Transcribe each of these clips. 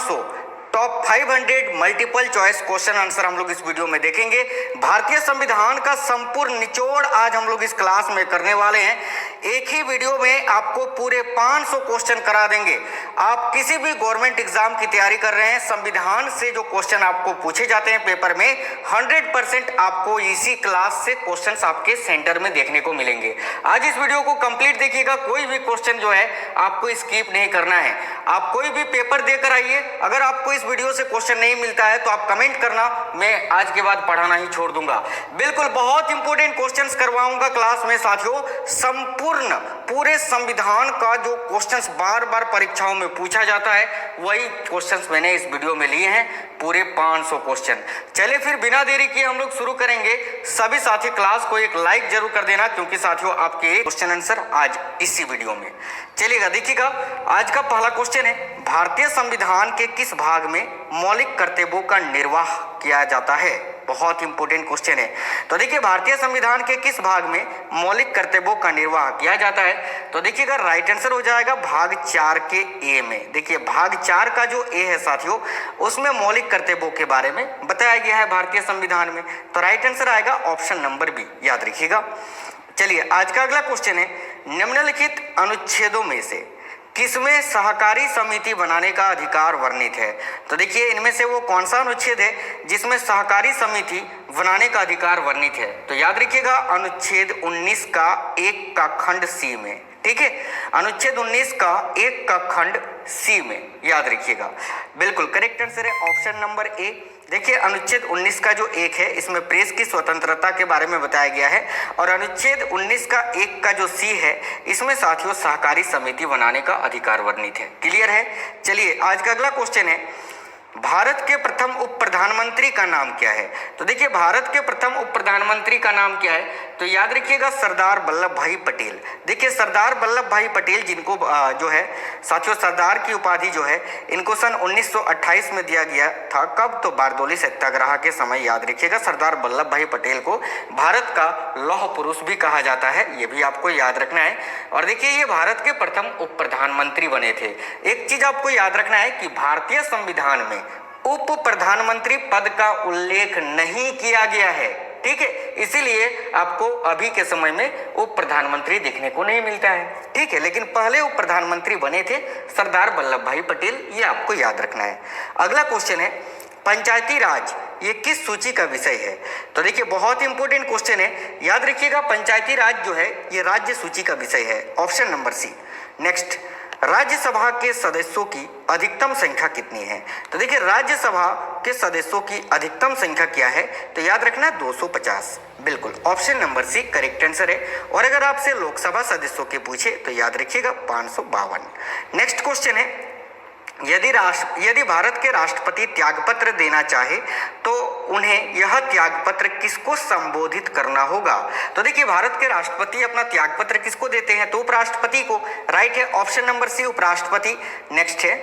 500 top 500 multiple choice question answer हम लोग इस वीडियो में देखेंगे। भारतीय संविधान का संपूर्ण निचोड़ आज हम लोग इस क्लास में करने वाले हैं। एक ही वीडियो में आपको पूरे 500 क्वेश्चन करा देंगे। आप किसी भी गवर्नमेंट एग्जाम की तैयारी कर रहे हैं, संविधान से जो क्वेश्चन आपको पूछे जाते हैं पेपर में 100% आपको इसी क्लास से क्वेश्चंस आपके सेंटर में देखने को मिलेंगे। आज इस वीडियो को कंप्लीट देखिएगा, कोई भी क्वेश्चन जो है आपको स्किप नहीं करना है। आप कोई भी पेपर देकर आइए, अगर आपको इस वीडियो से क्वेश्चन नहीं मिलता है तो आप कमेंट करना, मैं आज के बाद पढ़ाना ही छोड़ दूंगा। बिल्कुल बहुत इंपॉर्टेंट क्वेश्चंस करवाऊंगा क्लास में साथियों। संपूर्ण पूरे संविधान का जो क्वेश्चंस बार बार परीक्षाओं में पूछा जाता है वही क्वेश्चंस मैंने इस वीडियो में लिए हैं, पूरे 500 क्वेश्चन। चलिए फिर बिना देरी किए हम लोग शुरू करेंगे। सभी साथी क्लास को एक लाइक जरूर कर देना, क्योंकि साथियों आपके क्वेश्चन आंसर आज इसी वीडियो में। चलिएगा देखिएगा, आज का पहला क्वेश्चन है, भारतीय संविधान के किस भाग में मौलिक कर्तव्यों का निर्वाह किया जाता है? बहुत इंपॉर्टेंट क्वेश्चन है। तो देखिए भारतीय संविधान के किस भाग में मौलिक कर्तव्यों का निर्वाह किया जाता है? तो देखिएगा राइट आंसर हो जाएगा भाग 4 के ए में। देखिए भाग 4 का जो ए है साथियों, उसमें मौलिक कर्तव्यों के बारे में बताया गया है भारतीय संविधान में। तो राइट आंसर आएगा ऑप्शन नंबर बी, याद रखिएगा। चलिए आज का अगला क्वेश्चन है, निम्नलिखित अनुच्छेदों में से किसमें सहकारी समिति बनाने का अधिकार वर्णित है? तो देखिए इनमें से वो कौन सा अनुच्छेद है जिसमें सहकारी समिति बनाने का अधिकार वर्णित है? तो याद रखिएगा अनुच्छेद 19 का 1 का खंड सी में। ठीक है, अनुच्छेद 19 का 1 का खंड सी में, याद रखिएगा। बिल्कुल करेक्ट आंसर है ऑप्शन नंबर ए। देखिए अनुच्छेद 19 का जो 1 है इसमें प्रेस की स्वतंत्रता के बारे में बताया गया है, और अनुच्छेद 19 का 1 का जो सी है इसमें साथियों सहकारी समिति बनाने का अधिकार वर्णित है। क्लियर है? चलिए आज का अगला क्वेश्चन है, भारत के प्रथम उप प्रधानमंत्री का नाम क्या है? तो देखिए भारत के प्रथम उप प्रधानमंत्री का नाम क्या है? तो याद रखिएगा सरदार वल्लभ भाई पटेल। देखिए सरदार वल्लभ भाई पटेल जिनको जो है साथियों सरदार की उपाधि जो है इनको सन 1928 में दिया गया था। कब? तो बारदोली सत्याग्रह के समय। याद रखिएगा सरदार वल्लभ भाई पटेल को भारत का लौह पुरुष भी कहा जाता है, ये भी आपको याद रखना है। और देखिए ये भारत के प्रथम उप प्रधानमंत्री बने थे। एक चीज आपको याद रखना है कि भारतीय संविधान में उप प्रधानमंत्री पद का उल्लेख नहीं किया गया है। ठीक है, इसीलिए आपको अभी के समय में उप प्रधानमंत्री देखने को नहीं मिलता है। ठीक है, लेकिन पहले उप प्रधानमंत्री बने थे सरदार वल्लभ भाई पटेल, ये आपको याद रखना है। अगला क्वेश्चन है, पंचायती राज ये किस सूची का विषय है? तो देखिए बहुत इंपॉर्टेंट क्वेश्चन है, याद रखिएगा पंचायती राज जो है ये राज्य सूची का विषय है, option number C. Next, Rajya Sabha के सदस्यों की अधिकतम संख्या कितनी है? तो देखिए राज्यसभा के सदस्यों की अधिकतम संख्या क्या है? तो याद रखना 250। बिल्कुल option number C correct answer है। और अगर आपसे लोकसभा सदस्यों के पूछे तो याद रखिएगा 552। नेक्स्ट क्वेश्चन है, यदि भारत के राष्ट्रपति त्यागपत्र देना चाहे तो उन्हें यह त्यागपत्र किसको संबोधित करना होगा? तो देखिए भारत के राष्ट्रपति अपना त्यागपत्र किसको देते हैं? तो उपराष्ट्रपति को। राइट है ऑप्शन नंबर सी उपराष्ट्रपति। नेक्स्ट है,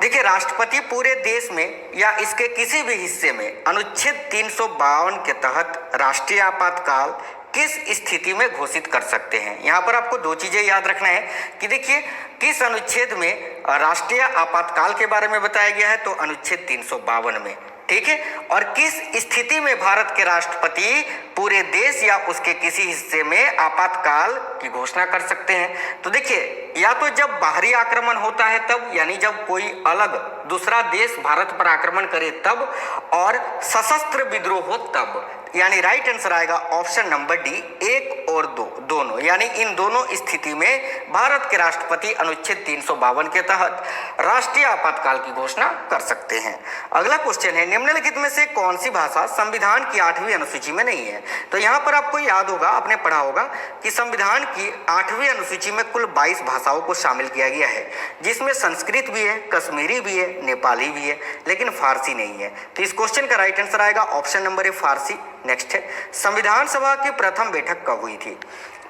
देखिए राष्ट्रपति पूरे देश में या इसके किसी भी हिस्से में अनुच्छेद 352 के तहत राष्ट्रीय आपातकाल किस स्थिति में घोषित कर सकते हैं? यहाँ पर आपको दो चीजें याद रखना है कि देखिए किस अनुच्छेद में राष्ट्रीय आपातकाल के बारे में बताया गया है? तो अनुच्छेद 352 में। ठीक है, और किस स्थिति में भारत के राष्ट्रपति पूरे देश या उसके किसी हिस्से में आपातकाल की घोषणा कर सकते हैं? तो देखिए या तो जब बाहरी आक्रमण होता है तब, यानी जब कोई अलग दूसरा देश भारत पर आक्रमण करे तब, और सशस्त्र विद्रोह हो तब। यानी राइट आंसर आएगा ऑप्शन नंबर डी, 1 और 2 दोनों, यानी इन दोनों स्थिति में भारत के राष्ट्रपति अनुच्छेद 352 के तहत राष्ट्रीय आपातकाल की घोषणा कर सकते हैं। अगला क्वेश्चन है, निम्नलिखित में से कौन सी भाषा संविधान की 8वीं अनुसूची में नहीं है? तो यहाँ पर आपको याद होगा, आपने पढ़ा होगा कि संविधान की 8वीं अनुसूची में कुल 22 भाषाओं को शामिल किया गया है, जिसमें संस्कृत भी है, कश्मीरी भी है, नेपाली भी है, लेकिन फारसी नहीं है। तो इस क्वेश्चन का राइट आंसर आएगा ऑप्शन नंबर ए फारसी। नेक्स्ट है, संविधान सभा की प्रथम बैठक कब हुई थी?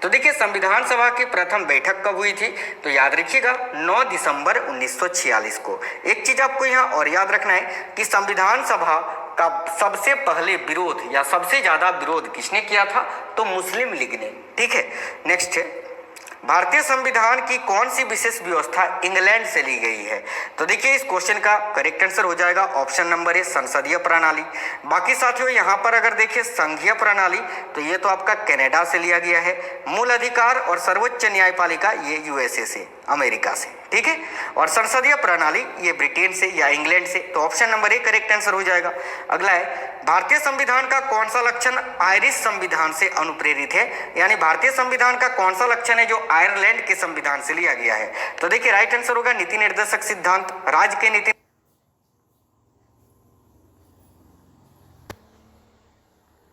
तो देखिए संविधान सभा की प्रथम बैठक कब हुई थी? तो याद रखिएगा 9 दिसंबर 1946 को। एक चीज आपको यहाँ और याद रखना है कि संविधान सभा का सबसे पहले विरोध या सबसे ज्यादा विरोध किसने किया था? तो मुस्लिम लीग ने। ठीक है, नेक्स्ट है, भारतीय संविधान की कौन सी विशेष व्यवस्था इंग्लैंड से ली गई है? तो देखिए इस क्वेश्चन का करेक्ट आंसर हो जाएगा ऑप्शन नंबर ए संसदीय प्रणाली। बाकी साथियों यहाँ पर अगर देखिए संघीय प्रणाली तो ये तो आपका कनाडा से लिया गया है। मूल अधिकार और सर्वोच्च न्यायपालिका ये यूएसए से, अमेरिका से, ठीक है। और संसदीय प्रणाली ये ब्रिटेन से या इंग्लैंड से, तो option number A correct answer हो जाएगा। अगला है भारतीय संविधान का कौन सा लक्षण आयरिश संविधान से अनुप्रेरित है? यानी भारतीय संविधान का कौन सा लक्षण है जो आयरलैंड के संविधान से लिया गया है? तो देखिए राइट आंसर होगा नीति निर्देशक सिद्धांत, राज्य के नीति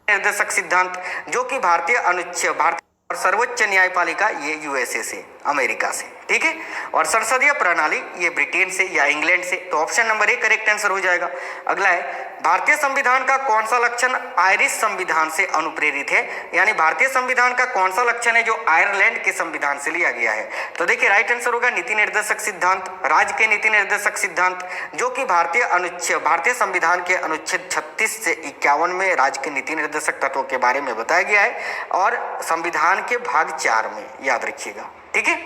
निर्देशक सिद्धांत, जो कि भारतीय अनुच्छेद और सर्वोच्च न्यायपालिका ये यूएसए से, अमेरिका से, ठीक है। और संसदीय प्रणाली ये ब्रिटेन से या इंग्लैंड से, तो option number A correct answer हो जाएगा। अगला है भारतीय संविधान का कौन सा लक्षण आयरिश संविधान से अनुप्रेरित है? यानी भारतीय संविधान का कौन सा लक्षण है जो आयरलैंड के संविधान से लिया गया है? तो देखिए राइट आंसर होगा नीति निर्देशक सिद्धांत, राज्य के नीति निर्देशक सिद्धांत, जो कि भारतीय संविधान के अनुच्छेद 36 से 51 में राज्य के नीति निर्देशक तत्वों के बारे में बताया गया है और संविधान के भाग 4 में, याद रखिएगा, ठीक है।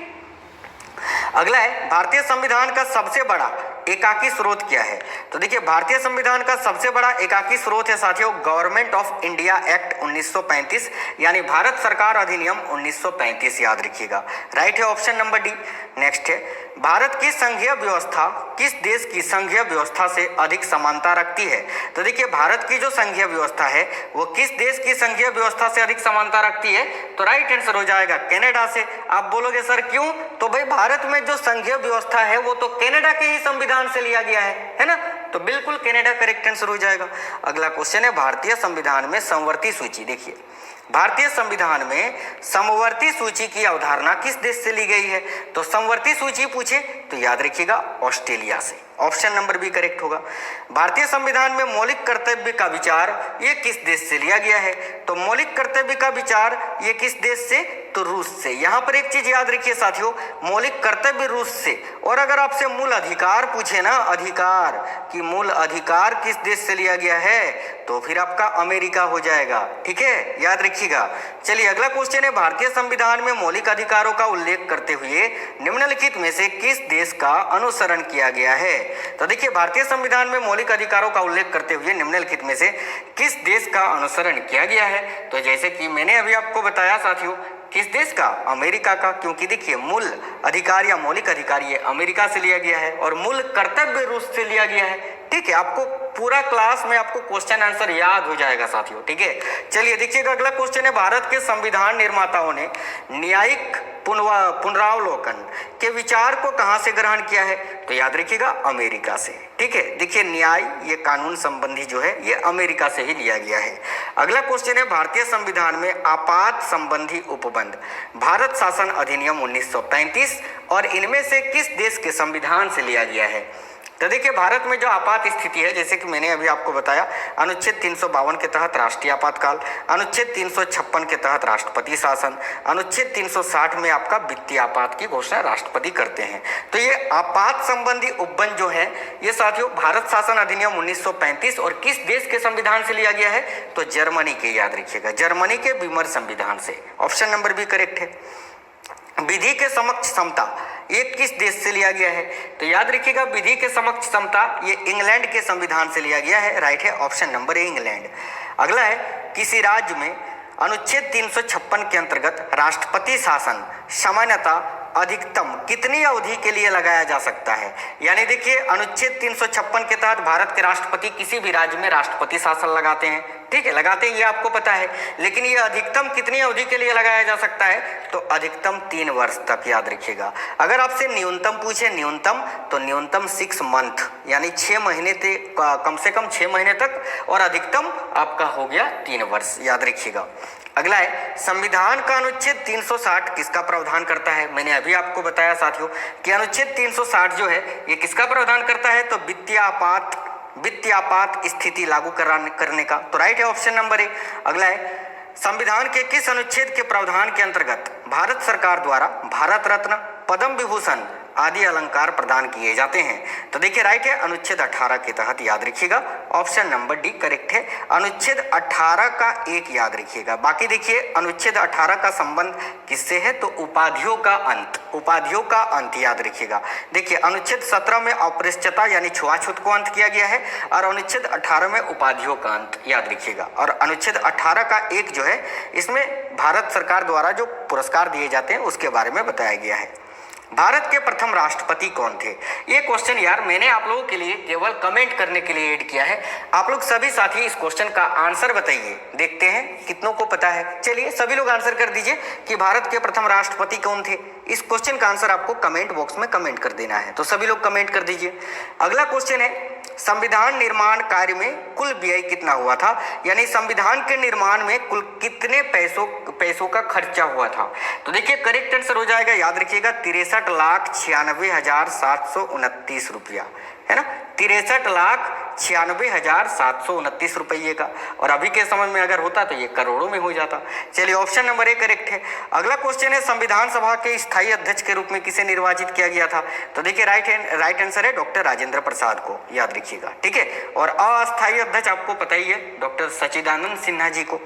अगला है भारतीय संविधान का सबसे बड़ा एकाकी स्रोत क्या है? तो देखिए भारतीय संविधान का सबसे बड़ा एकाकी स्रोत है साथियों गवर्नमेंट ऑफ इंडिया एक्ट 1935, यानी भारत सरकार अधिनियम 1935, याद रखिएगा। राइट है ऑप्शन नंबर डी। नेक्स्ट है भारत की संघीय व्यवस्था किस देश की संघीय व्यवस्था से अधिक समानता रखती है? तो देखिए भारत की जो संघीय व्यवस्था है वो किस देश की संघीय व्यवस्था से अधिक समानता रखती है? तो राइट आंसर हो जाएगा कनाडा से। आप बोलोगे सर क्यों? तो भाई भारत में जो संघीय व्यवस्था है वो तो कनाडा के ही संविधान से लिया गया है ना, तो बिल्कुल कनाडा करेक्ट आंसर हो जाएगा। अगला क्वेश्चन है भारतीय संविधान में समवर्ती सूची। देखिए भारतीय संविधान में समवर्ती सूची की अवधारणा किस देश से ली गई है? तो समवर्ती सूची पूछे तो याद रखिएगा ऑस्ट्रेलिया से, ऑप्शन नंबर बी करेक्ट होगा। भारतीय संविधान में मौलिक कर्तव्य का विचार ये किस देश से लिया गया है? तो मौलिक कर्तव्य का विचार ये किस देश से? तो रूस से। यहाँ पर एक चीज याद रखिए साथियों, मौलिक कर्तव्य रूस से। और अगर आपसे मूल अधिकार पूछे ना, अधिकार कि मूल अधिकार किस देश से लिया गया है, तो फिर आपका अमेरिका हो जाएगा, ठीक है, याद रखिएगा। चलिए अगला क्वेश्चन है भारतीय संविधान में मौलिक अधिकारों का उल्लेख करते हुए निम्नलिखित में से किस देश का अनुसरण किया गया है? तो देखिए भारतीय संविधान में मौलिक अधिकारों का उल्लेख करते हुए निम्नलिखित में से किस देश का अनुसरण किया गया है? तो जैसे कि मैंने अभी आपको बताया साथियों, किस देश का? अमेरिका का, क्योंकि देखिए मूल अधिकार या मौलिक अधिकार ये अमेरिका से लिया गया है और मूल कर्तव्य रूस से लिया गया है, ठीक है। आपको पूरा क्लास में आपको क्वेश्चन आंसर याद हो जाएगा साथियों, ठीक है। चलिए देखिएगा अगला क्वेश्चन है भारत के संविधान निर्माताओं ने न्यायिक पुनरावलोकन के विचार को कहां से ग्रहण किया है? तो याद रखिएगा अमेरिका से, ठीक है। देखिए न्याय ये कानून संबंधी जो है ये अमेरिका से ही लिया गया है। अगला क्वेश्चन है भारतीय संविधान में आपात संबंधी उपबंध भारत शासन अधिनियम 1935 और इनमें से किस देश के संविधान से लिया गया है? तो देखिए भारत में जो आपात स्थिति है, जैसे कि मैंने अभी आपको बताया, अनुच्छेद 352 के तहत राष्ट्रीय आपातकाल, अनुच्छेद 356 के तहत राष्ट्रपति शासन, अनुच्छेद 360 में आपका वित्तीय आपात की घोषणा राष्ट्रपति करते हैं। तो ये आपात संबंधी उपबंध जो है ये साथियों भारत शासन अधिनियम 1935 और किस देश के संविधान से लिया गया है? तो जर्मनी के, याद रखिएगा, जर्मनी के बीमर संविधान से, ऑप्शन नंबर बी करेक्ट है। विधि के समक्ष समता ये किस देश से लिया गया है? तो याद रखिएगा विधि के समक्ष समता ये इंग्लैंड के संविधान से लिया गया है। राइट है ऑप्शन नंबर ए इंग्लैंड। अगला है किसी राज्य में अनुच्छेद 356 के अंतर्गत राष्ट्रपति शासन सामान्यतः अधिकतम कितनी अवधि के लिए लगाया जा सकता है? यानी देखिए अनुच्छेद 356 के तहत भारत के राष्ट्रपति किसी भी राज्य में राष्ट्रपति शासन लगाते हैं, ठीक है, लगाते हैं, ये आपको पता है, लेकिन ये अधिकतम कितनी अवधि के लिए लगाया जा सकता है? तो अधिकतम 3 वर्ष तक, याद रखिएगा। अगर आपसे न्यूनतम पूछे न्यूनतम, तो न्यूनतम 6 मंथ यानी 6 महीने कम से कम 6 महीने तक, और अधिकतम आपका हो गया 3 वर्ष, याद रखिएगा। अगला है संविधान का अनुच्छेद 360 किसका प्रावधान करता है? मैंने अभी आपको बताया साथियों कि अनुच्छेद 360 जो है ये किसका प्रावधान करता है? तो वित्तीय आपात स्थिति लागू करने का। तो राइट है ऑप्शन नंबर ए। अगला है संविधान के किस अनुच्छेद के प्रावधान के अंतर्गत भारत सरकार द्वारा भारत रत्न, पद्म विभूषण आदि अलंकार प्रदान किए जाते हैं। तो देखिए राइट है अनुच्छेद 18 के तहत, याद रखिएगा ऑप्शन नंबर डी करेक्ट है। अनुच्छेद 18 का एक याद रखिएगा। बाकी देखिए अनुच्छेद 18 का संबंध किससे है, तो उपाधियों का अंत, उपाधियों का अंत याद रखिएगा। देखिए अनुच्छेद 17 में अपृष्ठता यानी छुआछूत को अंत किया गया है और अनुच्छेद 18 में उपाधियों का अंत याद रखिएगा। और अनुच्छेद 18 का एक जो है इसमें भारत सरकार द्वारा जो पुरस्कार दिए जाते हैं उसके बारे में बताया गया है। भारत के प्रथम राष्ट्रपति कौन थे? ये क्वेश्चन यार मैंने आप लोगों के लिए केवल कमेंट करने के लिए ऐड किया है। आप लोग सभी साथी इस क्वेश्चन का आंसर बताइए, देखते हैं कितनों को पता है। चलिए सभी लोग आंसर कर दीजिए कि भारत के प्रथम राष्ट्रपति कौन थे। इस क्वेश्चन का आंसर आपको कमेंट बॉक्स में कमेंट कर देना है, तो सभी लोग कमेंट कर दीजिए। अगला क्वेश्चन है संविधान निर्माण कार्य में कुल व्यय कितना हुआ था, यानी संविधान के निर्माण में कुल कितने पैसों का खर्चा हुआ था। तो देखिए करेक्ट आंसर हो जाएगा, याद रखिएगा 63,96,729 रुपया, है ना, 63,96,729 रुपये का। और अभी के समय में अगर होता तो ये करोड़ों में हो जाता। चलिए ऑप्शन नंबर ए करेक्ट है। अगला क्वेश्चन है संविधान सभा के स्थायी अध्यक्ष के रूप में किसे निर्वाचित किया गया था। तो देखिए राइट आंसर है डॉक्टर राजेंद्र प्रसाद को, याद रखिएगा, ठीक है। और अस्थायी अध्यक्ष आपको पता ही है डॉक्टर सच्चिदानंद सिन्हा जी को।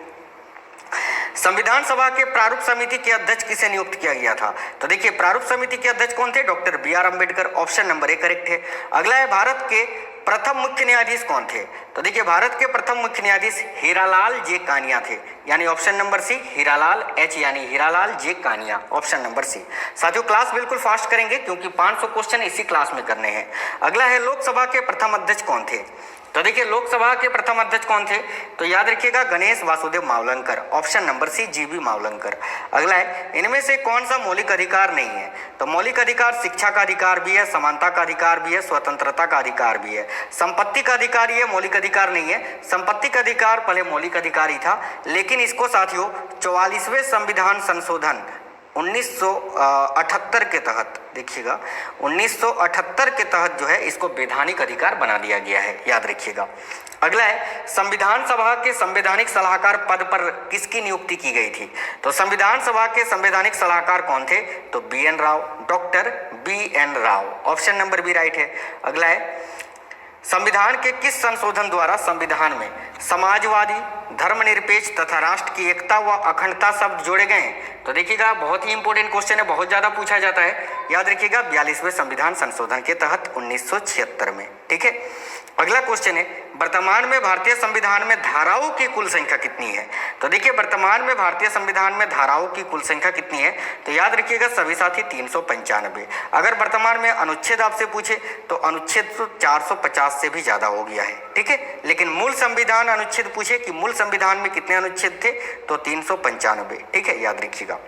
संविधान सभा के प्रारूप समिति के अध्यक्ष किसे नियुक्त किया गया था। तो देखिए प्रारूप समिति के अध्यक्ष कौन थे, doctor B R. Ambedkar, option number A correct है। अगला है भारत के प्रथम मुख्य न्यायाधीश कौन थे। तो देखिए भारत के प्रथम मुख्य न्यायाधीश हीरालाल जे कानिया थे, यानी option number C Hiralal H यानी Hiralal J Kania, option number C. साथियों क्लास बिल्कुल फास्ट करेंगे क्योंकि 500 क्वेश्चन इसी क्लास में करने हैं। अगला है लोकसभा के प्रथम अध्यक्ष कौन थे। तो देखिए लोकसभा के प्रथम अध्यक्ष कौन थे, तो याद रखिएगा Ganesh Vasudev Mavalankar, option number C G B. Mavalankar. अगला है इनमें से कौन सा मौलिक अधिकार नहीं है। तो मौलिक अधिकार शिक्षा का अधिकार भी है, समानता का अधिकार भी है, स्वतंत्रता का अधिकार भी है। संपत्ति का अधिकार ये मौलिक अधिकार नहीं है। संपत्ति का अधिकार पहले मौलिक अधिकार ही था, लेकिन इसको साथियों 44वें संविधान संशोधन 1978 के तहत, देखिएगा 1978 के तहत जो है इसको वैधानिक अधिकार बना दिया गया है, याद रखिएगा। अगला है संविधान सभा के संवैधानिक सलाहकार पद पर किसकी नियुक्ति की गई थी। तो संविधान सभा के संवैधानिक सलाहकार कौन थे, तो B N. Rau, doctor B N. Rau, option number B right है। अगला है संविधान के किस संशोधन द्वारा संविधान में समाजवादी, धर्मनिरपेक्ष तथा राष्ट्र की एकता व अखंडता शब्द जोड़े गए हैं। तो देखिएगा बहुत ही इंपॉर्टेंट क्वेश्चन है, बहुत ज्यादा पूछा जाता है, याद रखिएगा 42वें संविधान संशोधन के तहत 1976 में, ठीक है। अगला क्वेश्चन है वर्तमान में भारतीय संविधान में धाराओं की कुल संख्या कितनी है। तो देखिए वर्तमान में भारतीय संविधान में धाराओं की कुल संख्या कितनी है, तो याद रखिएगा सभी साथी 395। अगर वर्तमान में अनुच्छेद आपसे पूछे तो अनुच्छेद तो 450 से भी ज्यादा हो गया है, ठीक है। लेकिन मूल संविधान अनुच्छेद पूछे कि मूल संविधान में कितने अनुच्छेद थे, तो 395, ठीक है, याद रखिएगा।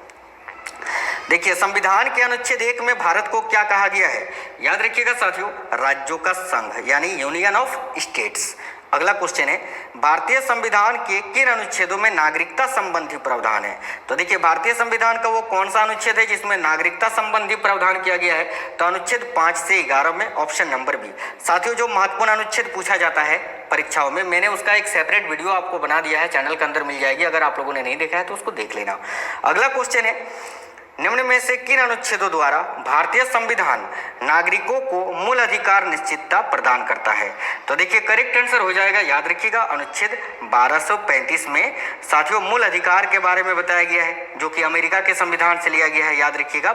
देखिए संविधान के अनुच्छेद 1 में भारत को क्या कहा गया है, याद रखिएगा साथियों राज्यों का संघ यानी यूनियन ऑफ स्टेट्स। अगला क्वेश्चन है भारतीय संविधान के किन अनुच्छेदों में नागरिकता संबंधी प्रावधान है। तो देखिए भारतीय संविधान का वो कौन सा अनुच्छेद है जिसमें नागरिकता संबंधी प्रावधान किया गया है, तो अनुच्छेद 5 से 11 में, ऑप्शन नंबर बी। साथियों जो महत्वपूर्ण अनुच्छेद पूछा जाता है परीक्षाओं में, मैंने उसका एक सेपरेट वीडियो आपको बना दिया है, चैनल के अंदर मिल जाएगी, अगर आप लोगों ने नहीं देखा है तो उसको देख लेना। अगला क्वेश्चन है निम्न में से किन अनुच्छेदों द्वारा भारतीय संविधान नागरिकों को मूल अधिकार निश्चितता प्रदान करता है। तो देखिए करेक्ट आंसर हो जाएगा, याद रखिएगा अनुच्छेद 1235 में साथियों मूल अधिकार के बारे में बताया गया है, जो कि अमेरिका के संविधान से लिया गया है, याद रखिएगा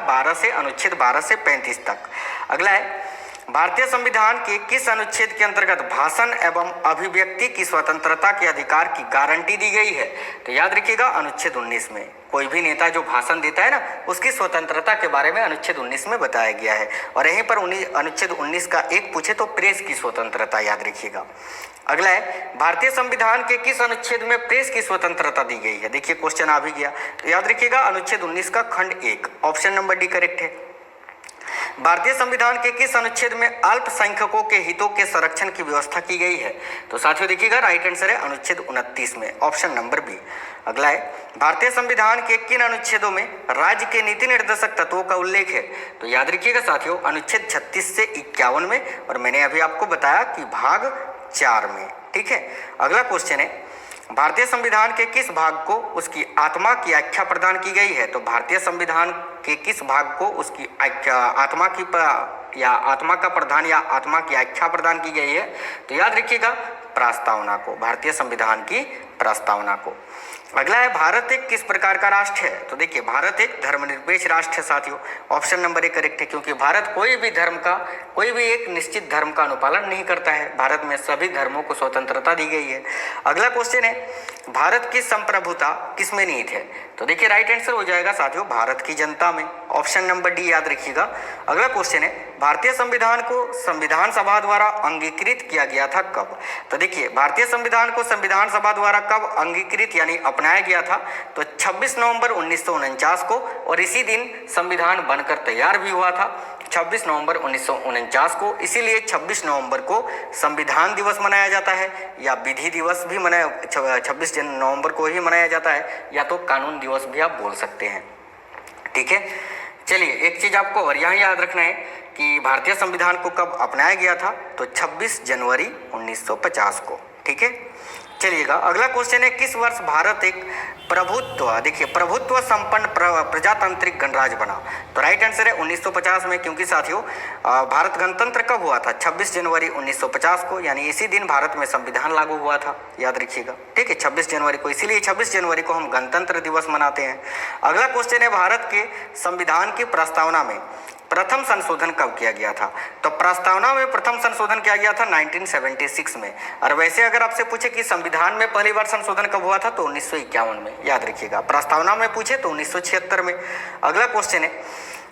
अनुच्छेद 12 से 35 तक। अगला है भारतीय संविधान के किस अनुच्छेद के अंतर्गत भाषण एवं अभिव्यक्ति की स्वतंत्रता के अधिकार की गारंटी दी गई है। तो याद रखिएगा अनुच्छेद 19 में, कोई भी नेता जो भाषण देता है ना उसकी स्वतंत्रता के बारे में अनुच्छेद 19 में बताया गया है। और यहीं पर अनुच्छेद 19 का एक पूछे तो प्रेस की स्वतंत्रता, याद रखिएगा। अगला है भारतीय संविधान के किस अनुच्छेद में प्रेस की स्वतंत्रता दी गई है। देखिए क्वेश्चन आ भी गया, तो याद रखिएगा अनुच्छेद 19 का खंड 1, ऑप्शन नंबर डी करेक्ट है। भारतीय संविधान के किस अनुच्छेद में अल्पसंख्यकों के हितों के संरक्षण की व्यवस्था की गई है। तो साथियों देखिएगा राइट आंसर है अनुच्छेद 29 में, ऑप्शन नंबर बी। अगला है भारतीय संविधान के किन अनुच्छेदों में राज्य के नीति निर्देशक तत्वों का उल्लेख है। तो याद रखिएगा साथियों अनुच्छेद 36 से 51 में, और मैंने अभी आपको बताया कि भाग 4 में, ठीक है। अगला क्वेश्चन है भारतीय संविधान के किस भाग को उसकी आत्मा की आख्या प्रदान की गई है? तो भारतीय संविधान के किस भाग को उसकी आत्मा या आत्मा का प्रधान या आत्मा की आख्या प्रदान की गई है? तो याद रखिएगा प्रस्तावना को, भारतीय संविधान की प्रस्तावना को। अगला है भारत एक किस प्रकार का राष्ट्र है? तो देखिए भारत एक धर्मनिरपेक्ष राष्ट्र है साथियों। ऑप्शन नंबर 1 करेक्ट है, क्योंकि भारत कोई भी एक निश्चित धर्म का अनुपालन नहीं करता है। भारत में सभी धर्मों को स्वतंत्रता दी गई है। अगला क्वेश्चन है भारत की संप्रभुता किसमें निहित है? तो देखिए राइट आंसर हो जाएगा साथियों भारत की जनता में। ऑप्शन नंबर डी याद रखिएगा। अगला क्वेश्चन है भारतीय संविधान को संविधान सभा द्वारा अंगीकृत किया गया था कब? तो देखिए भारतीय संविधान को संविधान सभा द्वारा कब अंगीकृत यानी अपनाया गया था? तो 26 नवंबर 1949 को, और इसी दिन संविधान बनकर तैयार भी हुआ था 26 नवंबर 1949 को। इसीलिए 26 नवंबर को संविधान दिवस मनाया जाता है, या विधि दिवस भी 26 नवंबर को ही मनाया जाता है, या तो कानून दिवस भी आप बोल सकते हैं। ठीक है, चलिए एक चीज आपको और यहाँ याद रखना है कि भारतीय संविधान को कब अपनाया गया था? तो 26 जनवरी 1950 को। ठीक है, चलिएगा अगला क्वेश्चन है किस वर्ष भारत एक प्रभुत्व संपन्न प्रजातांत्रिक गणराज्य बना? तो राइट आंसर है 1950 में, क्योंकि साथियों भारत गणतंत्र कब हुआ था? 26 जनवरी 1950 को, यानी इसी दिन भारत में संविधान लागू हुआ था, याद रखिएगा। ठीक है, 26 जनवरी को, इसीलिए 26 जनवरी को हम गणतंत्र दिवस मनाते हैं। अगला क्वेश्चन है भारत के संविधान की प्रस्तावना में प्रथम संशोधन कब किया गया था? तो प्रस्तावना में प्रथम संशोधन किया गया था 1976 में। और वैसे अगर आपसे पूछे कि संविधान में पहली बार संशोधन कब हुआ था? तो 1951 में, याद रखिएगा। प्रस्तावना में पूछे तो 1976 में। अगला क्वेश्चन है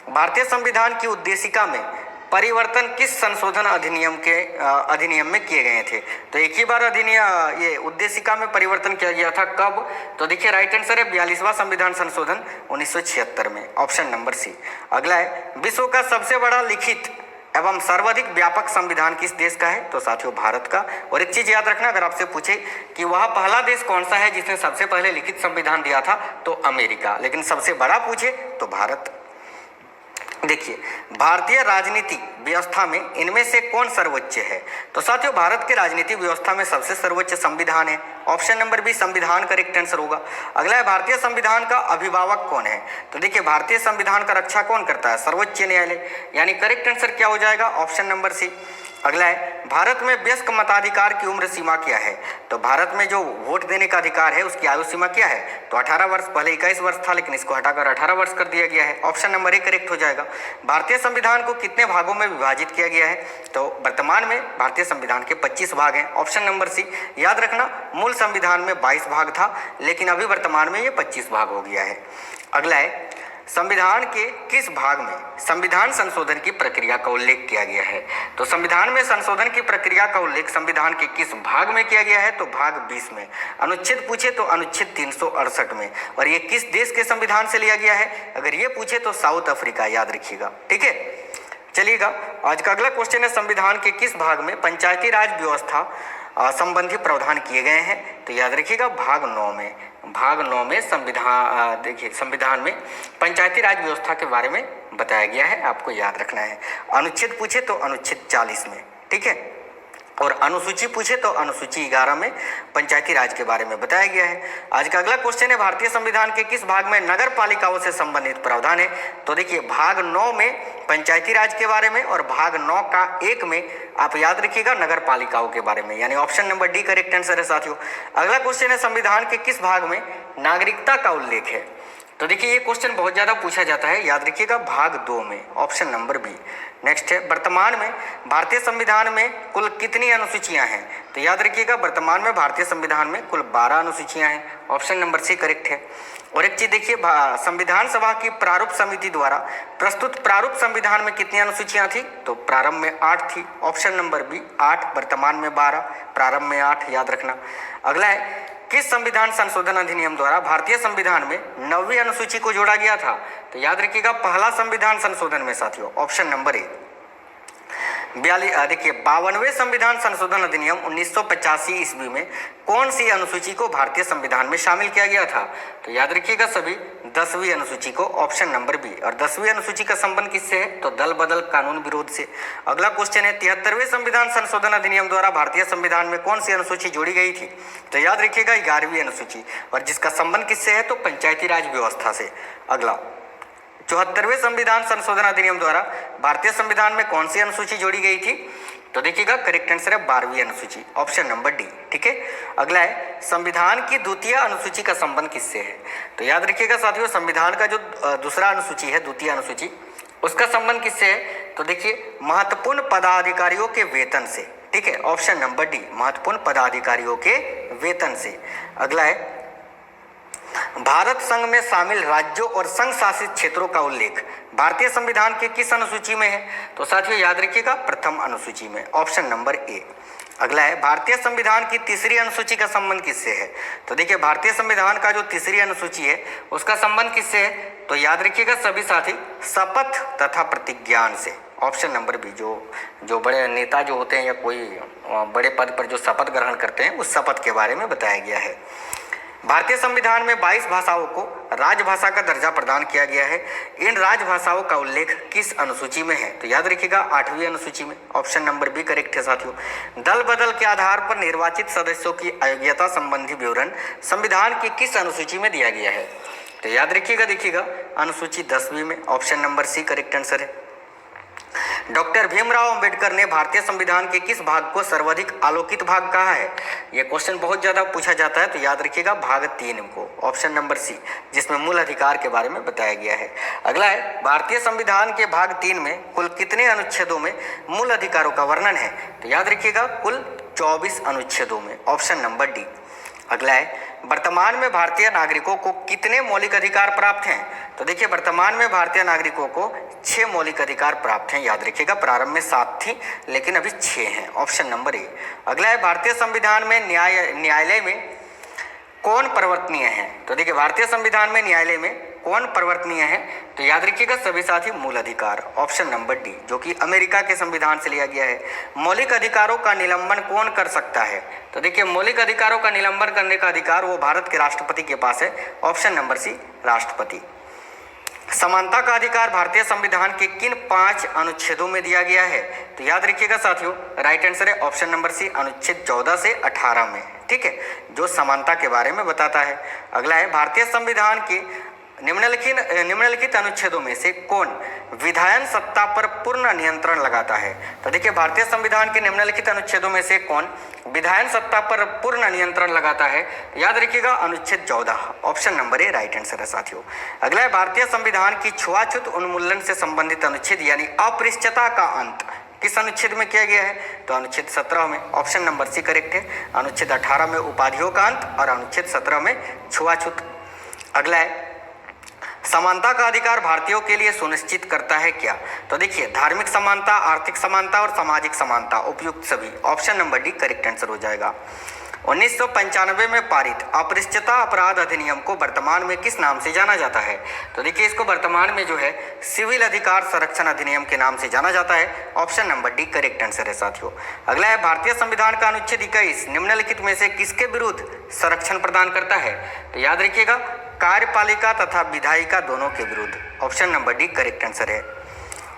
भारतीय संविधान की उद्देशिका में परिवर्तन किस संशोधन अधिनियम में किए गए थे? तो एक ही बार ये उद्देशिका में परिवर्तन किया गया था, कब? तो देखिए राइट आंसर है 42वां संविधान संशोधन 1976 में, ऑप्शन नंबर सी। अगला है विश्व का सबसे बड़ा लिखित एवं सर्वाधिक व्यापक संविधान किस देश का है? तो साथियों भारत का। और एक चीज याद रखना, अगर आपसे पूछे कि वह पहला देश कौन सा है जिसने सबसे पहले लिखित संविधान दिया था, तो अमेरिका। लेकिन सबसे बड़ा पूछे तो भारत। देखिए भारतीय राजनीतिक व्यवस्था में इनमें से कौन सर्वोच्च है? तो साथियों भारत के राजनीतिक व्यवस्था में सबसे सर्वोच्च संविधान है। ऑप्शन नंबर बी संविधान करेक्ट आंसर होगा। अगला है भारतीय संविधान का अभिभावक कौन है? तो देखिए भारतीय संविधान का रक्षा कौन करता है? सर्वोच्च न्यायालय, यानी करेक्ट आंसर क्या हो जाएगा? Option number C. अगला है भारत में वयस्क मताधिकार की उम्र सीमा क्या है? तो भारत में जो वोट देने का अधिकार है उसकी आयु सीमा क्या है? तो 18 वर्ष। पहले 21 वर्ष था, लेकिन इसको हटाकर 18 वर्ष कर दिया गया है। ऑप्शन नंबर ए करेक्ट हो जाएगा। भारतीय संविधान को कितने भागों में विभाजित किया गया है? तो वर्तमान में भारतीय संविधान के 25 भाग हैं, ऑप्शन नंबर सी। याद रखना मूल संविधान में 22 भाग था, लेकिन अभी वर्तमान में ये 25 भाग हो गया है। अगला है संविधान के किस भाग में संविधान संशोधन की प्रक्रिया का उल्लेख किया गया है? तो संविधान में संशोधन की प्रक्रिया का उल्लेख संविधान के किस भाग में किया गया है? तो भाग 20 में। अनुच्छेद पूछे तो अनुच्छेद 368 में। और ये किस देश के संविधान से लिया गया है? अगर ये पूछे तो साउथ अफ्रीका, याद रखिएगा। ठीक है, चलिएगा आज का अगला क्वेश्चन है संविधान के किस भाग में पंचायती राज व्यवस्था संबंधी प्रावधान किए गए हैं? तो याद रखिएगा भाग 9 में। भाग 9 में संविधान में पंचायती राज व्यवस्था के बारे में बताया गया है, आपको याद रखना है। अनुच्छेद पूछे तो अनुच्छेद 40 में। ठीक है, और अनुसूची पूछे तो अनुसूची 11 में पंचायती राज के बारे में बताया गया है। आज का अगला क्वेश्चन है भारतीय संविधान के किस भाग में नगर पालिकाओं से संबंधित प्रावधान है? तो देखिए भाग 9 में पंचायती राज के बारे में, और भाग 9 का 1 में आप याद रखिएगा नगर पालिकाओं के बारे में, यानी option number D correct answer है साथियों। अगला क्वेश्चन है संविधान के किस भाग में नागरिकता का उल्लेख है? तो देखिए ये क्वेश्चन बहुत ज्यादा पूछा जाता है, याद रखिएगा भाग 2 में, ऑप्शन नंबर बी। नेक्स्ट है वर्तमान में भारतीय संविधान में कुल कितनी अनुसूचियां हैं? तो याद रखिएगा वर्तमान में भारतीय संविधान में कुल 12 अनुसूचियां हैं, ऑप्शन नंबर सी करेक्ट है। और एक चीज देखिए संविधान सभा की प्रारूप समिति द्वारा प्रस्तुत प्रारूप संविधान में कितनी अनुसूचियां थी? तो प्रारंभ में 8 थी, ऑप्शन नंबर बी 8, वर्तमान में 12, प्रारंभ में 8, याद रखना। अगला है किस संविधान संशोधन अधिनियम द्वारा भारतीय संविधान में 9वीं अनुसूची को जोड़ा गया था? तो याद रखिएगा पहला संविधान संशोधन में साथियों, ऑप्शन नंबर ए। देखिए 52वें संविधान संशोधन अधिनियम 1985 ईस्वी में कौन सी अनुसूची को भारतीय संविधान में शामिल किया गया था? तो याद रखिएगा सभी 10वीं अनुसूची को, ऑप्शन नंबर बी। और 10वीं अनुसूची का संबंध किससे है? तो दल बदल कानून विरोध से। अगला क्वेश्चन है 73वें संविधान संशोधन अधिनियम द्वारा भारतीय संविधान में कौन सी अनुसूची जोड़ी गई थी? तो याद रखिएगा 11वीं अनुसूची, और जिसका संबंध किससे है? तो पंचायती राज व्यवस्था से। अगला 74वें संविधान संशोधन अधिनियम द्वारा भारतीय संविधान में कौन सी अनुसूची जोड़ी गई थी? तो देखिएगा करेक्ट आंसर है 12वीं अनुसूची, ऑप्शन नंबर डी। ठीक है, अगला है संविधान की द्वितीय अनुसूची का संबंध किससे है? तो याद रखिएगा साथियों, संविधान का जो दूसरा अनुसूची है, द्वितीय अनुसूची, उसका संबंध किससे है? तो देखिए महत्वपूर्ण पदाधिकारियों के वेतन से। ठीक है, ऑप्शन नंबर डी, महत्वपूर्ण पदाधिकारियों के वेतन से। अगला है भारत संघ में शामिल राज्यों और संघ शासित क्षेत्रों का उल्लेख भारतीय संविधान के किस अनुसूची में है? तो साथियों याद रखिएगा प्रथम अनुसूची में, ऑप्शन नंबर ए। अगला है भारतीय संविधान की तीसरी अनुसूची का संबंध किससे है? तो देखिए भारतीय संविधान का जो तीसरी अनुसूची है उसका संबंध किससे है? तो याद रखिएगा सभी साथी शपथ तथा प्रतिज्ञान से, ऑप्शन नंबर बी। जो बड़े नेता जो होते हैं या कोई बड़े पद पर जो शपथ ग्रहण करते हैं उस शपथ के बारे में बताया गया है। भारतीय संविधान में 22 भाषाओं को राजभाषा का दर्जा प्रदान किया गया है। इन राजभाषाओं का उल्लेख किस अनुसूची में है? तो याद रखिएगा 8वीं अनुसूची में, ऑप्शन नंबर बी करेक्ट है साथियों। दल बदल के आधार पर निर्वाचित सदस्यों की अयोग्यता संबंधी विवरण संविधान की किस अनुसूची में दिया गया है? तो याद रखिएगा, देखिएगा अनुसूची 10वीं में, option number C correct answer है। डॉक्टर भीमराव अंबेडकर ने भारतीय संविधान के किस भाग को सर्वाधिक आलोकित भाग कहा है? यह क्वेश्चन बहुत ज्यादा पूछा जाता है, तो याद रखिएगा भाग 3 को, ऑप्शन नंबर सी, जिसमें मूल अधिकार के बारे में बताया गया है। अगला है भारतीय संविधान के भाग 3 में कुल कितने अनुच्छेदों में मूल अधिकारों का वर्णन है? तो याद रखिएगा कुल 24 अनुच्छेदों में, ऑप्शन नंबर डी। अगला है वर्तमान में भारतीय नागरिकों को कितने मौलिक अधिकार प्राप्त हैं? तो देखिए वर्तमान में भारतीय नागरिकों को 6 मौलिक अधिकार प्राप्त हैं। याद रखिएगा प्रारंभ में 7 थी लेकिन अभी 6 हैं, ऑप्शन नंबर ए। अगला है भारतीय संविधान में न्यायालय में कौन परिवर्तनीय है? तो देखिए भारतीय संविधान में न्यायालय में कौन परिवर्तनीय है? तो याद रखिएगा सभी साथी मूल अधिकार, ऑप्शन नंबर डी, जो कि अमेरिका के संविधान से लिया गया है। मौलिक अधिकारों का निलंबन कौन कर सकता है? तो देखिए मौलिक अधिकारों का निलंबन करने का अधिकार वो भारत के राष्ट्रपति के पास है, ऑप्शन नंबर सी राष्ट्रपति। समानता का अधिकार भारतीय संविधान के किन 5 अनुच्छेदों में दिया गया है? तो याद रखिएगा साथियों राइट आंसर है ऑप्शन नंबर सी, अनुच्छेद 14 से 18 में। ठीक है, जो समानता के बारे में बताता है। अगला है भारतीय संविधान के निम्नलिखित अनुच्छेदों में से कौन विधायन सत्ता पर पूर्ण नियंत्रण लगाता है? तो देखिए भारतीय संविधान के निम्नलिखित अनुच्छेदों में से कौन विधायन सत्ता पर पूर्ण नियंत्रण लगाता है? याद रखिएगा अनुच्छेद 14, ऑप्शन नंबर ए राइट आंसर है साथियों। अगला है भारतीय संविधान की छुआछूत उन्मूलन से संबंधित अनुच्छेद यानी अपृष्ठता का अंत किस अनुच्छेद में किया गया है? तो अनुच्छेद 17 में, ऑप्शन नंबर सी करेक्ट है। अनुच्छेद 18 में उपाधियों का अंत और अनुच्छेद 17 में छुआछूत। अगला है समानता का अधिकार भारतीयों के लिए सुनिश्चित करता है क्या? तो देखिए धार्मिक समानता, आर्थिक समानता और सामाजिक समानता, उपयुक्त सभी, option number D correct answer हो जाएगा। 1995 में पारित अपृष्ठता अपराध अधिनियम को वर्तमान में किस नाम से जाना जाता है? तो देखिए इसको वर्तमान में जो है सिविल अधिकार संरक्षण अधिनियम के नाम से जाना जाता है, option number D correct answer है साथियों। अगला है भारतीय संविधान का अनुच्छेद 21 निम्नलिखित में से किसके विरुद्ध संरक्षण प्रदान करता है? तो याद रखिएगा कार्यपालिका तथा विधायिका दोनों के विरुद्ध, option number D correct answer है।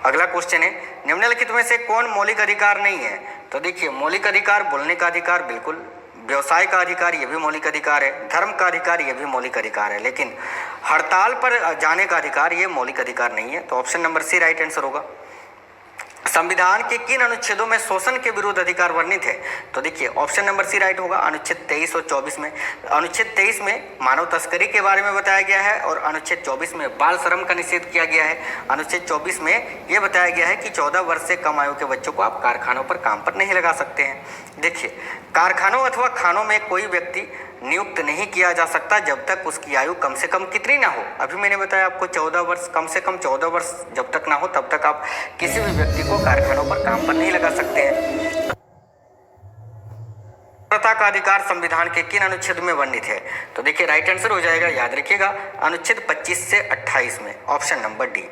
अगला क्वेश्चन है निम्नलिखित में से कौन मौलिक अधिकार नहीं है? तो देखिए मौलिक अधिकार बोलने का अधिकार बिल्कुल, व्यवसाय का अधिकार ये भी मौलिक अधिकार है, धर्म का अधिकार ये भी मौलिक अधिकार है, लेकिन हड़ताल पर जाने का अधिकार ये मौलिक अधिकार नहीं है, तो option number C right answer होगा। संविधान के किन अनुच्छेदों में शोषण के विरुद्ध अधिकार वर्णित है? तो देखिए ऑप्शन नंबर सी राइट होगा, अनुच्छेद 23 और 24 में। अनुच्छेद 23 में मानव तस्करी के बारे में बताया गया है और अनुच्छेद 24 में बाल श्रम का निषेध किया गया है। अनुच्छेद 24 में यह बताया गया है कि 14 वर्ष से कम आयु के बच्चों को आप कारखानों पर काम पर नहीं लगा सकते हैं। देखिए कारखानों अथवा खानों में कोई व्यक्ति नियुक्त नहीं किया जा सकता जब तक उसकी आयु कम से कम कितनी ना हो। अभी मैंने बताया आपको 14 वर्ष, कम से कम 14 वर्ष जब तक ना हो तब तक आप किसी भी व्यक्ति को कारखानों पर काम पर नहीं लगा सकते हैं। प्रथा का अधिकार संविधान के किन अनुच्छेद में वर्णित है? तो देखिए राइट आंसर हो जाएगा, याद रखिएगा अनुच्छेद 25 से 28 में, ऑप्शन नंबर डी।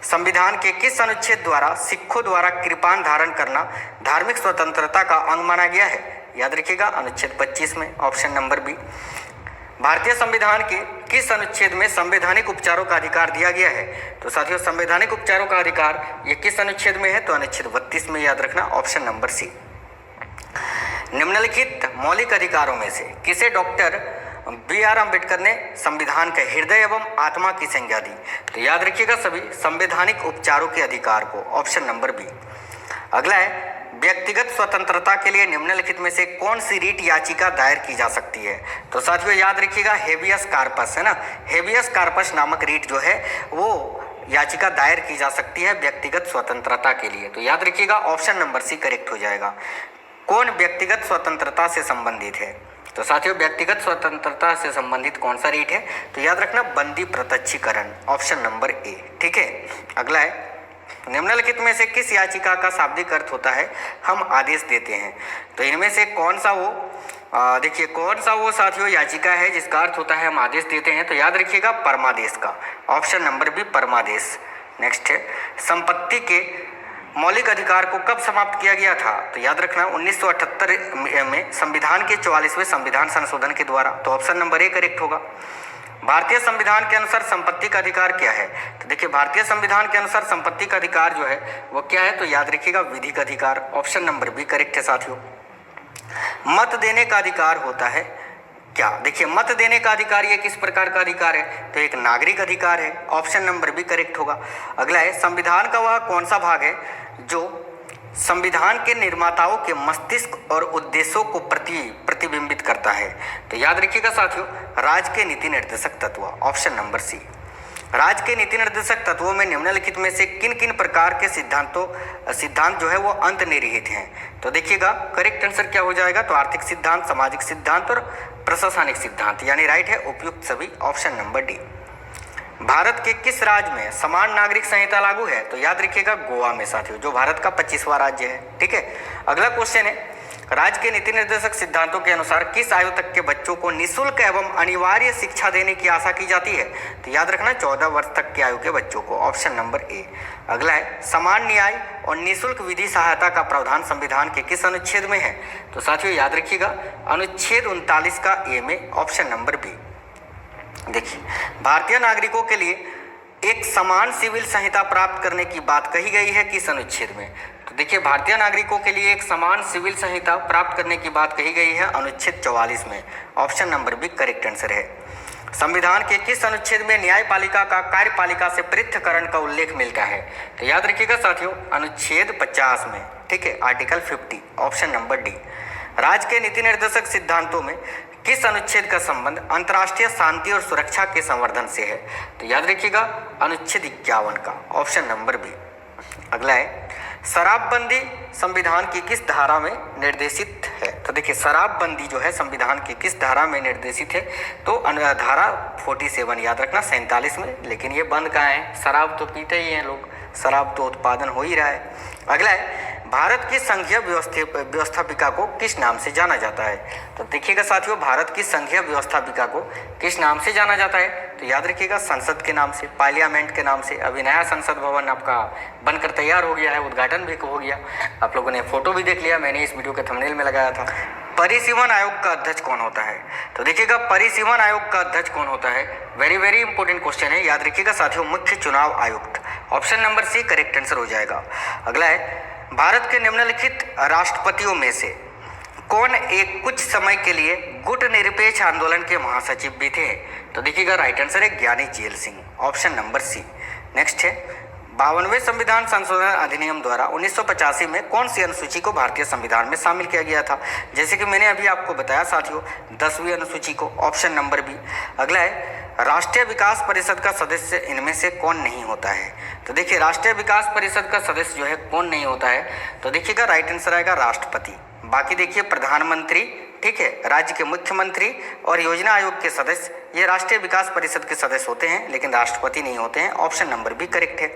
संविधान के किस अनुच्छेद द्वारा सिखों द्वारा कृपान धारण करना धार्मिक स्वतंत्रता का अंग माना गया है? याद रखिएगा अनुच्छेद 25 में, ऑप्शन नंबर बी। भारतीय संविधान के किस अनुच्छेद में संवैधानिक उपचारों का अधिकार दिया गया है? तो साथियों संवैधानिक उपचारों का अधिकार ये किस अनुच्छेद में है? तो अनुच्छेद 32 में, याद रखना ऑप्शन नंबर सी। निम्नलिखित मौलिक अधिकारों में से किसे डॉक्टर बी.आर. अम्बेडकर ने संविधान के हृदय एवं आत्मा की संज्ञा दी? तो याद रखिएगा सभी संवैधानिक उपचारों के अधिकार को, ऑप्शन नंबर बी। अगला है व्यक्तिगत स्वतंत्रता के लिए निम्नलिखित में से कौन सी रीट याचिका दायर की जा सकती है? तो साथियों याद रखिएगा हेबियस कार्पस है ना, हेबियस कार्पस नामक रीट जो है वो याचिका दायर की जा सकती है व्यक्तिगत स्वतंत्रता के लिए। तो याद रखिएगा ऑप्शन नंबर सी करेक्ट हो जाएगा। कौन व्यक्तिगत स्वतंत्रता से संबंधित है? तो साथियों व्यक्तिगत स्वतंत्रता से संबंधित कौन सा रीट है? तो याद रखना बंदी प्रत्यक्षीकरण, ऑप्शन नंबर ए। ठीक है, अगला है निम्नलिखित में से किस याचिका का शाब्दिक अर्थ होता है हम आदेश देते हैं? तो इनमें से कौन सा वो देखिए कौन सा वो साथियों याचिका है जिसका अर्थ होता है हम आदेश देते हैं? तो याद रखिएगा परमादेश का, ऑप्शन नंबर बी परमादेश। नेक्स्ट है संपत्ति के मौलिक अधिकार को कब समाप्त किया गया था? तो याद रखना 1978 में संविधान के 44वें संविधान संशोधन के द्वारा। तो ऑप्शन नंबर ए करेक्ट होगा। भारतीय संविधान के अनुसार संपत्ति का अधिकार क्या है? तो देखिए भारतीय संविधान के अनुसार संपत्ति का अधिकार जो है वो क्या है? तो याद रखिएगा विधिक अधिकार, ऑप्शन नंबर बी करेक्ट है साथियों। मत देने का अधिकार होता है क्या? देखिए मत देने का अधिकार ये किस प्रकार का अधिकार है? तो एक नागरिक अधिकार है, ऑप्शन नंबर बी करेक्ट होगा। अगला है संविधान का वह कौन सा भाग है जो संविधान के निर्माताओं के मस्तिष्क और उद्देश्यों को प्रतिबिंबित करता है? तो याद रखिएगा साथियों राज्य के नीति निर्देशक तत्व, ऑप्शन नंबर सी। राज्य के नीति निर्देशक तत्वों में निम्नलिखित में से किन किन प्रकार के सिद्धांत जो है वो अंतर्निहित हैं? तो देखिएगा करेक्ट आंसर क्या हो जाएगा? तो आर्थिक सिद्धांत, सामाजिक सिद्धांत और प्रशासनिक सिद्धांत, यानी राइट है उपयुक्त सभी, ऑप्शन नंबर डी। भारत के किस राज्य में समान नागरिक संहिता लागू है? तो याद रखिएगा गोवा में साथियों, जो भारत का 25वां राज्य है। ठीक है, अगला क्वेश्चन है राज्य के नीति निर्देशक सिद्धांतों के अनुसार किस आयु तक के बच्चों को निःशुल्क एवं अनिवार्य शिक्षा देने की आशा की जाती है? तो याद रखना 14 वर्ष तक की आयु के बच्चों को, ऑप्शन नंबर ए। अगला है समान न्याय और निःशुल्क विधि सहायता का प्रावधान संविधान के किस अनुच्छेद में है? तो साथियों याद रखिएगा अनुच्छेद 39 का ए में, ऑप्शन नंबर बी। देखिए भारतीय नागरिकों के लिए एक समान सिविल संहिता प्राप्त करने की बात कही गई है किस अनुच्छेद में? तो देखिए भारतीय नागरिकों के लिए एक समान सिविल संहिता प्राप्त करने की बात कही गई है अनुच्छेद 44 में, option number B correct answer है। संविधान के किस अनुच्छेद में न्यायपालिका का कार्यपालिका से पृथक्करण का उल्लेख मिलता है? तो याद रखिएगा साथियों अनुच्छेद 50 में। ठीक है, आर्टिकल 50, ऑप्शन नंबर डी। राज्य के नीति निर्देशक सिद्धांतों में किस अनुच्छेद का संबंध अंतर्राष्ट्रीय शांति और सुरक्षा के संवर्धन से है? तो याद रखिएगा अनुच्छेद 51 का, ऑप्शन नंबर बी। अगला है शराबबंदी संविधान की किस धारा में निर्देशित है? तो देखिए शराबबंदी जो है संविधान की किस धारा में निर्देशित है? तो धारा 47, याद रखना 47 में। लेकिन ये बंद कहाँ है? शराब तो पीते ही हैं लोग, शराब तो उत्पादन हो ही रहा है। अगला है भारत की संघीय व्यवस्थापिका को किस नाम से जाना जाता है? तो देखिएगा साथियों भारत की संघीय व्यवस्थापिका को किस नाम से जाना जाता है? तो याद रखिएगा संसद के नाम से, पार्लियामेंट के नाम से। अभी नया संसद भवन आपका बनकर तैयार हो गया है, उद्घाटन भी हो गया, आप लोगों ने फोटो भी देख लिया, मैंने इस वीडियो के थंबनेल में लगाया था। परिसीमन आयोग का अध्यक्ष कौन होता है? तो देखिएगा परिसीमन आयोग का अध्यक्ष कौन होता है? वेरी इंपॉर्टेंट क्वेश्चन है, याद रखिएगा साथियों मुख्य चुनाव आयुक्त, option number C correct answer हो जाएगा। अगला है भारत के निम्नलिखित राष्ट्रपतियों में से कौन एक कुछ समय के लिए गुट निरपेक्ष आंदोलन के महासचिव भी थे? तो देखिएगा राइट आंसर है Giani Zail Singh, option number C. Next है 52वें संविधान संशोधन अधिनियम द्वारा 1985 में कौन सी अनुसूची को भारतीय संविधान में शामिल किया गया था? जैसे कि मैंने अभी आपको बताया साथियों 10वीं अनुसूची को, ऑप्शन नंबर बी। अगला है राष्ट्रीय विकास परिषद का सदस्य इनमें से कौन नहीं होता है? तो देखिए राष्ट्रीय विकास परिषद का सदस्य जो है कौन नहीं होता है? तो देखिएगा राइट आंसर आएगा राष्ट्रपति। बाकी देखिए प्रधानमंत्री, ठीक है, राज्य के मुख्यमंत्री और योजना आयोग के सदस्य ये राष्ट्रीय विकास परिषद के सदस्य होते हैं, लेकिन राष्ट्रपति नहीं होते हैं, ऑप्शन नंबर बी करेक्ट है।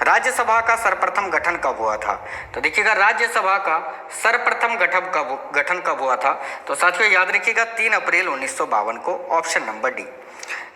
राज्यसभा का सर्वप्रथम गठन कब हुआ था? तो देखिएगा राज्यसभा का सर्वप्रथम गठन कब हुआ था? तो साथियों याद रखिएगा 3 अप्रैल 1952 को, ऑप्शन नंबर डी।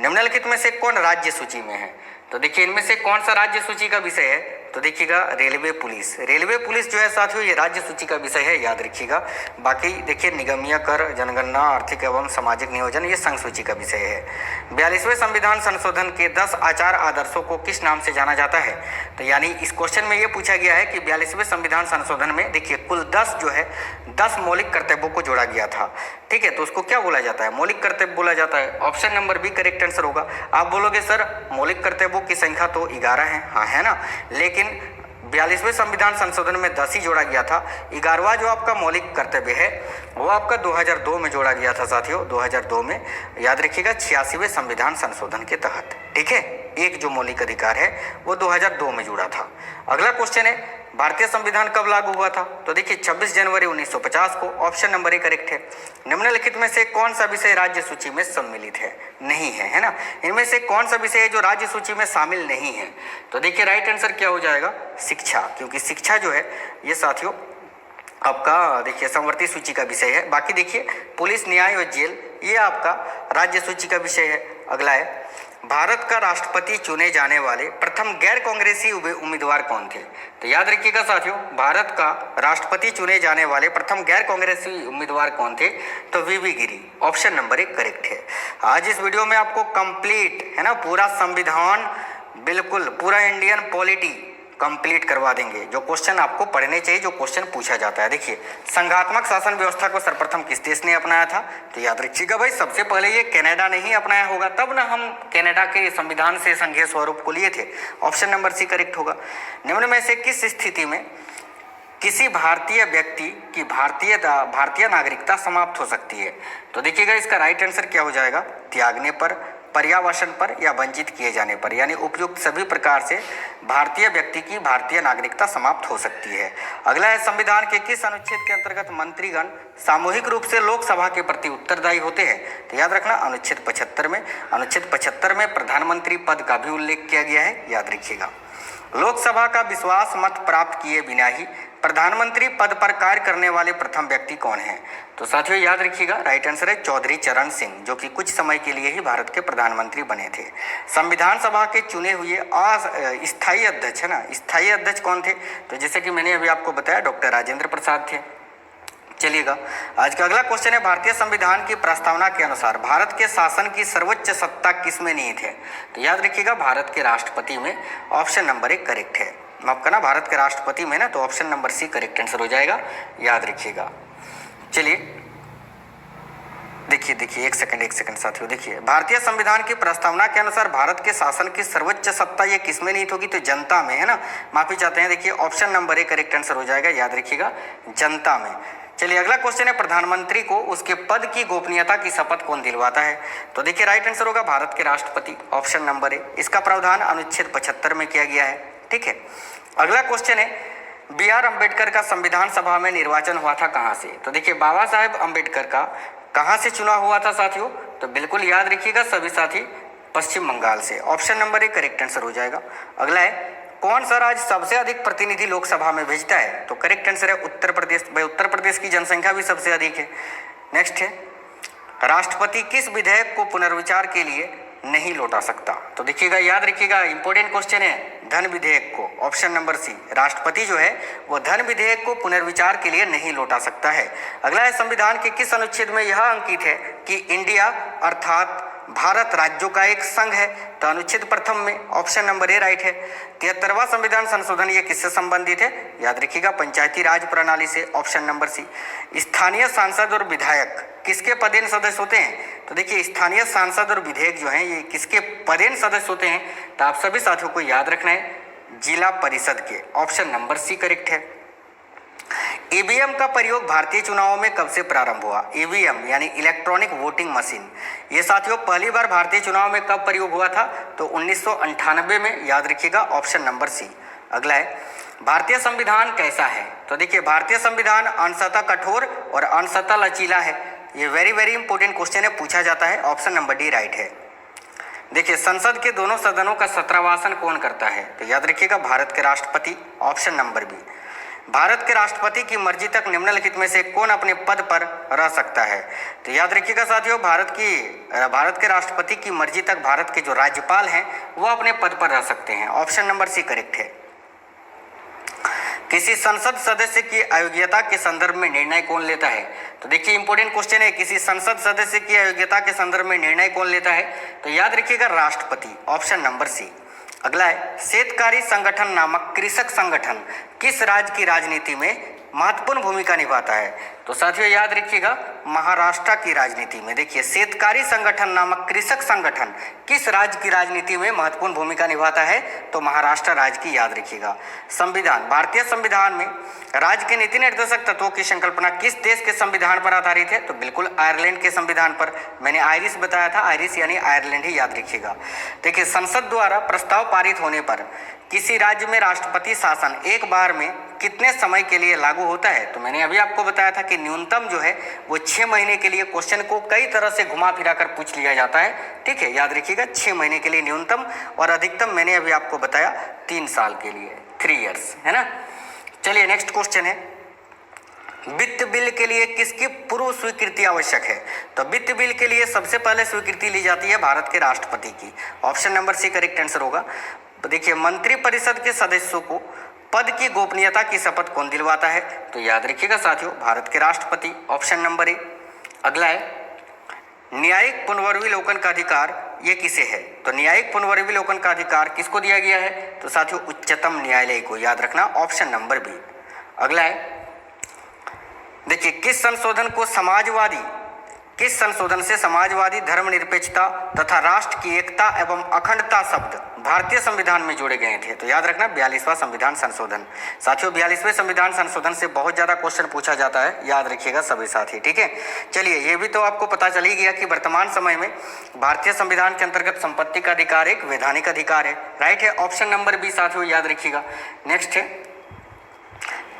निम्नलिखित में से कौन राज्य सूची में है? तो देखिए इनमें से कौन सा राज्य सूची का विषय है, तो देखिएगा रेलवे पुलिस। रेलवे पुलिस जो है साथियों ये राज्य सूची का विषय है, याद रखिएगा। बाकी देखिए निगमीय कर, जनगणना, आर्थिक एवं सामाजिक नियोजन ये संघ सूची का विषय है। 42वें संविधान संशोधन के 10 आचार आदर्शों को किस नाम से जाना जाता है, तो यानी इस क्वेश्चन में ये पूछा गया है कि 42वें संविधान संशोधन में देखिए कुल 10 जो है 10 मौलिक कर्तव्यों को जोड़ा गया था, ठीक है। तो उसको क्या बोला जाता है, मौलिक कर्तव्य बोला जाता है। Option number B correct answer होगा। आप बोलोगे सर मौलिक कर्तव्यों की संख्या तो 11 है, हाँ है ना, लेकिन 42वें संविधान संशोधन में 10 ही जोड़ा गया था। 11वां जो आपका मौलिक कर्तव्य है वो आपका 2002 में जोड़ा गया था साथियों, 2002 में, याद रखिएगा 86वें संविधान संशोधन के तहत, ठीक है। एक जो मौलिक अधिकार है वो 2002 में जुड़ा था। अगला क्वेश्चन है भारतीय संविधान कब लागू हुआ था, तो देखिए 26 जनवरी 1950 को। ऑप्शन नंबर ए करेक्ट है। निम्नलिखित में से कौन सा विषय राज्य सूची में सम्मिलित है, नहीं है, है ना। इनमें से कौन सा विषय है जो राज्य सूची में शामिल नहीं है, तो देखिए राइट आंसर क्या हो जाएगा, शिक्षा, क्योंकि शिक्षा जो है ये साथियों आपका देखिए समवर्ती सूची का विषय है। बाकी देखिए पुलिस, न्याय और जेल ये आपका राज्य सूची का विषय है। अगला है भारत का राष्ट्रपति चुने जाने वाले प्रथम गैर कांग्रेसी उम्मीदवार कौन थे, तो याद रखिएगा साथियों भारत का राष्ट्रपति चुने जाने वाले प्रथम गैर कांग्रेसी उम्मीदवार कौन थे, तो वीवी गिरी। ऑप्शन नंबर 1 करेक्ट है। आज इस वीडियो में आपको कंप्लीट है ना पूरा संविधान, बिल्कुल पूरा इंडियन पॉलिटी कंप्लीट करवा देंगे, जो क्वेश्चन आपको पढ़ने चाहिए, जो क्वेश्चन पूछा जाता है। देखिए संघात्मक शासन व्यवस्था को सर्वप्रथम किस देश ने अपनाया था, तो याद रखिएगा भाई सबसे पहले ये कनाडा ने ही अपनाया होगा, तब ना हम कनाडा के संविधान से संघीय स्वरूप को लिए थे। ऑप्शन नंबर सी करेक्ट होगा। निम्न में से किस स्थिति में किसी भारतीय व्यक्ति की भारतीय नागरिकता समाप्त हो सकती है, तो देखिएगा इसका राइट आंसर क्या हो जाएगा, त्यागने पर, पर्यावसन पर या वंचित किए जाने पर, यानी उपयुक्त सभी प्रकार से भारतीय व्यक्ति की भारतीय नागरिकता समाप्त हो सकती है। अगला है संविधान के किस अनुच्छेद के अंतर्गत मंत्रीगण सामूहिक रूप से लोकसभा के प्रति उत्तरदायी होते हैं, तो याद रखना अनुच्छेद 75 में। अनुच्छेद 75 में प्रधानमंत्री पद का भी उल्लेख किया गया है, याद रखिएगा। लोकसभा का विश्वास मत प्राप्त किए बिना ही प्रधानमंत्री पद पर कार्य करने वाले प्रथम व्यक्ति कौन है, तो साथियों याद रखिएगा राइट आंसर है चौधरी चरण सिंह, जो कि कुछ समय के लिए ही भारत के प्रधानमंत्री बने थे। संविधान सभा के चुने हुए स्थायी अध्यक्ष है ना, स्थायी अध्यक्ष कौन थे, तो जैसे कि मैंने अभी आपको बताया डॉक्टर राजेंद्र प्रसाद थे। चलिएगा आज का अगला क्वेश्चन है भारतीय संविधान की प्रस्तावना के अनुसार भारत के शासन की सर्वोच्च सत्ता किसमें निहित है, तो याद रखिएगा भारत के राष्ट्रपति में। ऑप्शन नंबर 1 करेक्ट है। आपका ना भारत के राष्ट्रपति में ना, तो option number C correct answer हो जाएगा, याद रखिएगा। चलिए देखिए एक सेकंड साथियों, देखिए भारतीय संविधान की प्रस्तावना के अनुसार भारत के शासन की सर्वोच्च सत्ता ये किसमें निहित होगी, तो जनता में, है ना, माफी चाहते हैं। देखिए ऑप्शन नंबर 1 करेक्ट आंसर हो जाएगा, याद रखिएगा जनता में। चलिए अगला क्वेश्चन है प्रधानमंत्री को उसके पद की गोपनीयता की शपथ कौन दिलवाता है, तो देखिए राइट आंसर होगा भारत के राष्ट्रपति। ऑप्शन नंबर 1 इसका प्रावधान अनुच्छेद 75 में किया गया है, ठीक है। अगला क्वेश्चन है BR अम्बेडकर का संविधान सभा में निर्वाचन हुआ था कहां से, तो देखिए बाबा साहेब अम्बेडकर का कहां से चुनाव हुआ था साथियों, तो बिल्कुल याद रखिएगा सभी साथी, पश्चिम बंगाल से। ऑप्शन नंबर 1 करेक्ट आंसर हो जाएगा। अगला है कौन सा राज्य सबसे अधिक प्रतिनिधि लोकसभा में भेजता है, तो करेक्ट आंसर है उत्तर प्रदेश। भाई उत्तर प्रदेश की जनसंख्या भी सबसे अधिक है। नेक्स्ट है राष्ट्रपति किस विधेयक को पुनर्विचार के लिए नहीं लौटा सकता, तो देखिएगा याद रखिएगा इंपॉर्टेंट क्वेश्चन है धन विधेयक को। ऑप्शन नंबर सी राष्ट्रपति जो है वो धन विधेयक को पुनर्विचार के लिए नहीं लौटा सकता है। अगला है संविधान के किस अनुच्छेद में यह अंकित है कि इंडिया अर्थात भारत राज्यों का एक संघ है, तो अनुच्छेद 1 में। ऑप्शन नंबर ए राइट है। 73वां संविधान संशोधन ये किससे संबंधित है, याद रखिएगा पंचायती राज प्रणाली से। Option number C. स्थानीय सांसद और विधायक किसके पदेन सदस्य होते हैं, तो देखिए स्थानीय सांसद और विधेयक जो हैं ये किसके पदेन सदस्य होते हैं, तो आप सभी साथियों को याद रखना है जिला परिषद के। ऑप्शन नंबर सी करेक्ट है। ईवीएम का प्रयोग भारतीय चुनावों में कब से प्रारंभ हुआ, ईवीएम यानी इलेक्ट्रॉनिक वोटिंग मशीन, ये साथियों पहली बार भारतीय चुनाव में कब प्रयोग हुआ था, तो 1998 में, याद रखिएगा ऑप्शन नंबर सी। अगला है भारतीय संविधान कैसा है, तो देखिए भारतीय संविधान अंशतः कठोर और अंशतः लचीला है। ये वेरी इंपॉर्टेंट क्वेश्चन है, पूछा जाता है। ऑप्शन नंबर डी राइट है। देखिए संसद के दोनों सदनों का 17वां कौन करता है, तो याद रखिएगा भारत के राष्ट्रपति। Option number B. भारत के राष्ट्रपति की मर्जी तक निम्नलिखित में से कौन अपने पद पर रह सकता है? तो याद रखिएगा साथियों, भारत के राष्ट्रपति की मर्जी तक भारत के जो राज्यपाल हैं वो अपने पद पर रह सकते हैं। ऑप्शन नंबर सी करेक्ट है। किसी संसद सदस्य की अयोग्यता के संदर्भ में निर्णय कौन लेता है? तो देखिए इंपॉर्टेंट क्वेश्चन है, किसी संसद सदस्य की अयोग्यता के संदर्भ में निर्णय कौन लेता है? तो याद रखिएगा राष्ट्रपति, ऑप्शन नंबर सी। अगला है, शेतकारी संगठन नामक कृषक संगठन किस राज्य की राजनीति में महत्वपूर्ण भूमिका निभाता है? तो साथियों याद रखिएगा महाराष्ट्र की राजनीति में। देखिए शेतकारी संगठन नामक कृषक संगठन किस राज्य की राजनीति में महत्वपूर्ण भूमिका निभाता है? तो महाराष्ट्र राज्य की, याद रखिएगा। संविधान, भारतीय संविधान में राज्य के नीति निर्देशक तत्वों की संकल्पना किस देश के संविधान पर आधारित है? तो बिल्कुल आयरलैंड के संविधान पर। मैंने आयरिश बताया था, आयरिश यानी आयरलैंड ही, याद रखिएगा। देखिए संसद द्वारा प्रस्ताव पारित होने पर किसी राज्य में राष्ट्रपति शासन एक बार में कितने समय के लिए लागू होता है? तो मैंने अभी आपको बताया था कि न्यूनतम जो है वो 6 महीने के लिए। क्वेश्चन को कई तरह से घुमा फिरा कर पूछ लिया जाता है, ठीक है, याद रखिएगा 6 महीने के लिए न्यूनतम, और अधिकतम मैंने अभी आपको बताया 3 साल के लिए, 3 ईयर्स, है ना। चलिए नेक्स्ट क्वेश्चन है, वित्त बिल के लिए किसकी पूर्व स्वीकृति आवश्यक है? तो वित्त बिल के लिए सबसे पहले स्वीकृति ली जाती है भारत के राष्ट्रपति की। Option number C correct answer होगा। तो देखिए मंत्रिपरिषद के सदस्यों को पद की गोपनीयता की शपथ कौन दिलवाता है? तो याद रखिएगा साथियों भारत के राष्ट्रपति, ऑप्शन नंबर ए। अगला है, न्यायिक पुनर्विलोकन का अधिकार ये किसे है? तो न्यायिक पुनर्विलोकन का अधिकार किसको दिया गया है? तो साथियों उच्चतम न्यायालय को, याद रखना, ऑप्शन नंबर बी। अगला है, देखिए किस संशोधन से समाजवादी, धर्मनिरपेक्षता तथा राष्ट्र की एकता एवं अखंडता शब्द भारतीय संविधान में जोड़े गए थे? तो याद रखना 42वां संविधान संशोधन। साथियों 42वें संविधान संशोधन से बहुत ज्यादा क्वेश्चन पूछा जाता है, याद रखिएगा सभी साथी, ठीक है। चलिए ये भी तो आपको पता चल ही गया कि वर्तमान समय में भारतीय संविधान के अंतर्गत संपत्ति का अधिकार एक वैधानिक अधिकार है, राइट है, ऑप्शन नंबर बी साथियों, याद रखिएगा। नेक्स्ट है,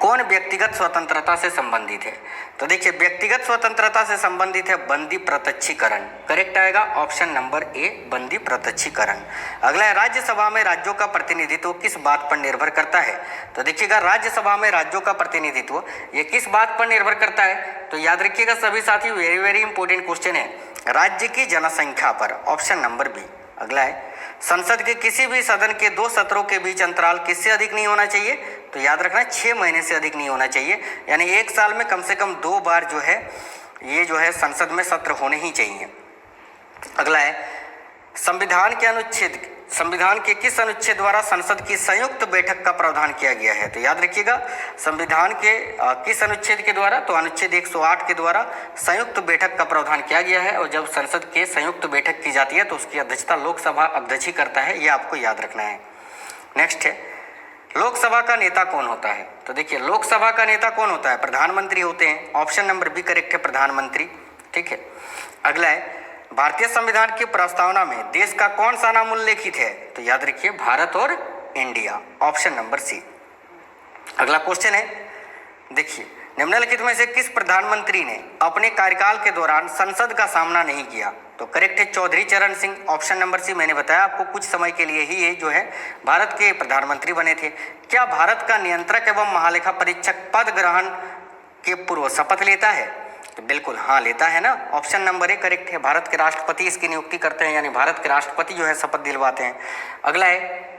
कौन व्यक्तिगत स्वतंत्रता से संबंधित है? तो देखिए व्यक्तिगत स्वतंत्रता से संबंधित है बंदी प्रत्यक्षीकरण, करेक्ट आएगा ऑप्शन नंबर ए, बंदी प्रत्यक्षीकरण। अगला है, राज्यसभा में राज्यों का प्रतिनिधित्व किस बात पर निर्भर करता है? तो देखिएगा राज्यसभा में राज्यों का प्रतिनिधित्व ये किस बात पर निर्भर करता है? तो याद रखिएगा सभी साथी, वेरी वेरी इंपॉर्टेंट क्वेश्चन है, राज्य की जनसंख्या पर, ऑप्शन नंबर बी। अगला है, संसद के किसी भी सदन के 2 सत्रों के बीच अंतराल किससे अधिक नहीं होना चाहिए? तो याद रखना 6 महीने से अधिक नहीं होना चाहिए, यानी 1 साल में कम से कम 2 बार जो है ये जो है संसद में सत्र होने ही चाहिए। अगला है, संविधान के किस अनुच्छेद द्वारा संसद की संयुक्त बैठक का प्रावधान किया गया है? तो याद रखिएगा संविधान के किस अनुच्छेद के द्वारा? तो अनुच्छेद 108 के द्वारा संयुक्त बैठक का प्रावधान किया गया है, और जब संसद के संयुक्त बैठक की जाती है तो उसकी अध्यक्षता लोकसभा अध्यक्ष ही करता है, ये आपको याद रखना है। नेक्स्ट है, लोकसभा का नेता कौन होता है? तो देखिए लोकसभा का नेता कौन होता है? प्रधानमंत्री होते हैं, ऑप्शन नंबर बी करेक्ट है, प्रधानमंत्री, ठीक है। अगला है, भारतीय संविधान की प्रस्तावना में देश का कौन सा नाम उल्लेखित है? तो याद रखिए भारत और इंडिया, ऑप्शन नंबर सी। अगला क्वेश्चन है, देखिए निम्नलिखित में से किस प्रधानमंत्री ने अपने कार्यकाल के दौरान संसद का सामना नहीं किया? तो करेक्ट है चौधरी चरण सिंह, ऑप्शन नंबर सी। मैंने बताया आपको कुछ समय के लिए ही ये जो है भारत के प्रधानमंत्री बने थे। क्या भारत का नियंत्रक एवं महालेखा परीक्षक पद ग्रहण के पूर्व शपथ लेता है? तो बिल्कुल हाँ लेता है ना, ऑप्शन नंबर ए करेक्ट है, भारत के राष्ट्रपति इसकी नियुक्ति करते हैं, यानी भारत के राष्ट्रपति जो है शपथ दिलवाते हैं। अगला है,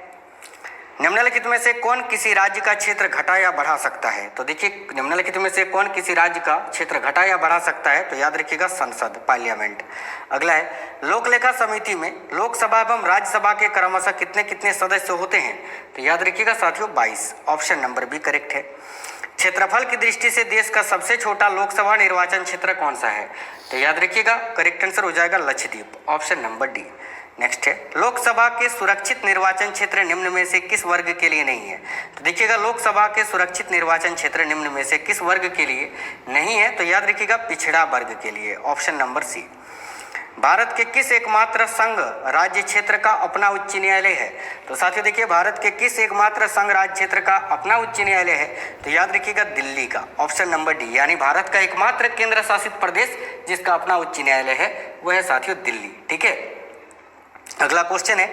निम्नलिखित में से कौन किसी राज्य का क्षेत्र घटा या बढ़ा सकता है? तो देखिए निम्नलिखित में से कौन किसी राज्य का क्षेत्र घटा या बढ़ा सकता है? तो याद रखिएगा संसद, पार्लियामेंट। अगला है, लोक लेखा समिति में लोकसभा एवं राज्यसभा के क्रमशः कितने कितने सदस्य होते हैं? तो याद रखिएगा साथियों 22, ऑप्शन नंबर बी करेक्ट है। क्षेत्रफल की दृष्टि से देश का सबसे छोटा लोकसभा निर्वाचन क्षेत्र कौन सा है? तो याद रखिएगा करेक्ट आंसर हो जाएगा Lakshadweep, option number D. Next है, लोकसभा के सुरक्षित निर्वाचन क्षेत्र निम्न में से किस वर्ग के लिए नहीं है? तो देखिएगा लोकसभा के सुरक्षित निर्वाचन क्षेत्र निम्न में से किस वर्ग के लिए नहीं है? तो याद रखिएगा पिछड़ा वर्ग के लिए, ऑप्शन नंबर सी। भारत के किस एकमात्र संघ राज्य क्षेत्र का अपना उच्च न्यायालय है? तो साथियों देखिए भारत के किस एकमात्र संघ राज्य क्षेत्र का अपना उच्च न्यायालय है? तो याद रखिएगा दिल्ली का, ऑप्शन नंबर डी, यानी भारत का एकमात्र केंद्र शासित प्रदेश जिसका अपना उच्च न्यायालय है वह है साथियों दिल्ली, ठीक है। अगला क्वेश्चन है,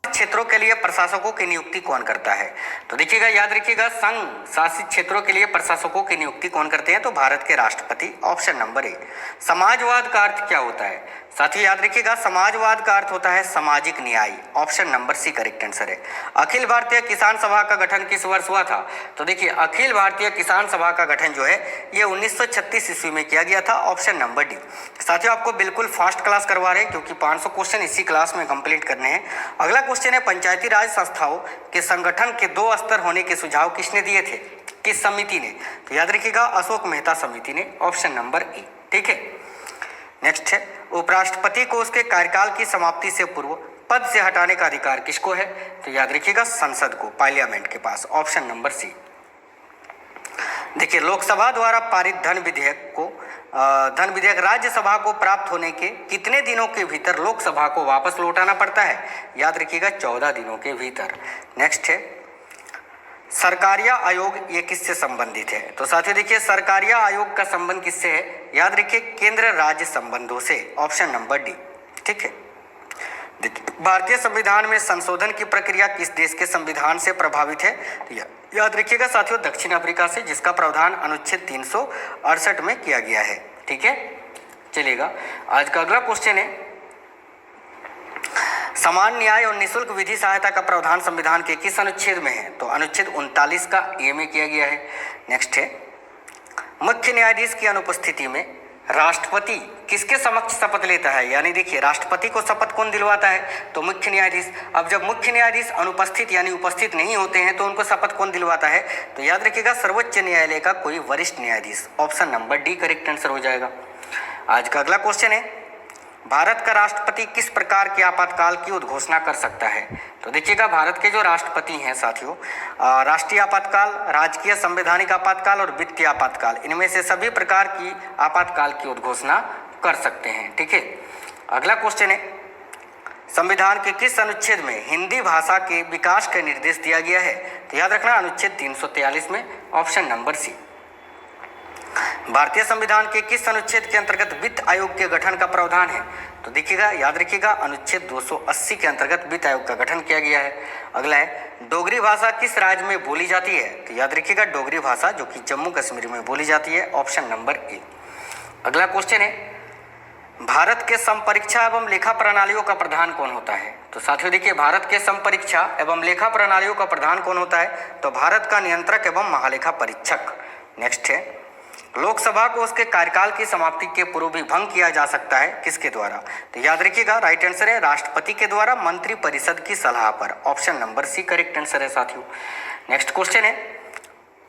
क्षेत्रों के लिए प्रशासकों की नियुक्ति कौन करता है? तो देखिएगा, याद रखिएगा, संघ शासित क्षेत्रों के लिए प्रशासकों की नियुक्ति कौन करते हैं? तो भारत के राष्ट्रपति, ऑप्शन नंबर ए। समाजवाद का अर्थ क्या होता है? साथियों याद रखिएगा, समाजवाद का अर्थ होता है सामाजिक न्याय, option number C correct answer है। अखिल भारतीय किसान सभा का गठन किस वर्ष हुआ था? तो देखिए, अखिल भारतीय किसान सभा का गठन जो है ये 1936 ईस्वी में किया गया था, ऑप्शन नंबर डी। साथियों आपको बिल्कुल फास्ट क्लास करवा रहे हैं क्योंकि 500 क्वेश्चन इसी क्लास में कंप्लीट करने हैं। अगला क्वेश्चन है, पंचायती राज संस्थाओं के संगठन के 2 स्तर होने के सुझाव किसने दिए थे? किस समिति ने? तो याद रखिएगा, अशोक मेहता समिति ने, ऑप्शन नंबर ए। ठीक है, नेक्स्ट है, उपराष्ट्रपति को उसके कार्यकाल की समाप्ति से पूर्व पद से हटाने का अधिकार किसको है? तो याद रखिएगा, संसद को, पार्लियामेंट के पास, ऑप्शन नंबर सी। देखिए, लोकसभा द्वारा पारित धन विधेयक राज्यसभा को प्राप्त होने के कितने दिनों के भीतर लोकसभा को वापस लौटाना पड़ता है? याद रखिएगा, 14 दिनों के भीतर। नेक्स्ट है, सरकारिया आयोग ये किससे संबंधित है? तो साथियों देखिए, सरकारिया आयोग का संबंध किससे है? याद रखिए, केंद्र राज्य संबंधों से, ऑप्शन नंबर डी। ठीक है, देखिए, भारतीय संविधान में संशोधन की प्रक्रिया किस देश के संविधान से प्रभावित है? तो याद रखिएगा साथियों, दक्षिण अफ्रीका से, जिसका प्रावधान अनुच्छेद 368 में किया गया है। ठीक है, चलिएगा, आज का अगला क्वेश्चन है, समान न्याय और निःशुल्क विधि सहायता का प्रावधान संविधान के किस अनुच्छेद में है? तो अनुच्छेद 39 का ए में किया गया है। नेक्स्ट है, मुख्य न्यायाधीश की अनुपस्थिति में राष्ट्रपति किसके समक्ष शपथ लेता है? यानी देखिए, राष्ट्रपति को शपथ कौन दिलवाता है? तो मुख्य न्यायाधीश। अब जब मुख्य न्यायाधीश अनुपस्थित यानी उपस्थित नहीं होते हैं तो उनको शपथ कौन दिलवाता है? तो याद रखिएगा, सर्वोच्च न्यायालय का कोई वरिष्ठ न्यायाधीश, option number D correct answer हो जाएगा। आज का अगला क्वेश्चन है, भारत का राष्ट्रपति किस प्रकार के आपातकाल की उद्घोषणा कर सकता है? तो देखिएगा, भारत के जो राष्ट्रपति हैं साथियों, राष्ट्रीय आपातकाल, राजकीय संवैधानिक आपातकाल और वित्तीय आपातकाल, इनमें से सभी प्रकार की आपातकाल की उद्घोषणा कर सकते हैं। ठीक है, अगला क्वेश्चन है, संविधान के किस अनुच्छेद में हिंदी भाषा के विकास का निर्देश दिया गया है? तो याद रखना, अनुच्छेद 343 में, ऑप्शन नंबर सी। भारतीय संविधान के किस अनुच्छेद के अंतर्गत वित्त आयोग के गठन का प्रावधान है? तो देखिएगा, याद रखिएगा, अनुच्छेद 280 के अंतर्गत वित्त आयोग का गठन किया गया है। अगला है, डोगरी भाषा किस राज्य में बोली जाती है? तो याद रखिएगा, डोगरी भाषा जो कि जम्मू कश्मीर में बोली जाती है, ऑप्शन नंबर ए। अगला क्वेश्चन है, भारत के संपरीक्षा एवं लेखा प्रणालियों का प्रधान कौन होता है? तो साथियों देखिए, भारत के संपरीक्षा एवं लेखा प्रणालियों का प्रधान कौन होता है? तो भारत का नियंत्रक एवं महालेखा परीक्षक। नेक्स्ट है, लोकसभा को उसके कार्यकाल की समाप्ति के पूर्व भी भंग किया जा सकता है, किसके द्वारा? तो याद रखिएगा, राइट आंसर है राष्ट्रपति के द्वारा मंत्री परिषद की सलाह पर, option number C correct answer है साथियों। नेक्स्ट क्वेश्चन है,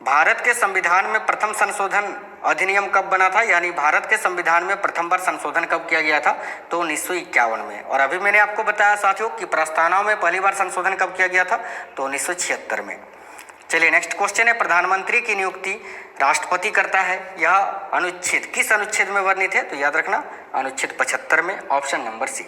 भारत के संविधान में प्रथम संशोधन अधिनियम कब बना था? यानी भारत के संविधान में प्रथम बार संशोधन कब किया गया था? तो 1951 में। और अभी मैंने आपको बताया साथियों कि प्रस्तावना में पहली बार संशोधन कब किया गया था? तो 1976 में। चलिए, नेक्स्ट क्वेश्चन है, प्रधानमंत्री की नियुक्ति राष्ट्रपति करता है, यह अनुच्छेद किस अनुच्छेद में वर्णित है? तो याद रखना, अनुच्छेद 75 में, ऑप्शन नंबर सी।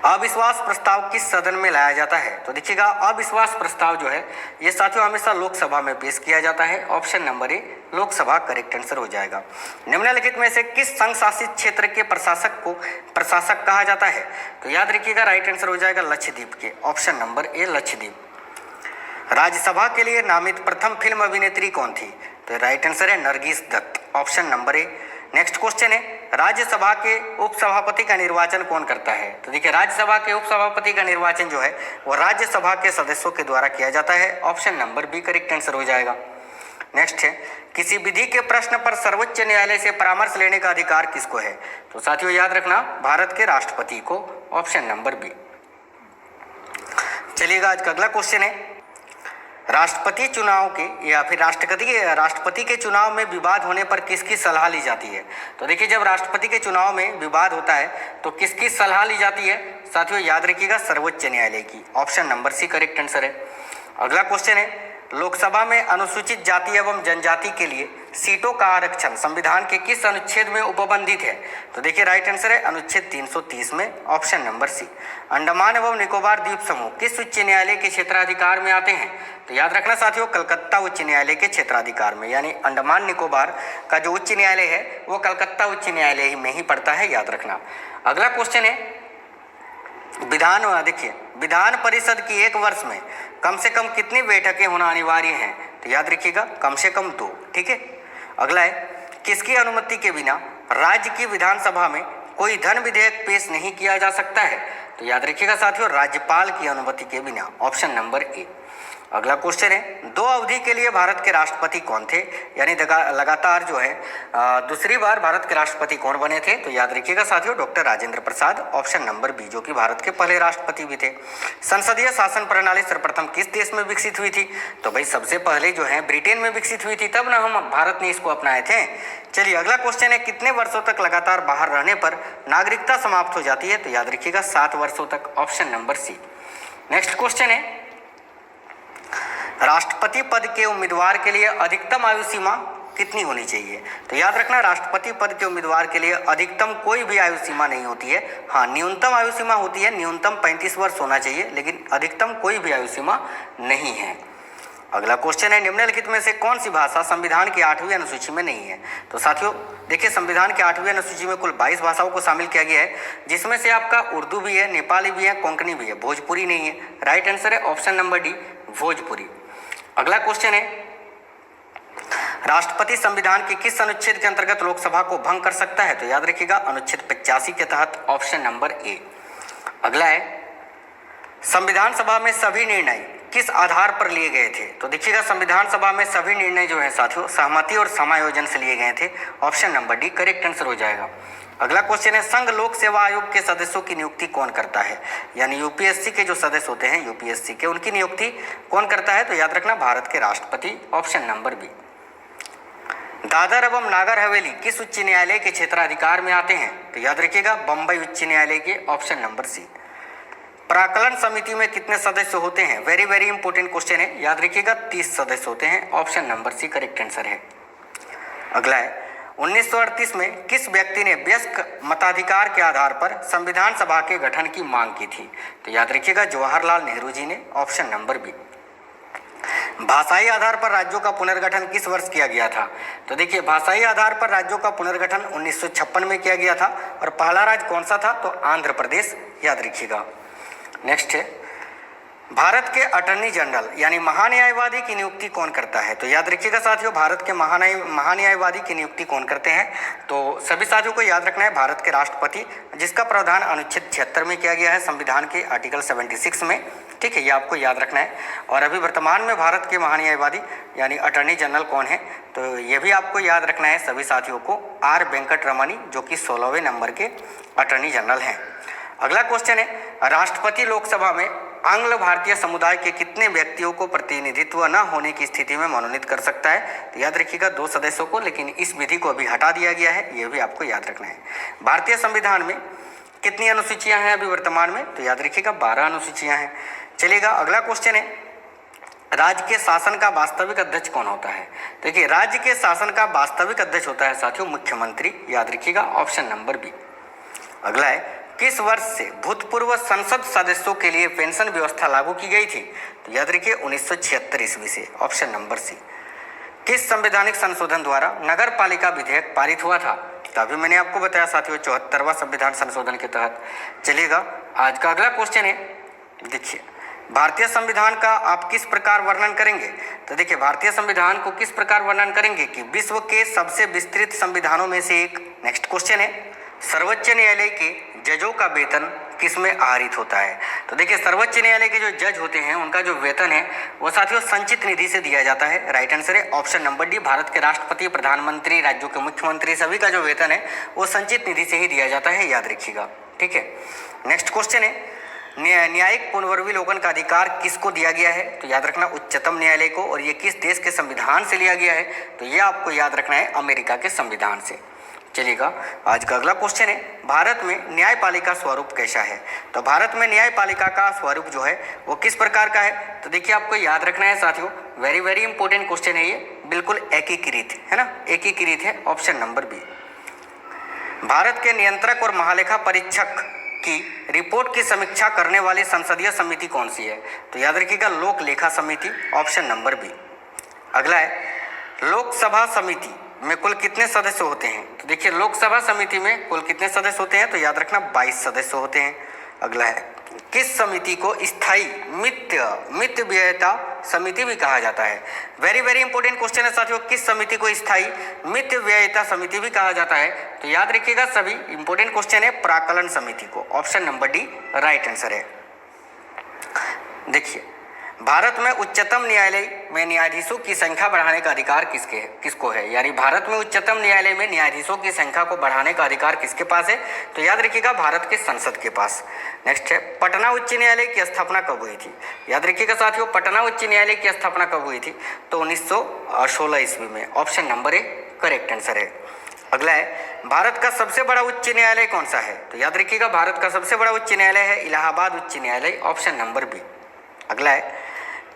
अविश्वास प्रस्ताव किस सदन में लाया जाता है? तो देखिएगा, अविश्वास प्रस्ताव जो है ये साथियों हमेशा लोकसभा में पेश किया जाता है, ऑप्शन नंबर ए लोकसभा करेक्ट आंसर हो जाएगा। निम्नलिखित में से किस संघ शासित क्षेत्र के प्रशासक को प्रशासक कहा जाता है? तो याद रखिएगा, राइट आंसर हो जाएगा लक्षद्वीप के, ऑप्शन नंबर ए लक्षद्वीप। राज्यसभा के लिए नामित प्रथम फिल्म अभिनेत्री कौन थी? तो राइट आंसर है Nargis Dutt, option number A. Next question है, राज्यसभा के उपसभापति का निर्वाचन कौन करता है? तो देखिए, राज्यसभा के उपसभापति का निर्वाचन जो है वो राज्यसभा के सदस्यों के द्वारा किया जाता है, option number B correct answer हो जाएगा। नेक्स्ट है, किसी विधि के प्रश्न पर सर्वोच्च न्यायालय से परामर्श लेने का अधिकार किसको है? तो साथियों याद रखना, भारत के राष्ट्रपति को, ऑप्शन नंबर बी। चलिएगा, आज का अगला क्वेश्चन है, राष्ट्रपति चुनाव के या फिर राष्ट्रपति के चुनाव में विवाद होने पर किसकी सलाह ली जाती है? तो देखिए, जब राष्ट्रपति के चुनाव में विवाद होता है तो किसकी सलाह ली जाती है? साथियों याद रखिएगा, सर्वोच्च न्यायालय की, option number C correct answer है। अगला क्वेश्चन है, लोकसभा में अनुसूचित जाति एवं जनजाति के लिए सीटों का आरक्षण संविधान के किस अनुच्छेद में उपबंधित है? तो देखिए, राइट आंसर है अनुच्छेद 330 में, ऑप्शन नंबर सी। अंडमान एवं निकोबार द्वीप समूह किस उच्च न्यायालय के क्षेत्राधिकार में आते हैं? तो याद रखना साथियों, कलकत्ता उच्च न्यायालय के क्षेत्राधिकार में, यानी अंडमान निकोबार का जो उच्च न्यायालय है वो कलकत्ता उच्च न्यायालय में ही पड़ता है, याद रखना। अगला क्वेश्चन है, देखिए विधान परिषद की एक वर्ष में कम से कम कितनी बैठकें होना अनिवार्य हैं? तो याद रखिएगा कम से कम 2। ठीक है। अगला है, किसकी अनुमति के बिना राज्य की विधानसभा में कोई धन विधेयक पेश नहीं किया जा सकता है? तो याद रखिएगा साथियों, राज्यपाल की अनुमति के बिना, ऑप्शन नंबर ए। अगला क्वेश्चन है, 2 अवधि के लिए भारत के राष्ट्रपति कौन थे? यानी लगातार जो है दूसरी बार भारत के राष्ट्रपति कौन बने थे? तो याद रखिएगा साथियों, doctor Rajendra Prasad, option number B, जो कि भारत के पहले राष्ट्रपति भी थे। संसदीय शासन प्रणाली सर्वप्रथम किस देश में विकसित हुई थी? तो भाई सबसे पहले जो है ब्रिटेन में विकसित हुई थी, तब ना हम भारत ने इसको अपनाए थे। चलिए अगला क्वेश्चन है, कितने वर्षों तक लगातार बाहर रहने पर नागरिकता समाप्त हो जाती है? तो याद रखिएगा 7 वर्षों तक, option number C. Next question है, राष्ट्रपति पद के उम्मीदवार के लिए अधिकतम आयु सीमा कितनी होनी चाहिए? तो याद रखना, राष्ट्रपति पद के उम्मीदवार के लिए अधिकतम कोई भी आयु सीमा नहीं होती है। हाँ, न्यूनतम आयु सीमा होती है, न्यूनतम 35 वर्ष होना चाहिए, लेकिन अधिकतम कोई भी आयु सीमा नहीं है। अगला क्वेश्चन है, निम्नलिखित में से कौन सी भाषा संविधान की 8वीं अनुसूची में नहीं है? तो साथियों देखिए, संविधान की 8वीं अनुसूची में कुल 22 भाषाओं को शामिल किया गया है, जिसमें से आपका उर्दू भी है, नेपाली भी है, कोंकणी भी है, भोजपुरी नहीं है। राइट आंसर है ऑप्शन नंबर डी, भोजपुरी। अगला क्वेश्चन है, राष्ट्रपति संविधान के किस अनुच्छेद के अंतर्गत लोकसभा को भंग कर सकता है? तो याद रखिएगा अनुच्छेद 85 के तहत, ऑप्शन नंबर ए। अगला है, संविधान सभा में सभी निर्णय किस आधार पर लिए गए थे? तो देखिएगा, संविधान सभा में सभी निर्णय जो है साथियों सहमति और समायोजन से लिए गए थे, option number D correct answer हो जाएगा। अगला क्वेश्चन है, संघ लोक सेवा आयोग के सदस्यों की नियुक्ति कौन करता है? यानी यूपीएससी के जो सदस्य होते हैं यूपीएससी के, उनकी नियुक्ति कौन करता है? तो याद रखना भारत के राष्ट्रपति, ऑप्शन नंबर बी। दादर एवं नागर हवेली किस उच्च न्यायालय के क्षेत्राधिकार में आते हैं? तो याद रखिएगा बंबई उच्च न्यायालय के, ऑप्शन नंबर सी। प्राक्कलन समिति में कितने सदस्य होते हैं? वेरी वेरी इंपॉर्टेंट क्वेश्चन है, याद रखिएगा 30 सदस्य होते हैं, option number C correct answer है। अगला है, 1938 में किस व्यक्ति ने वयस्क मताधिकार के आधार पर संविधान सभा के गठन की मांग की थी? तो याद रखिएगा जवाहरलाल नेहरू जी ने, ऑप्शन नंबर बी। भाषाई आधार पर राज्यों का पुनर्गठन किस वर्ष किया गया था? तो देखिए, भाषाई आधार पर राज्यों का पुनर्गठन 1956 में किया गया था, और पहला राज्य कौन सा था? तो आंध्र प्रदेश, याद रखिएगा। नेक्स्ट है, भारत के अटॉर्नी जनरल यानी महान्यायवादी की नियुक्ति कौन करता है? तो याद रखिएगा साथियों, भारत के महान्यायवादी की नियुक्ति कौन करते हैं? तो सभी साथियों को याद रखना है भारत के राष्ट्रपति, जिसका प्रावधान अनुच्छेद 76 में किया गया है संविधान के आर्टिकल 76 में। ठीक है, ये आपको याद रखना है। और अभी वर्तमान में भारत के महान्यायवादी यानी अटॉर्नी जनरल कौन है? तो ये भी आपको याद रखना है सभी साथियों को, आर वेंकट रमनी, जो कि 16वें नंबर के अटॉर्नी जनरल हैं। अगला क्वेश्चन है, राष्ट्रपति लोकसभा में आंग्ल भारतीय समुदाय के कितने व्यक्तियों को प्रतिनिधित्व न होने की स्थिति में मनोनीत कर सकता है? तो याद रखिएगा 2 सदस्यों को, लेकिन इस विधि को अभी हटा दिया गया है, ये भी आपको याद रखना है। भारतीय संविधान में कितनी अनुसूचियां हैं अभी वर्तमान में? तो याद रखिएगा 12 अनुसूचियां हैं। चलिएगा अगला क्वेश्चन है, राज्य के शासन का वास्तविक अध्यक्ष कौन होता है? देखिए, राज्य के शासन का वास्तविक अध्यक्ष होता है साथियों मुख्यमंत्री, याद रखिएगा ऑप्शन नंबर बी। अगला है, किस वर्ष से भूतपूर्व संसद सदस्यों के लिए पेंशन व्यवस्था लागू की गई थी? तो याद रखिए 1976 ईस्वी से, ऑप्शन नंबर सी। किस संवैधानिक संशोधन द्वारा नगर पालिका विधेयक पारित हुआ था? तो अभी मैंने आपको बताया साथियों 74वां संविधान संशोधन के तहत। चलिएगा आज का अगला क्वेश्चन है, देखिए, भारतीय संविधान का आप किस प्रकार वर्णन करेंगे? तो देखिए, भारतीय संविधान को किस प्रकार वर्णन करेंगे कि विश्व के सबसे विस्तृत संविधानों में से एक। नेक्स्ट क्वेश्चन है, सर्वोच्च न्यायालय के जजों का वेतन किसमें आहरित होता है? तो देखिए, सर्वोच्च न्यायालय के जो जज होते हैं उनका जो वेतन है वो साथियों संचित निधि से दिया जाता है। राइट आंसर है ऑप्शन नंबर डी, भारत के राष्ट्रपति, प्रधानमंत्री, राज्यों के मुख्यमंत्री, सभी का जो वेतन है वो संचित निधि से ही दिया जाता है, याद रखिएगा। ठीक है, नेक्स्ट क्वेश्चन है, न्यायिक पुनर्विलोकन का अधिकार किसको दिया गया है? तो याद रखना उच्चतम न्यायालय को, और ये किस देश के संविधान से लिया गया है? तो ये आपको याद रखना है अमेरिका के संविधान से। चलिएगा आज का अगला क्वेश्चन है, भारत में न्यायपालिका स्वरूप कैसा है? तो भारत में न्यायपालिका का स्वरूप जो है वो किस प्रकार का है? तो देखिए, आपको याद रखना है साथियों, वेरी वेरी इंपॉर्टेंट क्वेश्चन है ये, बिल्कुल एकीकृत है ना, एकीकृत है, ऑप्शन नंबर बी। भारत के नियंत्रक और महालेखा परीक्षक की रिपोर्ट की समीक्षा करने वाली संसदीय समिति कौन सी है? तो याद रखिएगा लोक लेखा समिति, ऑप्शन नंबर बी। अगला है, लोकसभा समिति में कुल कितने सदस्य होते हैं? तो देखिए, लोकसभा समिति में कुल कितने सदस्य होते हैं? तो याद रखना 22 सदस्य होते हैं। अगला है, किस समिति को स्थायी मित व्ययता समिति भी कहा जाता है? वेरी वेरी इंपॉर्टेंट क्वेश्चन है साथियों, किस समिति को स्थायी मित व्ययता समिति भी कहा जाता है? तो याद रखिएगा सभी इंपॉर्टेंट क्वेश्चन है, प्राकलन समिति को। Option number D right answer है। देखिए, भारत में उच्चतम न्यायालय में न्यायाधीशों की संख्या बढ़ाने का अधिकार किसको है? यानी भारत में उच्चतम न्यायालय में न्यायाधीशों की संख्या को बढ़ाने का अधिकार किसके पास है? तो याद रखिएगा भारत के संसद के पास। नेक्स्ट है, पटना उच्च न्यायालय की स्थापना कब हुई थी? याद रखिएगा साथियों, पटना उच्च न्यायालय की स्थापना कब हुई थी? तो 1916 ईस्वी में। Option number A correct answer है। अगला है, भारत का सबसे बड़ा उच्च न्यायालय कौन सा है? तो याद रखिएगा भारत का सबसे बड़ा उच्च न्यायालय है इलाहाबाद उच्च न्यायालय। Option number B. अगला है,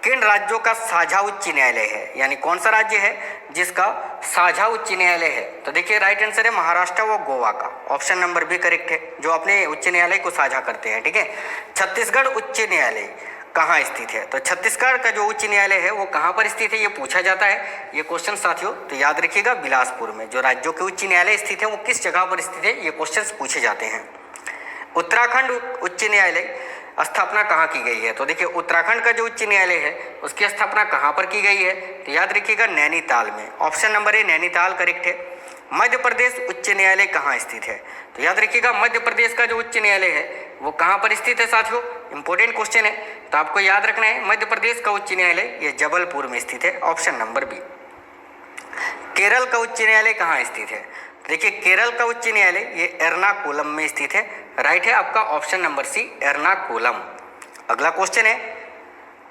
किन राज्यों का साझा उच्च न्यायालय है? यानी कौन सा राज्य है जिसका साझा उच्च न्यायालय है? तो देखिए राइट आंसर है महाराष्ट्र व गोवा का। ऑप्शन नंबर बी करेक्ट है, जो अपने उच्च न्यायालय को साझा करते हैं। ठीक है, छत्तीसगढ़ उच्च न्यायालय कहाँ स्थित है? तो छत्तीसगढ़ का जो उच्च न्यायालय है वो कहाँ पर स्थित है, ये पूछा जाता है ये क्वेश्चन साथियों। तो याद रखिएगा बिलासपुर में। जो राज्यों के उच्च न्यायालय स्थित है वो किस जगह पर स्थित है, ये क्वेश्चन पूछे जाते हैं। उत्तराखंड उच्च न्यायालय स्थापना कहाँ की गई है? तो देखिए उत्तराखंड का जो उच्च न्यायालय है उसकी स्थापना कहाँ पर की गई है? तो याद रखिएगा नैनीताल में। ऑप्शन नंबर ए नैनीताल करेक्ट है। मध्य प्रदेश उच्च न्यायालय कहाँ स्थित है? तो याद रखिएगा मध्य प्रदेश का जो उच्च न्यायालय है वो कहाँ पर स्थित है साथियों? इंपॉर्टेंट क्वेश्चन है, तो आपको याद रखना है मध्य प्रदेश का उच्च न्यायालय ये जबलपुर में स्थित है। Option number B. केरल का उच्च न्यायालय कहाँ स्थित है? देखिए केरल का उच्च न्यायालय ये एर्नाकुलम में स्थित है। राइट है आपका ऑप्शन नंबर सी एर्नाकुलम। अगला क्वेश्चन है,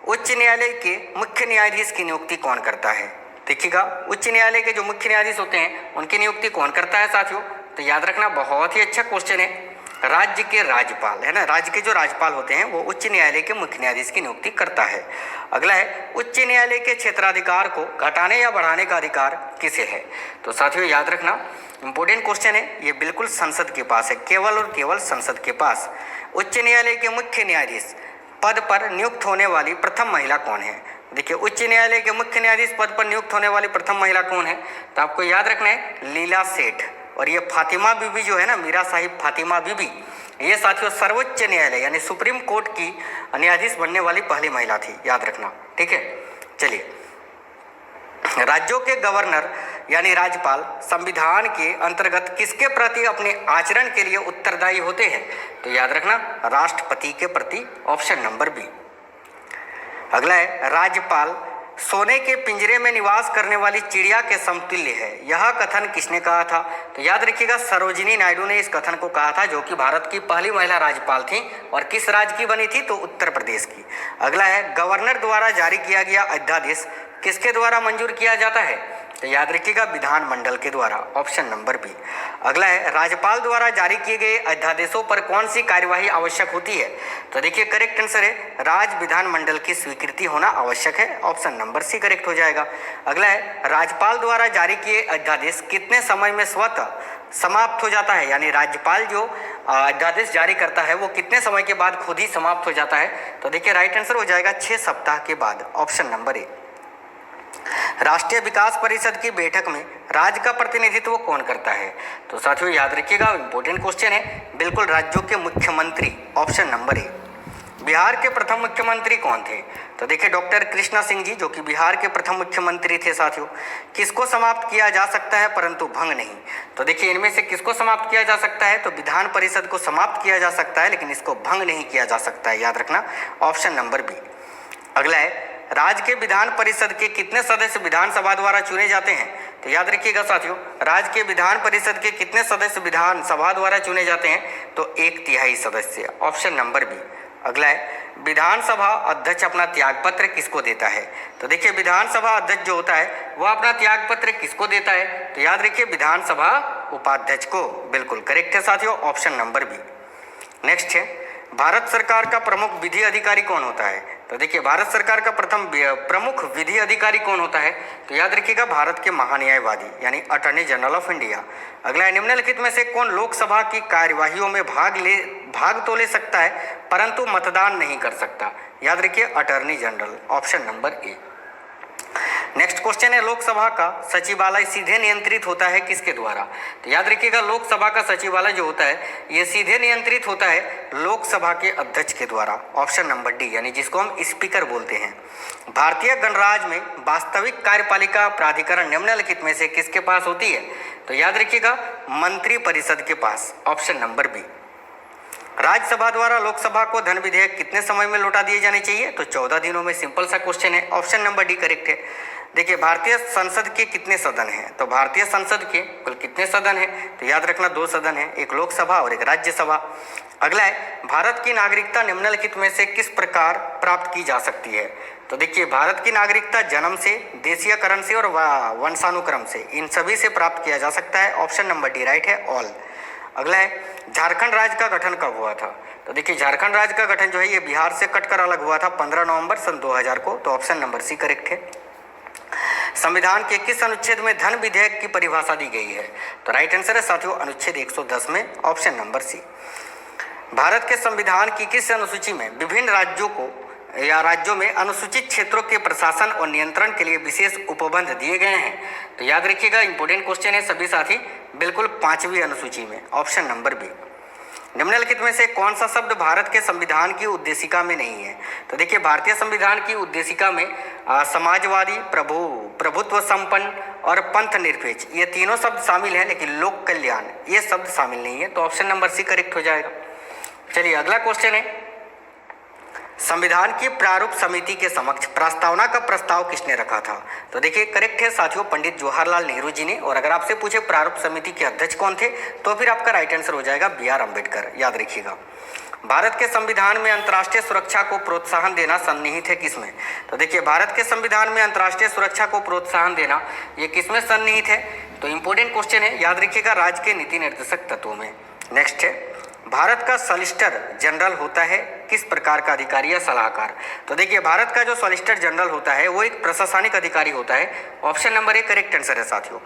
उच्च न्यायालय के मुख्य न्यायाधीश की नियुक्ति कौन करता है? देखिएगा उच्च न्यायालय के जो मुख्य न्यायाधीश होते हैं उनकी नियुक्ति कौन करता है साथियों? तो याद रखना बहुत ही अच्छा क्वेश्चन है, राज्य के राज्यपाल है ना, राज्य के जो राज्यपाल होते हैं वो उच्च न्यायालय के मुख्य न्यायाधीश की नियुक्ति करता है। अगला है, उच्च न्यायालय के क्षेत्राधिकार को घटाने या बढ़ाने का अधिकार किसे है? तो साथियों याद रखना इंपॉर्टेंट क्वेश्चन है, ये बिल्कुल संसद के पास है, केवल और केवल संसद के पास। उच्च न्यायालय के मुख्य न्यायाधीश पद पर नियुक्त होने वाली प्रथम महिला कौन है? देखिए उच्च न्यायालय के मुख्य न्यायाधीश पद पर नियुक्त होने वाली प्रथम महिला कौन है? तो आपको याद रखना है लीला सेठ। और ये फातिमा बीबी जो है ना, मीरा साहिब फातिमा बीबी, ये साथियों सर्वोच्च न्यायालय यानी सुप्रीम कोर्ट की न्यायाधीश बनने वाली पहली महिला थी, याद रखना। ठीक है, चलिए, राज्यों के गवर्नर यानी राज्यपाल संविधान के अंतर्गत किसके प्रति अपने आचरण के लिए उत्तरदायी होते हैं? तो याद रखना राष्ट्रपति के प्रति। Option number B. अगला है, राज्यपाल सोने के पिंजरे में निवास करने वाली चिड़िया के समतुल्य है, यह कथन किसने कहा था? तो याद रखिएगा सरोजिनी नायडू ने इस कथन को कहा था, जो कि भारत की पहली महिला राज्यपाल थी। और किस राज्य की बनी थी? तो उत्तर प्रदेश की। अगला है, गवर्नर द्वारा जारी किया गया अध्यादेश किसके द्वारा मंजूर किया जाता है? तो याद रखिएगा विधानमंडल के द्वारा। Option number B. अगला है, राज्यपाल द्वारा जारी किए गए अध्यादेशों पर कौन सी कार्यवाही आवश्यक होती है? तो देखिए करेक्ट आंसर है राज्य विधानमंडल की स्वीकृति होना आवश्यक है। ऑप्शन नंबर सी करेक्ट हो जाएगा। अगला है, राज्यपाल द्वारा जारी किए अध्यादेश कितने समय में स्वतः समाप्त हो जाता है? यानी राज्यपाल जो अध्यादेश जारी करता है वो कितने समय के बाद खुद ही समाप्त हो जाता है? तो देखिए राइट आंसर हो जाएगा 6 सप्ताह के बाद। ऑप्शन नंबर ए। राष्ट्रीय विकास परिषद की बैठक में राज्य का प्रतिनिधित्व कौन करता है? तो साथियों याद रखिएगा इंपॉर्टेंट क्वेश्चन है, बिल्कुल राज्यों के मुख्यमंत्री। ऑप्शन नंबर ए। बिहार के प्रथम मुख्यमंत्री कौन थे? तो देखिए डॉक्टर कृष्णा सिंह जी, जो कि बिहार के प्रथम मुख्यमंत्री थे साथियों। किसको समाप्त किया जा सकता है परंतु भंग नहीं? तो देखिए इनमें से किसको समाप्त किया जा सकता है? तो विधान परिषद को समाप्त किया जा सकता है, लेकिन इसको भंग नहीं किया जा सकता है, याद रखना। Option number B. अगला है, राज्य के विधान परिषद के कितने सदस्य विधानसभा द्वारा चुने जाते हैं? तो याद रखिएगा साथियों, राज्य के विधान परिषद के कितने सदस्य विधानसभा द्वारा चुने जाते हैं? तो 1/3 सदस्य। Option number B. अगला है, विधानसभा अध्यक्ष अपना त्यागपत्र किसको देता है? तो देखिए विधानसभा अध्यक्ष जो होता है वह अपना त्यागपत्र किसको देता है? तो याद रखिए विधानसभा उपाध्यक्ष को। बिल्कुल करेक्ट है साथियों, ऑप्शन नंबर बी। नेक्स्ट है, भारत सरकार का प्रमुख विधि अधिकारी कौन होता है? तो देखिए भारत सरकार का प्रमुख विधि अधिकारी कौन होता है? तो याद रखिएगा भारत के महान्यायवादी यानी अटॉर्नी जनरल ऑफ इंडिया। अगला है, निम्नलिखित में से कौन लोकसभा की कार्यवाहियों में भाग तो ले सकता है परंतु मतदान नहीं कर सकता? याद रखिए attorney general. Option number A. Next question है, लोकसभा का सचिवालय सीधे नियंत्रित होता है किसके द्वारा? तो याद रखिएगा, लोकसभा का सचिवालय जो होता है ये सीधे नियंत्रित होता है लोकसभा के अध्यक्ष के द्वारा। ऑप्शन नंबर डी, यानी जिसको हम स्पीकर बोलते हैं। भारतीय गणराज्य में वास्तविक कार्यपालिका प्राधिकरण निम्नलिखित में से किसके पास होती है? तो याद रखिएगा, मंत्री परिषद के पास। Option number B. राज्यसभा द्वारा लोकसभा को धन विधेयक कितने समय में लौटा दिए जाने चाहिए? तो 14 दिनों में। सिंपल सा क्वेश्चन है, ऑप्शन नंबर डी करेक्ट है। देखिए, भारतीय संसद के कितने सदन हैं? तो भारतीय संसद के कुल कितने सदन हैं? तो याद रखना 2 सदन हैं, एक लोकसभा और एक राज्यसभा। अगला है, भारत की नागरिकता निम्नलिखित में से किस प्रकार प्राप्त की जा सकती है? तो देखिए, भारत की नागरिकता जन्म से, देशीयकरण से और वंशानुक्रम से, इन सभी से प्राप्त किया जा सकता है। ऑप्शन नंबर डी राइट है, ऑल। अगला है, झारखंड राज्य का गठन कब हुआ था? तो देखिए, झारखंड राज्य का गठन जो है ये बिहार से कटकर अलग हुआ था 15 नवंबर सन 2000 को। तो ऑप्शन नंबर सी करेक्ट है। संविधान के किस अनुच्छेद में धन विधेयक की परिभाषा दी गई है? तो राइट आंसर है साथियों अनुच्छेद 110 में। ऑप्शन नंबर सी। भारत के संविधान की किस अनुसूची में विभिन्न राज्यों को या राज्यों में अनुसूचित क्षेत्रों के प्रशासन और नियंत्रण के लिए विशेष उपबंध दिए गए हैं? तो याद रखिएगा, इंपॉर्टेंट क्वेश्चन है सभी साथी, बिल्कुल 5वीं अनुसूची में। Option number B. निम्नलिखित में से कौन सा शब्द भारत के संविधान की उद्देशिका में नहीं है? तो देखिए, भारतीय संविधान की उद्देशिका में समाजवादी, प्रभुत्व संपन्न और पंथ निरपेक्ष ये तीनों शब्द शामिल हैं, लेकिन लोक कल्याण ये शब्द शामिल नहीं है। तो ऑप्शन नंबर सी करेक्ट हो जाएगा। चलिए, अगला क्वेश्चन है, संविधान की प्रारूप समिति के समक्ष प्रस्तावना का प्रस्ताव किसने रखा था? तो देखिए, करेक्ट है साथियों, पंडित जवाहरलाल नेहरू जी ने। और अगर आपसे पूछे प्रारूप समिति के अध्यक्ष कौन थे, तो फिर आपका राइट आंसर हो जाएगा बी.आर. अम्बेडकर। याद रखिएगा। भारत के संविधान में अंतर्राष्ट्रीय सुरक्षा को प्रोत्साहन देना सन्निहित है किसमें? तो देखिए, भारत के संविधान में अंतर्राष्ट्रीय सुरक्षा को प्रोत्साहन देना ये किसमें सन्निहित है? तो इंपॉर्टेंट क्वेश्चन है, याद रखिएगा, राज्य के नीति निर्देशक तत्वों में। नेक्स्ट है, भारत का सॉलिसिटर जनरल होता है किस प्रकार का अधिकारी या सलाहकार? तो देखिए, भारत का जो सॉलिसिटर जनरल होता है वो एक प्रशासनिक अधिकारी होता है। Option number A correct answer है साथियों।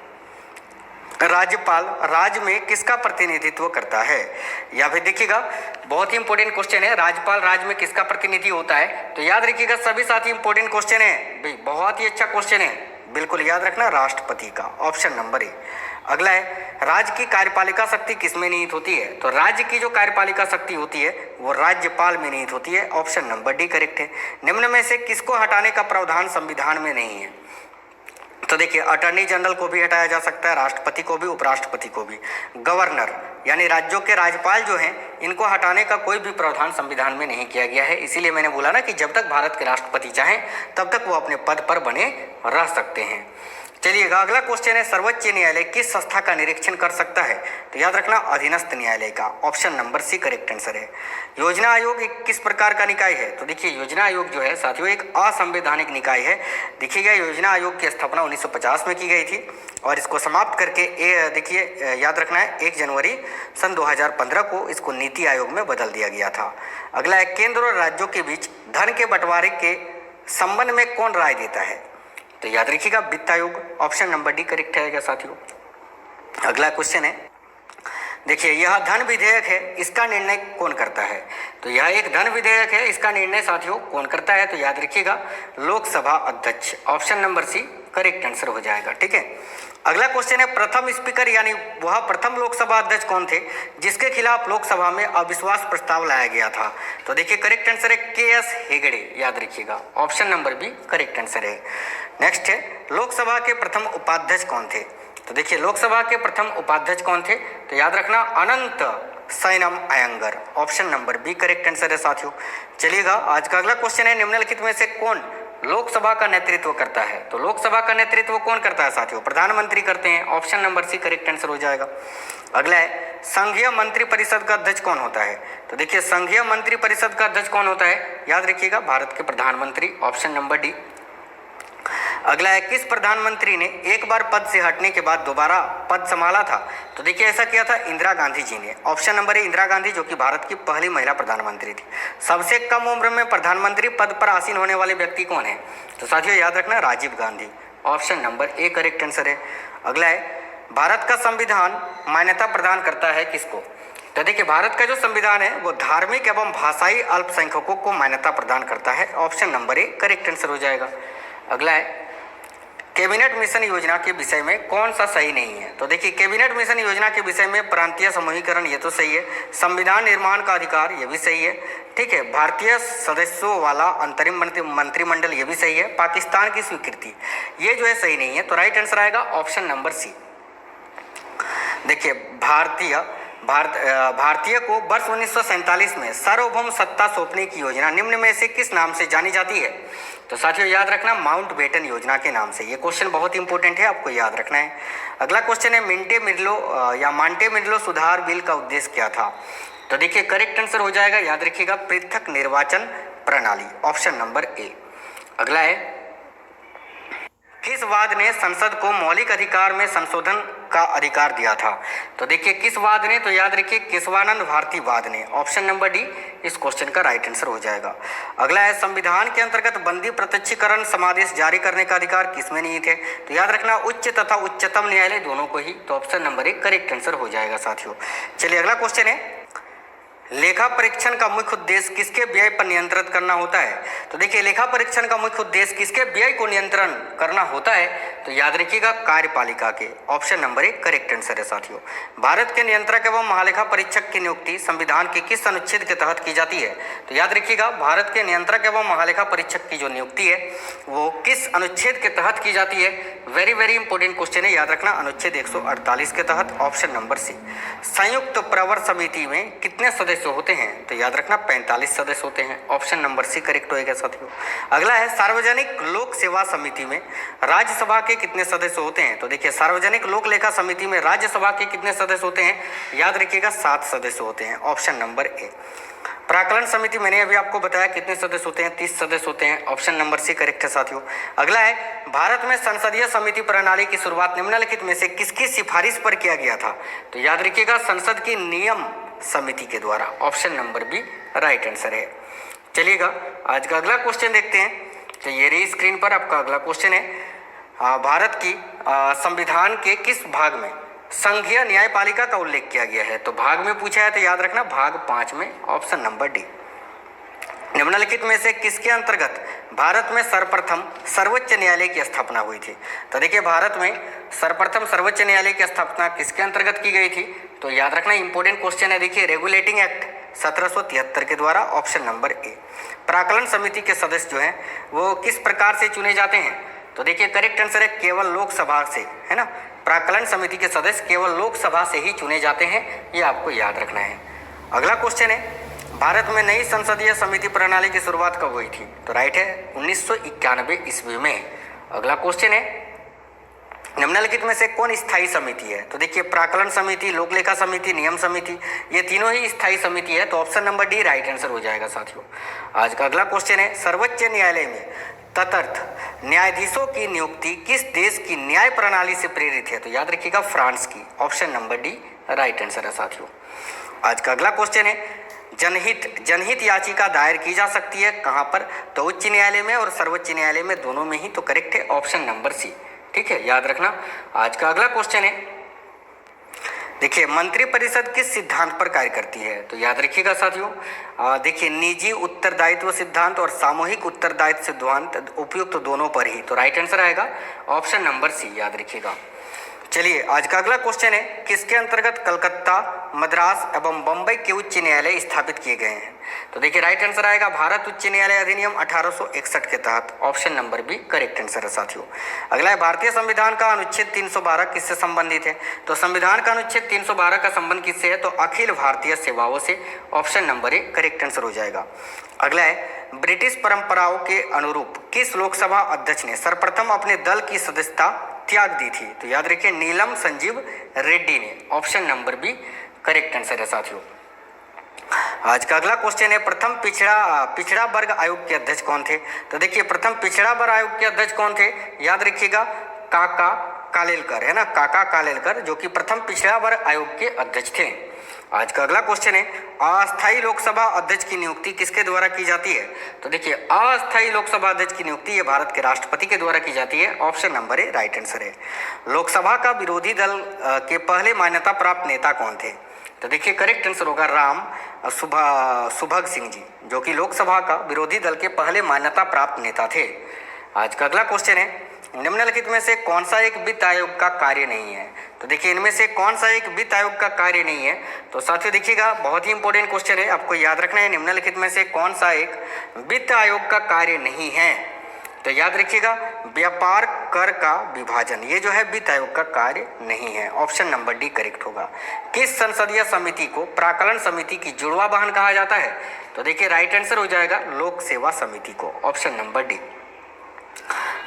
राज्यपाल राज्य में किसका प्रतिनिधित्व करता है? या फिर देखिएगा, बहुत ही इंपॉर्टेंट क्वेश्चन है, राज्यपाल राज्य में किसका प्रतिनिधि होता है? तो याद रखिएगा सभी साथी, इंपॉर्टेंट क्वेश्चन है भाई, बहुत ही अच्छा क्वेश्चन है, बिल्कुल याद रखना, राष्ट्रपति का। ऑप्शन नंबर ए। अगला है, राज्य की कार्यपालिका शक्ति किसमें निहित होती है? तो राज्य की जो कार्यपालिका शक्ति होती है वो राज्यपाल में निहित होती है। ऑप्शन नंबर डी करेक्ट है। निम्न में से किसको हटाने का प्रावधान संविधान में नहीं है? तो देखिए, अटॉर्नी जनरल को भी हटाया जा सकता है, राष्ट्रपति को भी, उपराष्ट्रपति को भी। गवर्नर यानी राज्यों के राज्यपाल जो हैं इनको हटाने का कोई भी प्रावधान संविधान में नहीं किया गया है। इसीलिए मैंने बोला ना कि जब तक भारत के राष्ट्रपति चाहें तब तक वो अपने पद पर बने रह सकते हैं। चलिएगा, अगला क्वेश्चन है, सर्वोच्च न्यायालय किस संस्था का निरीक्षण कर सकता है? तो याद रखना, अधीनस्थ न्यायालय का। Option number C correct answer है। योजना आयोग एक किस प्रकार का निकाय है? तो देखिए, योजना आयोग जो है साथियों एक असंवैधानिक निकाय है। देखिएगा, योजना आयोग की स्थापना 1950 में की गई थी और इसको समाप्त करके देखिए याद रखना है 1 जनवरी सन 2015 को इसको नीति आयोग में बदल दिया गया था। अगला है, केंद्र और राज्यों के बीच धन के बंटवारे के संबंध में कौन राय देता है? तो याद रखिएगा, वित्त आयोग। ऑप्शन नंबर डी करेक्ट है साथियों। अगला क्वेश्चन है, देखिए, यह धन विधेयक है, इसका निर्णय कौन करता है? तो यह एक धन विधेयक है, इसका निर्णय साथियों कौन करता है? तो याद रखिएगा, लोकसभा अध्यक्ष। Option number C correct answer हो जाएगा। ठीक है, अगला क्वेश्चन है, प्रथम स्पीकर यानी वह प्रथम लोकसभा अध्यक्ष कौन थे जिसके खिलाफ लोकसभा में अविश्वास प्रस्ताव लाया गया था? तो देखिए, करेक्ट आंसर है के.एस. हेगड़े। याद रखिएगा, option number B correct answer है। नेक्स्ट है, लोकसभा के प्रथम उपाध्यक्ष कौन थे? तो देखिए, लोकसभा के प्रथम उपाध्यक्ष कौन थे? तो याद रखना, Anant Sainam Ayyangar. Option number B correct answer है साथियों। चलिएगा, आज का अगला क्वेश्चन है, निम्नलिखित में से कौन लोकसभा का नेतृत्व करता है? तो लोकसभा का नेतृत्व कौन करता है साथियों? प्रधानमंत्री करते हैं। Option number C correct answer हो जाएगा। अगला है, संघीय मंत्री परिषद का अध्यक्ष कौन होता है? तो देखिए, संघीय मंत्री परिषद का अध्यक्ष कौन होता है? याद रखिएगा, भारत के प्रधानमंत्री। Option number D. अगला है, किस प्रधानमंत्री ने एक बार पद से हटने के बाद दोबारा पद संभाला था? तो देखिए, ऐसा किया था इंदिरा गांधी जी ने। ऑप्शन नंबर ए इंदिरा गांधी, जो कि भारत की पहली महिला प्रधानमंत्री थी। सबसे कम उम्र में प्रधानमंत्री पद पर आसीन होने वाले व्यक्ति कौन है? तो साथियों याद रखना, Rajiv Gandhi. Option number A correct answer है। अगला है, भारत का संविधान मान्यता प्रदान करता है किसको? तो देखिए, भारत का जो संविधान है वो धार्मिक एवं भाषाई अल्पसंख्यकों को मान्यता प्रदान करता है। Option number A correct answer हो जाएगा। अगला है, कैबिनेट मिशन योजना के विषय में कौन सा सही नहीं है? तो देखिए, कैबिनेट मिशन योजना के विषय में प्रांतीय समूहीकरण ये तो सही है, संविधान निर्माण का अधिकार ये भी सही है, ठीक है, भारतीय सदस्यों वाला अंतरिम मंत्रिमंडल ये भी सही है, पाकिस्तान की स्वीकृति ये जो है सही नहीं है। तो राइट आंसर आएगा ऑप्शन नंबर सी। देखिए, भारतीय को वर्ष 1947 में सार्वभौम सत्ता सौंपने की योजना निम्न में से किस नाम से जानी जाती है? तो साथियों याद रखना, माउंट बेटन योजना के नाम से। ये क्वेश्चन बहुत इंपॉर्टेंट है, आपको याद रखना है। अगला क्वेश्चन है मांटे मिर्लो सुधार बिल का उद्देश्य क्या था? तो देखिए, करेक्ट आंसर हो जाएगा, याद रखिएगा, पृथक निर्वाचन प्रणाली, ऑप्शन नंबर ए। अगला है, किस वाद ने संसद को मौलिक अधिकार में संशोधन का अधिकार दिया था? तो देखिए, किस वाद ने? तो याद रखिए, केशवानंद भारती वाद ने, ऑप्शन नंबर डी इस क्वेश्चन का राइट आंसर हो जाएगा। अगला है, संविधान के अंतर्गत बंदी प्रत्यक्षीकरण समादेश जारी करने का अधिकार किसमें निहित है? तो याद रखना, उच्च तथा उच्चतम न्यायालय दोनों को ही। तो option number A correct answer हो जाएगा साथियों। चलिए अगला क्वेश्चन है, लेखा परीक्षण का मुख्य उद्देश्य किसके व्यय पर नियंत्रित करना होता है? तो देखिए, लेखा परीक्षण का मुख्य उद्देश्य किसके व्यय को नियंत्रण करना होता है? तो याद रखिएगा, कार्यपालिका के, option number A correct answer है साथियों। भारत के नियंत्रक एवं महालेखा परीक्षक की नियुक्ति संविधान के किस अनुच्छेद के तहत की जाती है? तो याद रखिएगा, भारत के नियंत्रक एवं महालेखा परीक्षक की जो नियुक्ति है वो किस अनुच्छेद के तहत की जाती है? वेरी वेरी इंपॉर्टेंट क्वेश्चन है, याद रखना, अनुच्छेद 148 के तहत, ऑप्शन नंबर सी। संयुक्त प्रवर समिति में कितने सदस्य होते हैं? तो याद रखना, 45 सदस्य होते हैं, ऑप्शन नंबर सी करेक्ट होएगा साथियों। अगला है, सार्वजनिक लोक सेवा समिति में राज्यसभा के कितने सदस्य होते हैं? तो देखिए, सार्वजनिक लोक लेखा समिति में राज्यसभा के कितने सदस्य होते हैं? याद रखिएगा, 7 सदस्य होते हैं, ऑप्शन नंबर ए। प्राक्कलन समिति मैंने अभी आपको बताया कितने सदस्य होते हैं? 30 सदस्य होते हैं, ऑप्शन नंबर सी करेक्ट है साथियों। अगला है, भारत में संसदीय समिति प्रणाली की शुरुआत निम्नलिखित में से किसकी सिफारिश पर किया गया था? तो याद रखिएगा, संसद की नियम समिति के द्वारा, option number B right answer है। चलिएगा आज का अगला क्वेश्चन देखते हैं। तो ये रही स्क्रीन पर आपका अगला क्वेश्चन है, भारत की संविधान के किस भाग में संघीय न्यायपालिका का उल्लेख किया गया है? तो भाग में पूछा है, तो याद रखना भाग 5 में, ऑप्शन नंबर डी। निम्नलिखित में से किसके अंतर्गत भारत में सर्वप्रथम सर्वोच्च न्यायालय की स्थापना हुई थी? तो देखिए, भारत में सर्वप्रथम सर्वोच्च न्यायालय की स्थापना किसके अंतर्गत की गई थी? तो याद रखना, इंपॉर्टेंट क्वेश्चन है, देखिए, रेगुलेटिंग एक्ट 1773 के द्वारा, ऑप्शन नंबर ए। प्राक्कलन समिति के सदस्य जो हैं वो किस प्रकार से चुने जाते हैं? तो देखिए, करेक्ट आंसर है केवल लोकसभा से, है ना। प्राक्कलन समिति के सदस्य केवल लोकसभा से ही चुने जाते हैं, ये आपको याद रखना है। अगला क्वेश्चन है, भारत में नई संसदीय समिति प्रणाली की शुरुआत कब हुई थी? तो राइट है, 1991 ईस्वी में। अगला क्वेश्चन है, निम्नलिखित में से कौन स्थायी समिति है? तो देखिए, प्राक्कलन समिति, लोक लेखा समिति, नियम समिति, ये तीनों ही स्थायी समिति है, तो option number D right answer हो जाएगा साथियों। आज का अगला क्वेश्चन है, सर्वोच्च न्यायालय में तटस्थ न्यायाधीशों की नियुक्ति किस देश की न्याय प्रणाली से प्रेरित है? तो याद रखिएगा, फ्रांस की, option number D right answer है साथियों। आज का अगला क्वेश्चन है, जनहित याचिका दायर की जा सकती है कहाँ पर? तो उच्च न्यायालय में और सर्वोच्च न्यायालय में, दोनों में ही। तो करेक्ट है ऑप्शन नंबर सी, ठीक है, याद रखना। आज का अगला क्वेश्चन है, देखिए, मंत्रिपरिषद किस सिद्धांत पर कार्य करती है? तो याद रखिएगा साथियों, देखिए, निजी उत्तरदायित्व सिद्धांत और सामूहिक उत्तरदायित्व सिद्धांत उपयुक्त दोनों पर ही। तो राइट आंसर आएगा ऑप्शन नंबर सी, याद रखिएगा। चलिए आज का अगला क्वेश्चन है, किसके अंतर्गत कलकत्ता, मद्रास एवं बम्बई के उच्च न्यायालय स्थापित किए गए हैं? तो देखिए, राइट आंसर आएगा भारत उच्च न्यायालय अधिनियम 1861 के तहत, option number B correct answer है साथियों। अगला है, भारतीय संविधान का अनुच्छेद 312 किससे संबंधित है? तो संविधान का अनुच्छेद 312 का संबंध किससे है? तो अखिल भारतीय सेवाओं से, option number A correct answer हो जाएगा। अगला है, ब्रिटिश परंपराओं के अनुरूप किस लोकसभा अध्यक्ष ने सर्वप्रथम अपने दल की सदस्यता त्याग दी थी? तो याद रखिए, नीलम संजीव रेड्डी ने, option number B correct answer है साथियों। आज का अगला क्वेश्चन है, प्रथम पिछड़ा वर्ग आयोग के अध्यक्ष कौन थे? तो देखिए, प्रथम पिछड़ा वर्ग आयोग के अध्यक्ष कौन थे? याद रखिएगा, काका कालेलकर, है ना, काका कालेलकर, जो कि प्रथम पिछड़ा वर्ग आयोग के अध्यक्ष थे। आज का अगला क्वेश्चन है, अस्थायी लोकसभा अध्यक्ष की नियुक्ति किसके द्वारा की जाती है? तो देखिए, अस्थायी लोकसभा अध्यक्ष की नियुक्ति ये भारत के राष्ट्रपति के द्वारा की जाती है, ऑप्शन नंबर ए राइट आंसर है। लोकसभा का विरोधी दल के पहले मान्यता प्राप्त नेता कौन थे? तो देखिए, करेक्ट आंसर होगा राम सुभग सिंह जी, जो कि लोकसभा का विरोधी दल के पहले मान्यता प्राप्त नेता थे। आज का अगला क्वेश्चन है, निम्नलिखित में से कौन सा एक वित्त आयोग का कार्य नहीं है? तो देखिए इनमें से कौन सा एक वित्त आयोग का कार्य नहीं है? तो साथियों देखिएगा, बहुत ही इंपॉर्टेंट क्वेश्चन है, आपको याद रखना है निम्नलिखित में से कौन सा एक वित्त आयोग का कार्य नहीं है? तो याद रखिएगा, व्यापार कर का विभाजन, ये जो है वित्त आयोग का कार्य नहीं है। ऑप्शन नंबर डी करेक्ट होगा। किस संसदीय समिति को प्राक्कलन समिति की जुड़वा वाहन कहा जाता है? तो देखिए राइट आंसर हो जाएगा लोक सेवा समिति को, ऑप्शन नंबर डी।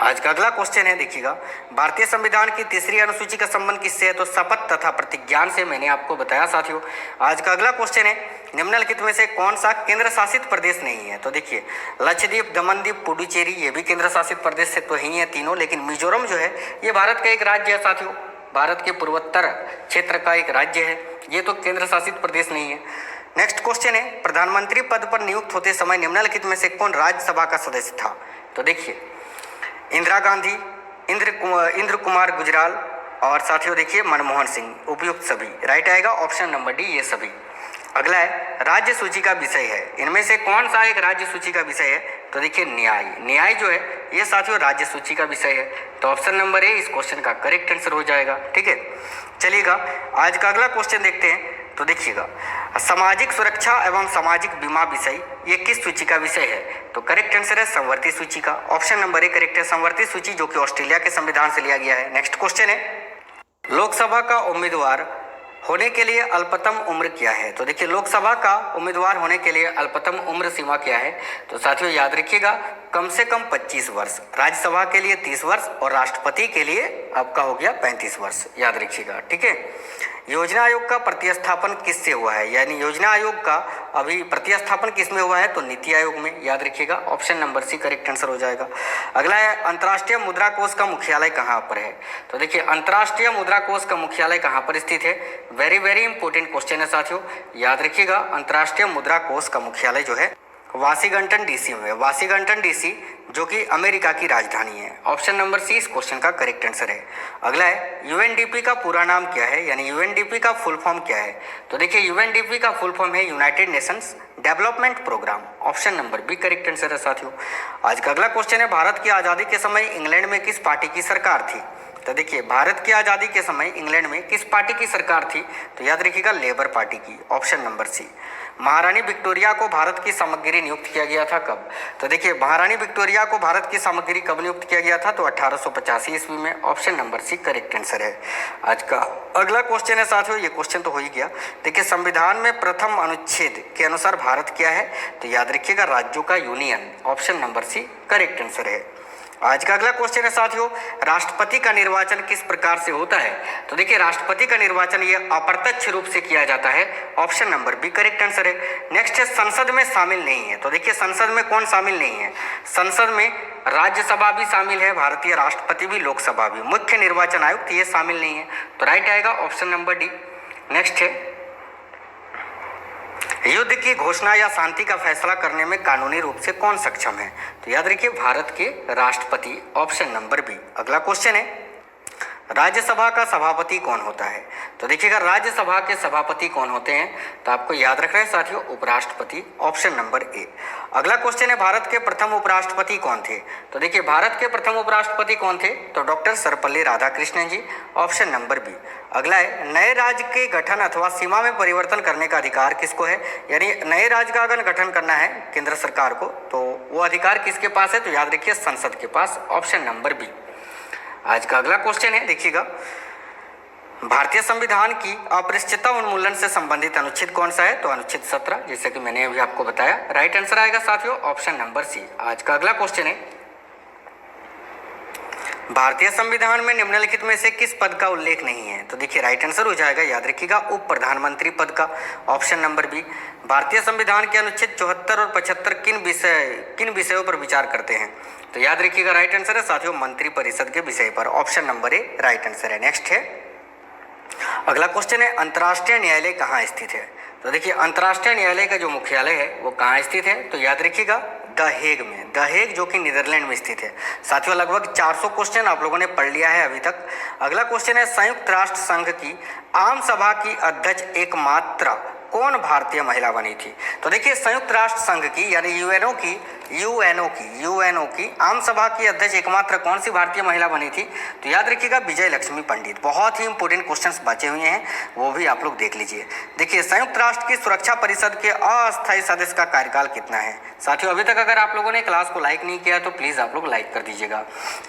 आज का अगला क्वेश्चन है, देखिएगा, भारतीय संविधान की तीसरी अनुसूची का संबंध किससे है? तो शपथ तथा प्रतिज्ञान से, मैंने आपको बताया साथियों। आज का अगला क्वेश्चन है, निम्नलिखित में से कौन सा केंद्र शासित प्रदेश नहीं है? तो देखिए लक्षद्वीप, दमनदीप, पुडुचेरी, ये भी केंद्र शासित प्रदेश से तो ही है तीनों, लेकिन मिजोरम जो है ये भारत का एक राज्य है साथियों, भारत के पूर्वोत्तर क्षेत्र का एक राज्य है, ये तो केंद्र शासित प्रदेश नहीं है। नेक्स्ट क्वेश्चन है, प्रधानमंत्री पद पर नियुक्त होते समय निम्नलिखित में से कौन राज्यसभा का सदस्य था? तो देखिए इंदिरा गांधी, इंद्र कुमार गुजराल और साथियों देखिए मनमोहन सिंह, उपयुक्त सभी, राइट आएगा ऑप्शन नंबर डी, ये सभी। अगला है राज्य सूची का विषय है, इनमें से कौन सा एक राज्य सूची का विषय है? तो देखिए न्याय, न्याय जो है ये साथियों राज्य सूची का विषय है, तो ऑप्शन नंबर ए इस क्वेश्चन का करेक्ट आंसर हो जाएगा। ठीक है, चलिएगा आज का अगला क्वेश्चन देखते हैं। तो देखिएगा, सामाजिक सुरक्षा एवं सामाजिक बीमा विषय ये किस सूची का विषय है? तो करेक्ट आंसर है संवर्ती सूची का, ऑप्शन नंबर ए करेक्ट है, संवर्ती सूची, जो कि ऑस्ट्रेलिया के संविधान से लिया गया है। नेक्स्ट क्वेश्चन है, लोकसभा का उम्मीदवार होने के लिए अल्पतम उम्र क्या है? तो देखिए लोकसभा का उम्मीदवार होने के लिए अल्पतम उम्र सीमा क्या है? तो साथियों याद रखिएगा, कम से कम 25 वर्ष, राज्यसभा के लिए 30 वर्ष और राष्ट्रपति के लिए आपका हो गया 35 वर्ष, याद रखिएगा। ठीक है, योजना आयोग का प्रतिस्थापन किससे हुआ है? यानी योजना आयोग का अभी प्रतिस्थापन किस में हुआ है? तो नीति आयोग में, याद रखिएगा option number C correct answer हो जाएगा। अगला है, अंतर्राष्ट्रीय मुद्रा कोष का मुख्यालय कहाँ पर है? तो देखिए अंतर्राष्ट्रीय मुद्रा कोष का मुख्यालय कहाँ पर स्थित है? वेरी वेरी इंपॉर्टेंट क्वेश्चन है साथियों, याद रखिएगा अंतर्राष्ट्रीय मुद्रा कोष का मुख्यालय जो है वाशिंगटन डीसी में, वाशिंगटन डीसी जो कि अमेरिका की राजधानी है, ऑप्शन नंबर सी इस क्वेश्चन का करेक्ट आंसर है। अगला है, यूएनडीपी का पूरा नाम क्या है? यानी यूएनडीपी का फुल फॉर्म क्या है? तो देखिए यूएनडीपी का फुल फॉर्म है United Nations Development Programme, option number B correct answer है साथियों। आज का अगला क्वेश्चन है, भारत की आज़ादी के समय इंग्लैंड में किस पार्टी की सरकार थी? तो देखिए भारत की आज़ादी के समय इंग्लैंड में किस पार्टी की सरकार थी? तो याद रखिएगा लेबर पार्टी की, ऑप्शन नंबर सी। महारानी विक्टोरिया को भारत की सामग्री नियुक्त किया गया था कब? तो देखिए महारानी विक्टोरिया को भारत की सामग्री कब नियुक्त किया गया था? तो 1885 ईस्वी में, option number C correct answer है। आज का अगला क्वेश्चन है साथियों, ये क्वेश्चन तो हो ही गया। देखिए संविधान में प्रथम अनुच्छेद के अनुसार भारत क्या है? तो याद रखिएगा राज्यों का union, option number C correct answer है। आज का अगला क्वेश्चन है साथियों, राष्ट्रपति का निर्वाचन किस प्रकार से होता है? तो देखिए राष्ट्रपति का निर्वाचन ये अप्रत्यक्ष रूप से किया जाता है, option number B correct answer है। नेक्स्ट है, संसद में शामिल नहीं है। तो देखिए संसद में कौन शामिल नहीं है? संसद में राज्यसभा भी शामिल है, भारतीय राष्ट्रपति भी, लोकसभा भी, मुख्य निर्वाचन आयुक्त ये शामिल नहीं है, तो राइट आएगा ऑप्शन नंबर डी। नेक्स्ट है, युद्ध की घोषणा या शांति का फैसला करने में कानूनी रूप से कौन सक्षम है? तो याद रखिए भारत के राष्ट्रपति, ऑप्शन नंबर बी। अगला क्वेश्चन है, राज्यसभा का सभापति कौन होता है? तो देखिएगा राज्यसभा के सभापति कौन होते हैं? तो आपको याद रखना है साथियों उपराष्ट्रपति, ऑप्शन नंबर ए। अगला क्वेश्चन है, भारत के प्रथम उपराष्ट्रपति कौन थे? तो देखिए भारत के प्रथम उपराष्ट्रपति कौन थे? तो डॉक्टर सर्वपल्ली राधाकृष्णन जी, ऑप्शन नंबर बी। अगला है, नए राज्य के गठन अथवा सीमा में परिवर्तन करने का अधिकार किसको है? यानी नए राज्य का अगर गठन करना है केंद्र सरकार को तो वो अधिकार किसके पास है? तो याद रखिए संसद के पास, ऑप्शन नंबर बी। आज का अगला क्वेश्चन है, देखिएगा भारतीय संविधान की अपरिष्टता उन्मूलन से संबंधित अनुच्छेद कौन सा है? तो अनुच्छेद 17, जैसे कि मैंने अभी आपको बताया, राइट आंसर आएगा साथियों ऑप्शन नंबर सी। आज का अगला क्वेश्चन है, भारतीय संविधान में निम्नलिखित में से किस पद का उल्लेख नहीं है? तो देखिए राइट आंसर हो जाएगा, याद रखिएगा उप प्रधानमंत्री पद का, ऑप्शन नंबर बी। भारतीय संविधान के अनुच्छेद 74 और 75 किन विषयों पर विचार करते हैं? तो याद रखिएगा राइट आंसर है साथियों मंत्री परिषद के विषय पर, ऑप्शन नंबर ए राइट आंसर है। नेक्स्ट है, अगला क्वेश्चन है, अंतर्राष्ट्रीय न्यायालय कहाँ स्थित है? तो देखिए अंतर्राष्ट्रीय न्यायालय का जो मुख्यालय है वो कहाँ स्थित है? तो याद रखिएगा द हेग में, द हेग जो कि नीदरलैंड में स्थित है। साथियों लगभग 400 क्वेश्चन आप लोगों ने पढ़ लिया है अभी तक। अगला क्वेश्चन है, संयुक्त राष्ट्र संघ की आम सभा की अध्यक्ष एकमात्र कौन भारतीय महिला बनी थी? तो देखिए संयुक्त राष्ट्र संघ की यानी यूएनओ की यूएनओ की आम सभा की अध्यक्ष एकमात्र कौन सी भारतीय महिला बनी थी? तो याद रखिएगा विजय लक्ष्मी पंडित। बहुत ही इंपॉर्टेंट क्वेश्चंस बचे हुए हैं, वो भी आप लोग देख लीजिए। देखिए, संयुक्त राष्ट्र की सुरक्षा परिषद के अस्थायी सदस्य का कार्यकाल कितना है? साथियों, अभी तक अगर आप लोगों ने क्लास को लाइक नहीं किया तो प्लीज आप लोग लाइक कर दीजिएगा।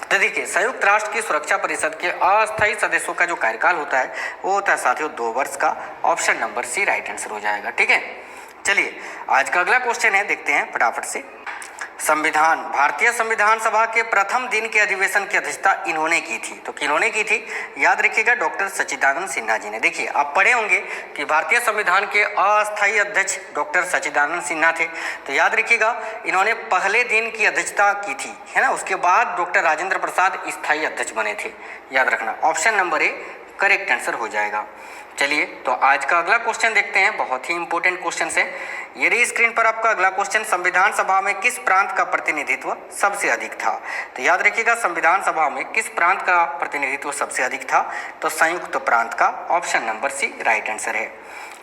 तो देखिए, संयुक्त राष्ट्र की सुरक्षा परिषद के अस्थायी सदस्यों का जो कार्यकाल होता है वो होता है साथियों 2 वर्ष का। Option number C right answer हो जाएगा। ठीक है, चलिए आज का अगला क्वेश्चन है, देखते हैं फटाफट से। संविधान, भारतीय संविधान सभा के प्रथम दिन के अधिवेशन की अध्यक्षता इन्होंने की थी। तो किन्होंने की थी? याद रखिएगा डॉक्टर सच्चिदानंद सिन्हा जी ने। देखिए, आप पढ़े होंगे कि भारतीय संविधान के अस्थायी अध्यक्ष डॉक्टर सच्चिदानंद सिन्हा थे। तो याद रखिएगा इन्होंने पहले दिन की अध्यक्षता की थी, है ना। उसके बाद डॉक्टर राजेंद्र प्रसाद स्थायी अध्यक्ष बने थे। याद रखना, option number A correct answer हो जाएगा। चलिए, तो आज का अगला क्वेश्चन देखते हैं, बहुत ही इंपॉर्टेंट क्वेश्चन है। ये रही स्क्रीन पर आपका अगला क्वेश्चन। संविधान सभा में किस प्रांत का प्रतिनिधित्व सबसे अधिक था? तो याद रखिएगा संविधान सभा में किस प्रांत का प्रतिनिधित्व सबसे अधिक था? तो संयुक्त प्रांत का। Option number C right answer है।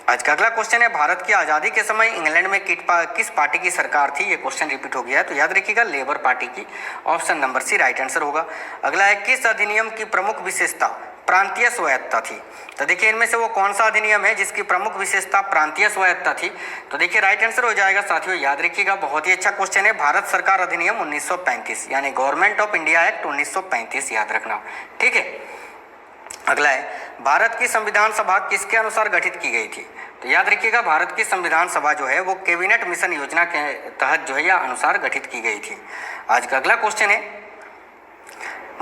आज का अगला क्वेश्चन है, भारत की आज़ादी के समय इंग्लैंड में किस पार्टी की सरकार थी? ये क्वेश्चन रिपीट हो गया है, तो याद रखिएगा लेबर पार्टी की। Option number C right answer होगा। अगला है, किस अधिनियम की प्रमुख विशेषता प्रांतीय स्वायत्तता थी? तो देखिए, इनमें से वो कौन सा अधिनियम है जिसकी प्रमुख विशेषता प्रांतीय स्वायत्तता थी? तो देखिए राइट आंसर हो जाएगा साथियों, याद रखिएगा बहुत ही अच्छा क्वेश्चन है, भारत सरकार अधिनियम 1935, यानी गवर्नमेंट ऑफ इंडिया एक्ट 1935, याद रखना। ठीक है, अगला है, भारत की संविधान सभा किसके अनुसार गठित की गई थी? तो याद रखिएगा भारत की संविधान सभा जो है वो कैबिनेट मिशन योजना के तहत जो है या अनुसार गठित की गई थी। आज का अगला क्वेश्चन है,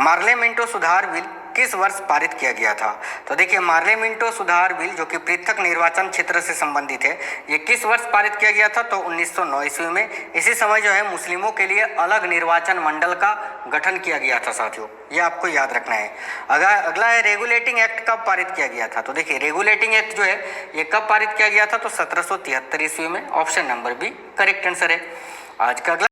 मार्लेमेंटो सुधार बिल किस वर्ष पारित किया गया था? तो देखिए, मार्लेमेंटो सुधार बिल जो कि पृथक निर्वाचन क्षेत्र से संबंधित है, ये किस वर्ष पारित किया गया था? तो 1909 ईस्वी में। इसी समय जो है मुस्लिमों के लिए अलग निर्वाचन मंडल का गठन किया गया था साथियों, ये आपको याद रखना है। अगला है, रेगुलेटिंग एक्ट कब पारित किया गया था? तो देखिए, रेगुलेटिंग एक्ट जो है ये कब पारित किया गया था? तो 1773 ईस्वी में। Option number B correct answer है। आज का अगला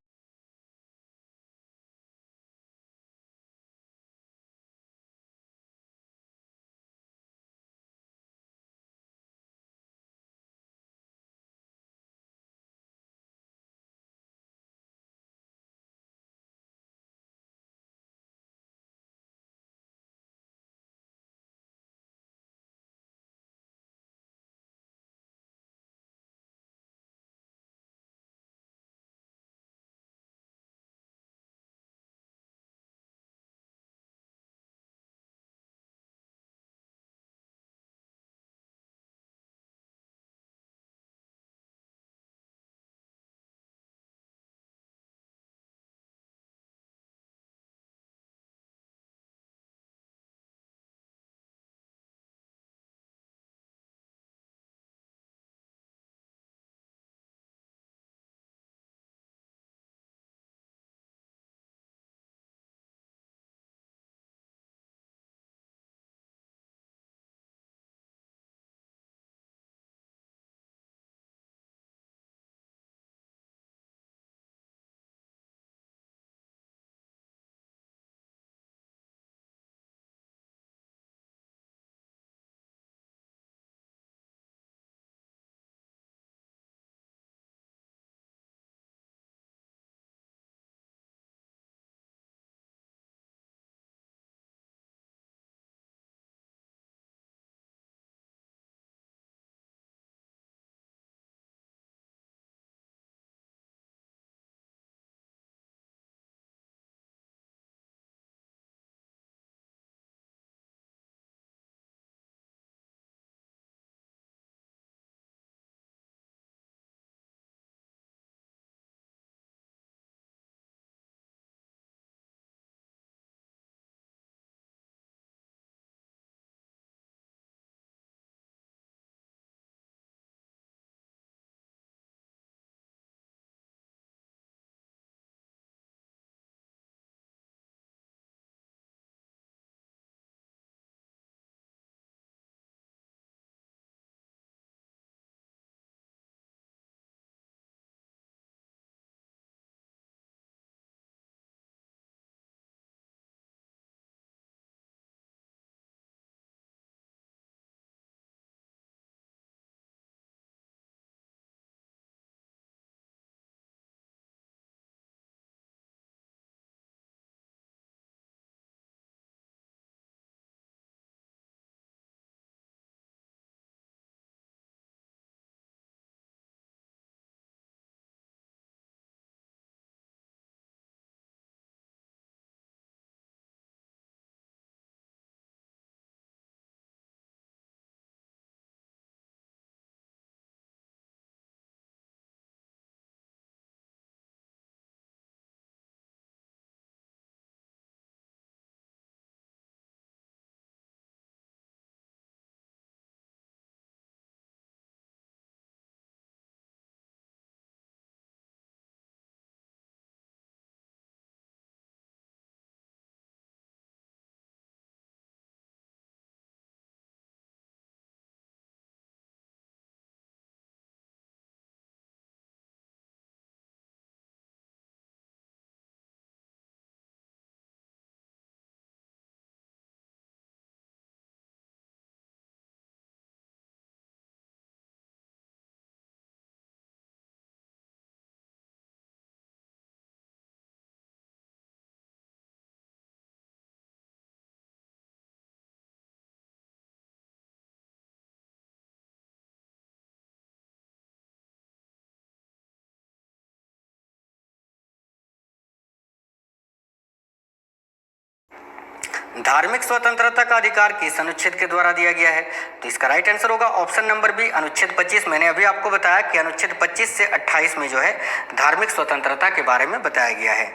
धार्मिक स्वतंत्रता का अधिकार किस अनुच्छेद के द्वारा दिया गया है? तो इसका राइट आंसर होगा ऑप्शन नंबर बी, अनुच्छेद 25। मैंने अभी आपको बताया कि अनुच्छेद 25 से 28 में जो है धार्मिक स्वतंत्रता के बारे में बताया गया है।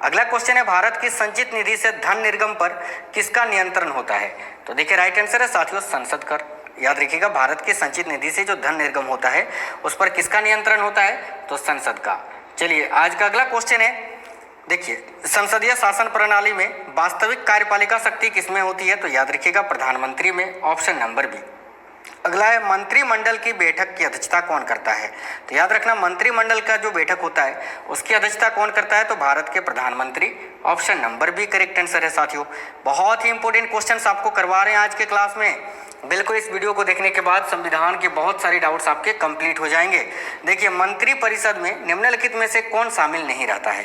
अगला क्वेश्चन है, भारत की संचित निधि से धन निर्गम पर किसका नियंत्रण होता है? तो देखिए राइट आंसर है साथियों संसद का। याद रखिएगा, भारत की संचित निधि से जो धन निर्गम होता है उस पर किसका नियंत्रण होता है? तो संसद का। चलिए आज का अगला क्वेश्चन है, देखिए संसदीय शासन प्रणाली में वास्तविक कार्यपालिका शक्ति किसमें होती है? तो याद रखिएगा प्रधानमंत्री में, ऑप्शन नंबर बी। अगला है, मंत्रिमंडल की बैठक की अध्यक्षता कौन करता है? तो याद रखना मंत्रिमंडल का जो बैठक होता है उसकी अध्यक्षता कौन करता है? तो भारत के प्रधानमंत्री, option number B correct answer है साथियों। बहुत ही इंपॉर्टेंट क्वेश्चंस आपको करवा रहे हैं आज के क्लास में। बिल्कुल इस वीडियो को देखने के बाद संविधान के बहुत सारे डाउट्स आपके कंप्लीट हो जाएंगे। देखिए मंत्रिपरिषद में निम्नलिखित में से कौन शामिल नहीं रहता है?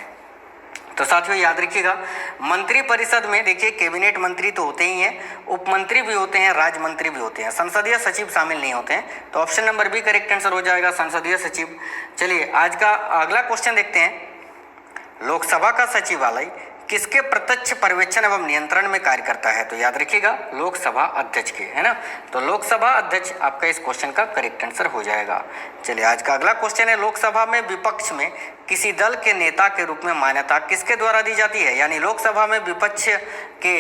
तो साथियों याद रखिएगा, मंत्रिपरिषद में देखिए कैबिनेट मंत्री तो होते ही हैं, उप मंत्री भी होते हैं, राज्य मंत्री भी होते हैं, संसदीय सचिव शामिल नहीं होते हैं। तो option number B correct answer हो जाएगा संसदीय सचिव। चलिए आज का अगला क्वेश्चन देखते हैं, लोकसभा का सचिवालय किसके प्रत्यक्ष पर्यवेक्षण एवं नियंत्रण में कार्य करता है? तो याद रखिएगा लोकसभा अध्यक्ष के, है ना। तो लोकसभा अध्यक्ष आपका इस क्वेश्चन का करेक्ट आंसर हो जाएगा। चलिए आज का अगला क्वेश्चन है, लोकसभा में विपक्ष में किसी दल के नेता के रूप में मान्यता किसके द्वारा दी जाती है? यानी लोकसभा में विपक्ष के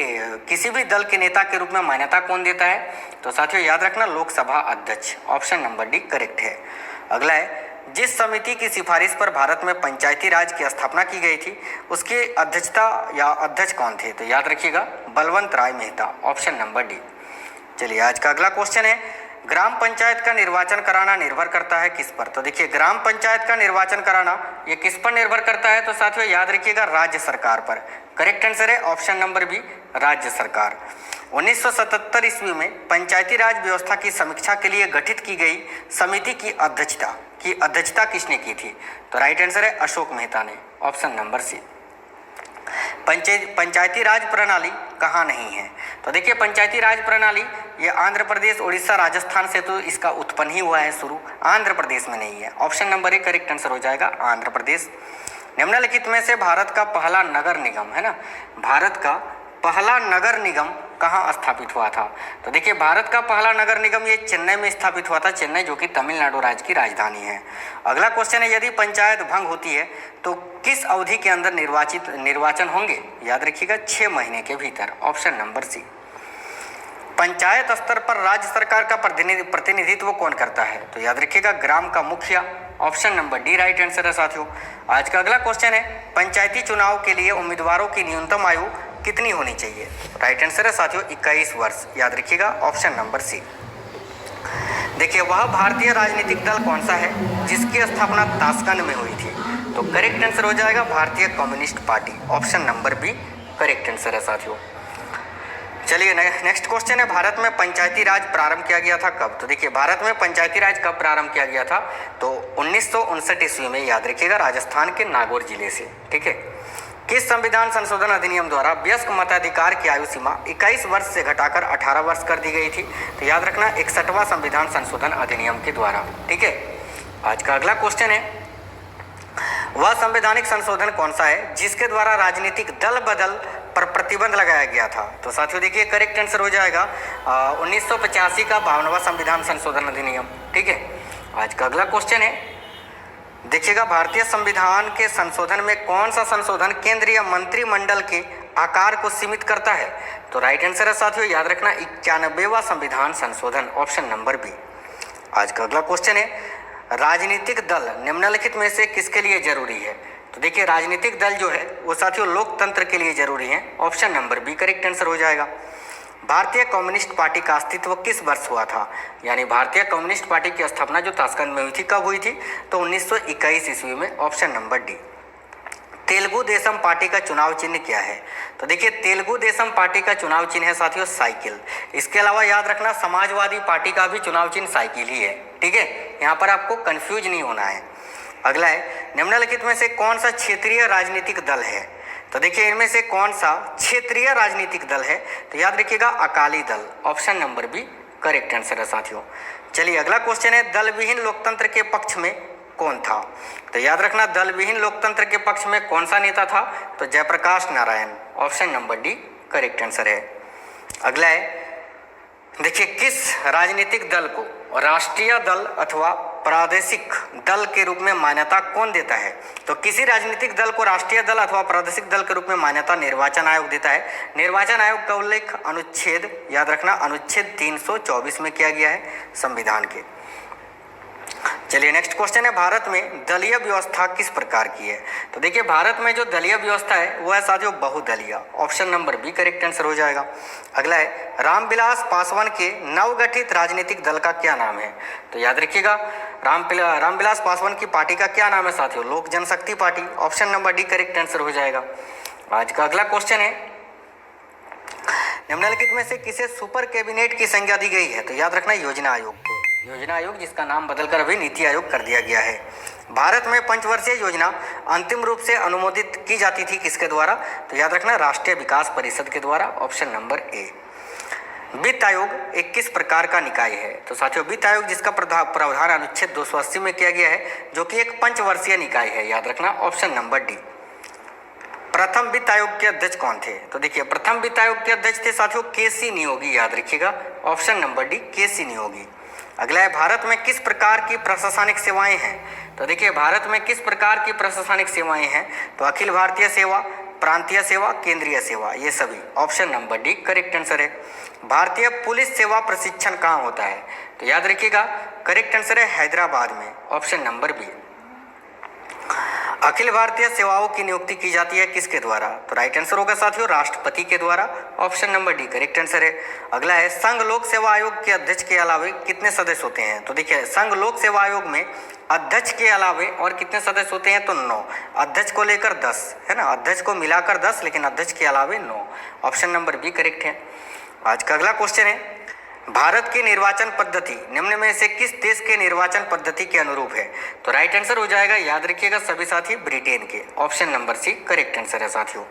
किसी भी दल के नेता के रूप में मान्यता कौन देता है? तो साथियों याद रखना लोकसभा अध्यक्ष, ऑप्शन नंबर डी करेक्ट है। अगला है, जिस समिति की सिफारिश पर भारत में पंचायती राज की स्थापना की गई थी उसकी अध्यक्षता या अध्यक्ष कौन थे? तो याद रखिएगा बलवंत राय मेहता, ऑप्शन नंबर डी। चलिए आज का अगला क्वेश्चन है, ग्राम पंचायत का निर्वाचन कराना निर्भर करता है किस पर? तो देखिए ग्राम पंचायत का निर्वाचन कराना ये किस पर निर्भर करता है? तो साथियों याद रखिएगा राज्य सरकार पर। करेक्ट आंसर है ऑप्शन नंबर बी राज्य सरकार। 1977 ईस्वी में पंचायती राज व्यवस्था की समीक्षा के लिए गठित की गई समिति की अध्यक्षता किसने की थी? तो राइट आंसर है अशोक मेहता ने, ऑप्शन नंबर सी। पंचायती राज प्रणाली कहाँ नहीं है? तो देखिए पंचायती राज प्रणाली ये आंध्र प्रदेश, उड़ीसा, राजस्थान से तो इसका उत्पन्न ही हुआ है शुरू, आंध्र प्रदेश में नहीं है। Option number A correct answer हो जाएगा आंध्र प्रदेश। निम्नलिखित में से भारत का पहला नगर निगम, है ना, भारत का पहला नगर निगम कहाँ स्थापित हुआ था? तो देखिए भारत का पहला नगर निगम ये चेन्नई में स्थापित हुआ था, चेन्नई जो कि तमिलनाडु राज्य की राजधानी है। अगला क्वेश्चन है, यदि पंचायत भंग होती है तो किस अवधि के अंदर निर्वाचन होंगे? याद रखिएगा 6 महीने के भीतर, ऑप्शन नंबर सी। पंचायत स्तर पर राज्य सरकार का प्रतिनिधित्व कौन करता है? तो याद रखिएगा ग्राम का मुखिया, option number D right answer है साथियों। आज का अगला क्वेश्चन है, पंचायती चुनाव के लिए उम्मीदवारों की न्यूनतम आयु कितनी होनी चाहिए? राइट आंसर है साथियों 21 वर्ष, याद रखिएगा ऑप्शन नंबर सी। देखिए वह भारतीय राजनीतिक दल कौन सा है जिसकी स्थापना ताशकंद में हुई थी? तो करेक्ट आंसर हो जाएगा भारतीय communist party, option number B correct answer है साथियों। चलिए नेक्स्ट क्वेश्चन है, भारत में पंचायती राज प्रारंभ किया गया था कब? तो देखिए भारत में पंचायती राज कब प्रारंभ किया गया था? तो 1959 ईस्वी में, याद रखिएगा राजस्थान के नागौर जिले से। ठीक है, किस संविधान संशोधन अधिनियम द्वारा वयस्क मताधिकार की आयु सीमा 21 वर्ष से घटाकर 18 वर्ष कर दी गई थी? तो याद रखना 61वां संविधान संशोधन अधिनियम के द्वारा। ठीक है, आज का अगला क्वेश्चन है, वह संवैधानिक संशोधन कौन सा है जिसके द्वारा राजनीतिक दल बदल पर प्रतिबंध लगाया गया था? तो साथियों देखिए करेक्ट आंसर हो जाएगा 1985 का 52वां संविधान संशोधन अधिनियम। ठीक है, आज का अगला क्वेश्चन है, देखिएगा भारतीय संविधान के संशोधन में कौन सा संशोधन केंद्रीय मंत्रिमंडल के आकार को सीमित करता है? तो राइट आंसर है साथियों याद रखना 91वां संविधान संशोधन, ऑप्शन नंबर बी। आज का अगला क्वेश्चन है, राजनीतिक दल निम्नलिखित में से किसके लिए जरूरी है? तो देखिए राजनीतिक दल जो है वो साथियों लोकतंत्र के लिए जरूरी है, option number B correct answer हो जाएगा। भारतीय कम्युनिस्ट पार्टी का अस्तित्व किस वर्ष हुआ था? यानी भारतीय कम्युनिस्ट पार्टी की स्थापना जो ताशकंद में हुई थी कब हुई थी? तो 1921 ईस्वी में, option number D. Telugu Desam party का चुनाव चिन्ह क्या है? तो देखिए तेलुगु देशम पार्टी का चुनाव चिन्ह है साथियों साइकिल। इसके अलावा याद रखना समाजवादी पार्टी का भी चुनाव चिन्ह साइकिल ही है। ठीक है, यहाँ पर आपको कंफ्यूज नहीं होना है। अगला है, निम्नलिखित में से कौन सा क्षेत्रीय राजनीतिक दल है? तो देखिए इनमें से कौन सा क्षेत्रीय राजनीतिक दल है? तो याद रखिएगा Akali Dal, option number B correct answer है साथियों। चलिए अगला क्वेश्चन है, दल विहीन लोकतंत्र के पक्ष में कौन था? तो याद रखना दल विहीन लोकतंत्र के पक्ष में कौन सा नेता था? तो Jayaprakash Narayan, option number D correct answer है। अगला है, देखिए, किस राजनीतिक दल को राष्ट्रीय दल अथवा प्रादेशिक दल के रूप में मान्यता कौन देता है? तो किसी राजनीतिक दल को राष्ट्रीय दल अथवा प्रादेशिक दल के रूप में मान्यता निर्वाचन आयोग देता है। निर्वाचन आयोग का उल्लेख अनुच्छेद, याद रखना, अनुच्छेद 324 में किया गया है संविधान के। चलिए नेक्स्ट क्वेश्चन है, भारत में दलीय व्यवस्था किस प्रकार की है? तो देखिए, भारत में जो दलीय व्यवस्था है वो है साथियों बहुदलीय। Option number B correct answer हो जाएगा। अगला है, रामविलास पासवान के नवगठित राजनीतिक दल का क्या नाम है? तो याद रखिएगा, रामविलास पासवान की पार्टी का क्या नाम है साथियों? Lok Janshakti Party. Option number D correct answer हो जाएगा। आज का अगला क्वेश्चन है, निम्नलिखित में से किसे सुपर कैबिनेट की संज्ञा दी गई है? तो याद रखना, योजना आयोग को। योजना आयोग जिसका नाम बदलकर अभी नीति आयोग कर दिया गया है। भारत में पंचवर्षीय योजना अंतिम रूप से अनुमोदित की जाती थी किसके द्वारा? तो याद रखना, राष्ट्रीय विकास परिषद के द्वारा। ऑप्शन नंबर ए। वित्त आयोग एक किस प्रकार का निकाय है? तो साथियों, वित्त आयोग जिसका प्रावधान अनुच्छेद 280 में किया गया है, जो कि एक पंचवर्षीय निकाय है। याद रखना, ऑप्शन नंबर डी। प्रथम वित्त आयोग के अध्यक्ष कौन थे? तो देखिए, प्रथम वित्त आयोग के अध्यक्ष थे साथियों केसी नियोगी। याद रखिएगा, ऑप्शन नंबर डी केसी नियोगी। अगला है, भारत में किस प्रकार की प्रशासनिक सेवाएं हैं? तो देखिए, भारत में किस प्रकार की प्रशासनिक सेवाएं हैं? तो अखिल भारतीय सेवा, प्रांतीय सेवा, केंद्रीय सेवा, ये सभी। Option number D correct answer है। भारतीय पुलिस सेवा प्रशिक्षण कहाँ होता है? तो याद रखिएगा, करेक्ट आंसर है हैदराबाद में। Option number B. Akhil Bharatiya सेवाओं की नियुक्ति की जाती है किसके द्वारा? तो राइट आंसर होगा साथियों राष्ट्रपति के द्वारा। Option number D correct answer है। अगला है, संघ लोक सेवा आयोग के अध्यक्ष के अलावे कितने सदस्य होते हैं? तो देखिए, संघ लोक सेवा आयोग में अध्यक्ष के अलावे और कितने सदस्य होते हैं? तो 9। अध्यक्ष को लेकर 10 है ना, अध्यक्ष को मिलाकर 10, लेकिन अध्यक्ष के अलावे 9। ऑप्शन नंबर बी करेक्ट है। आज का अगला क्वेश्चन है, भारत की निर्वाचन पद्धति निम्न में से किस देश के निर्वाचन पद्धति के अनुरूप है? तो राइट आंसर हो जाएगा, याद रखिएगा सभी साथी, ब्रिटेन के। Option number C correct answer है साथियों।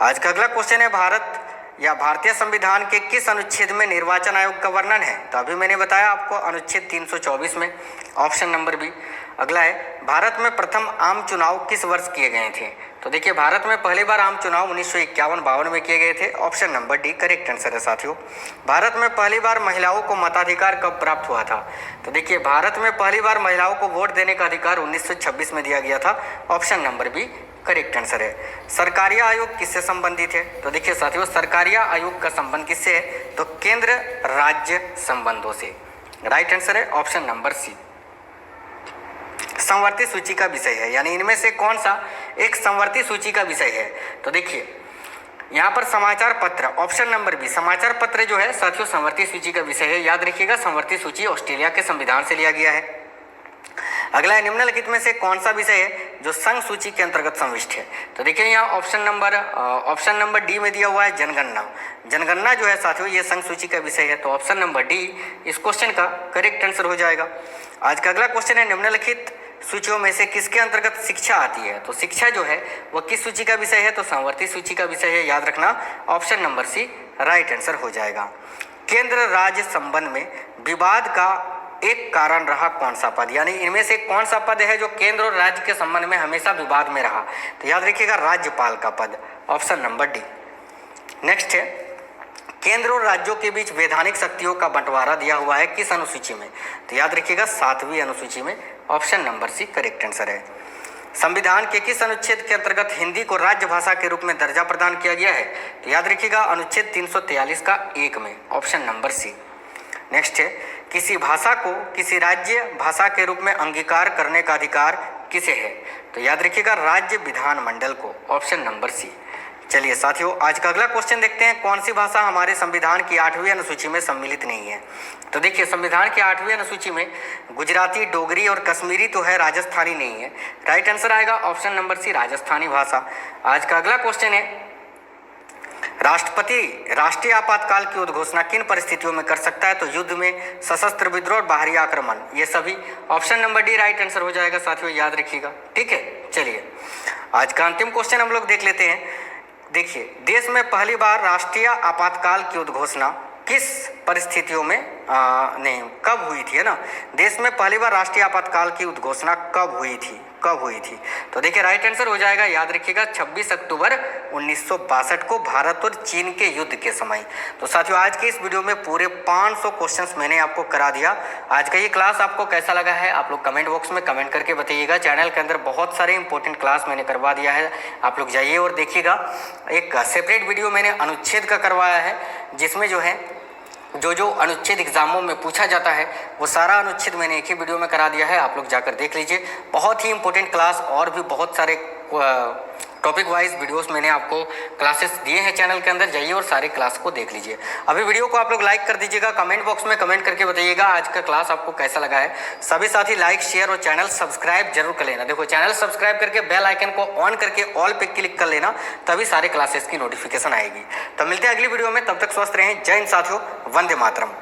आज का अगला क्वेश्चन है, भारत या भारतीय संविधान के किस अनुच्छेद में निर्वाचन आयोग का वर्णन है? तो अभी मैंने बताया आपको, अनुच्छेद 324 में। Option number B. अगला है, भारत में प्रथम आम चुनाव किस वर्ष किए गए थे? तो देखिए, भारत में पहली बार आम चुनाव 1951-52 में किए गए थे। Option number D correct answer है साथियों। भारत में पहली बार महिलाओं को मताधिकार कब प्राप्त हुआ था? तो देखिए, भारत में पहली बार महिलाओं को वोट देने का अधिकार 1926 में दिया गया था। Option number B correct answer है। सरकारिया आयोग किससे संबंधित है? तो देखिए साथियों, सरकारिया आयोग का संबंध किससे है? तो केंद्र राज्य संबंधों से। राइट आंसर है ऑप्शन नंबर सी। संवर्ती सूची का विषय है, यानी इनमें से कौन सा एक संवर्ती सूची का विषय है? तो देखिए, यहाँ पर समाचार पत्र, ऑप्शन नंबर बी, समाचार पत्र जो है साथियों संवर्ती सूची का विषय है। याद रखिएगा, संवर्ती सूची ऑस्ट्रेलिया के संविधान से लिया गया है। अगला है, निम्नलिखित में से कौन सा विषय है जो संघ सूची के अंतर्गत समाविष्ट है? तो देखिए, यहाँ ऑप्शन नंबर डी में दिया हुआ है जनगणना। जनगणना जो है साथियों ये संघ सूची का विषय है, तो ऑप्शन नंबर डी इस क्वेश्चन का करेक्ट आंसर हो जाएगा। आज का अगला क्वेश्चन है, निम्नलिखित सूचियों में से किसके अंतर्गत शिक्षा आती है? तो शिक्षा जो है वह किस सूची का विषय है? तो संवर्ती सूची का विषय है। याद रखना, option number C right answer हो जाएगा। केंद्र राज्य संबंध में विवाद का एक कारण रहा कौन सा पद? यानी इनमें से कौन सा पद है जो केंद्र और राज्य के संबंध में हमेशा विवाद में रहा? तो याद रखिएगा, राज्यपाल का पद। Option number D. नेक्स्ट है, केंद्र और राज्यों के बीच वैधानिक शक्तियों का बंटवारा दिया हुआ है किस अनुसूची में? तो याद रखिएगा 7वीं अनुसूची में। Option number C correct answer है। संविधान के किस अनुच्छेद के अंतर्गत हिंदी को राज्य भाषा के रूप में दर्जा प्रदान किया गया है? तो याद रखिएगा अनुच्छेद 343 का 1 में। Option number C. नेक्स्ट है, किसी भाषा को किसी राज्य भाषा के रूप में अंगीकार करने का अधिकार किसे है? तो याद रखिएगा राज्य विधानमंडल को। Option number C. चलिए साथियों, आज का अगला क्वेश्चन देखते हैं, कौन सी भाषा हमारे संविधान की 8वीं अनुसूची में सम्मिलित नहीं है? तो देखिए, संविधान की 8वीं अनुसूची में गुजराती, डोगरी और कश्मीरी तो है, राजस्थानी नहीं है। राइट आंसर आएगा ऑप्शन नंबर सी राजस्थानी भाषा। आज का अगला क्वेश्चन है, राष्ट्रपति राष्ट्रीय आपातकाल की उद्घोषणा किन परिस्थितियों में कर सकता है? तो युद्ध में, सशस्त्र विद्रोह और बाहरी आक्रमण, ये सभी। Option number D right answer हो जाएगा साथियों, याद रखिएगा। ठीक है, चलिए आज का अंतिम क्वेश्चन हम लोग देख लेते हैं। देखिए, देश में पहली बार राष्ट्रीय आपातकाल की उद्घोषणा किस परिस्थितियों में कब हुई थी, है ना? देश में पहली बार राष्ट्रीय आपातकाल की उद्घोषणा कब हुई थी? कब हुई थी? तो देखिए राइट आंसर हो जाएगा, याद रखिएगा, 26 अक्टूबर 1962 को भारत और चीन के युद्ध के समय। तो साथियों आज के इस वीडियो में पूरे 500 क्वेश्चंस मैंने आपको करा दिया। आज का ये क्लास आपको कैसा लगा है आप लोग कमेंट बॉक्स में कमेंट करके बताइएगा। चैनल के अंदर बहुत सारे इंपॉर्टेंट क्लास मैंने करवा दिया है, आप लोग जाइए और देखिएगा। एक सेपरेट वीडियो मैंने अनुच्छेद का करवाया है, जिसमें जो है जो अनुच्छेद एग्जामों में पूछा जाता है वो सारा अनुच्छेद मैंने एक ही वीडियो में करा दिया है, आप लोग जाकर देख लीजिए। बहुत ही इंपॉर्टेंट क्लास और भी बहुत सारे टॉपिक वाइज वीडियोस मैंने आपको क्लासेस दिए हैं चैनल के अंदर, जाइए और सारे क्लास को देख लीजिए। अभी वीडियो को आप लोग लाइक कर दीजिएगा, कमेंट बॉक्स में कमेंट करके बताइएगा आज का क्लास आपको कैसा लगा है। सभी साथी लाइक शेयर और चैनल सब्सक्राइब जरूर कर लेना। देखो चैनल सब्सक्राइब करके बेल आइकन को ऑन करके ऑल पे क्लिक कर लेना, तभी सारे क्लासेस की नोटिफिकेशन आएगी। तब मिलते हैं अगली वीडियो में, तब तक स्वस्थ रहें। जय हिंद साथियों, वंदे मातरम।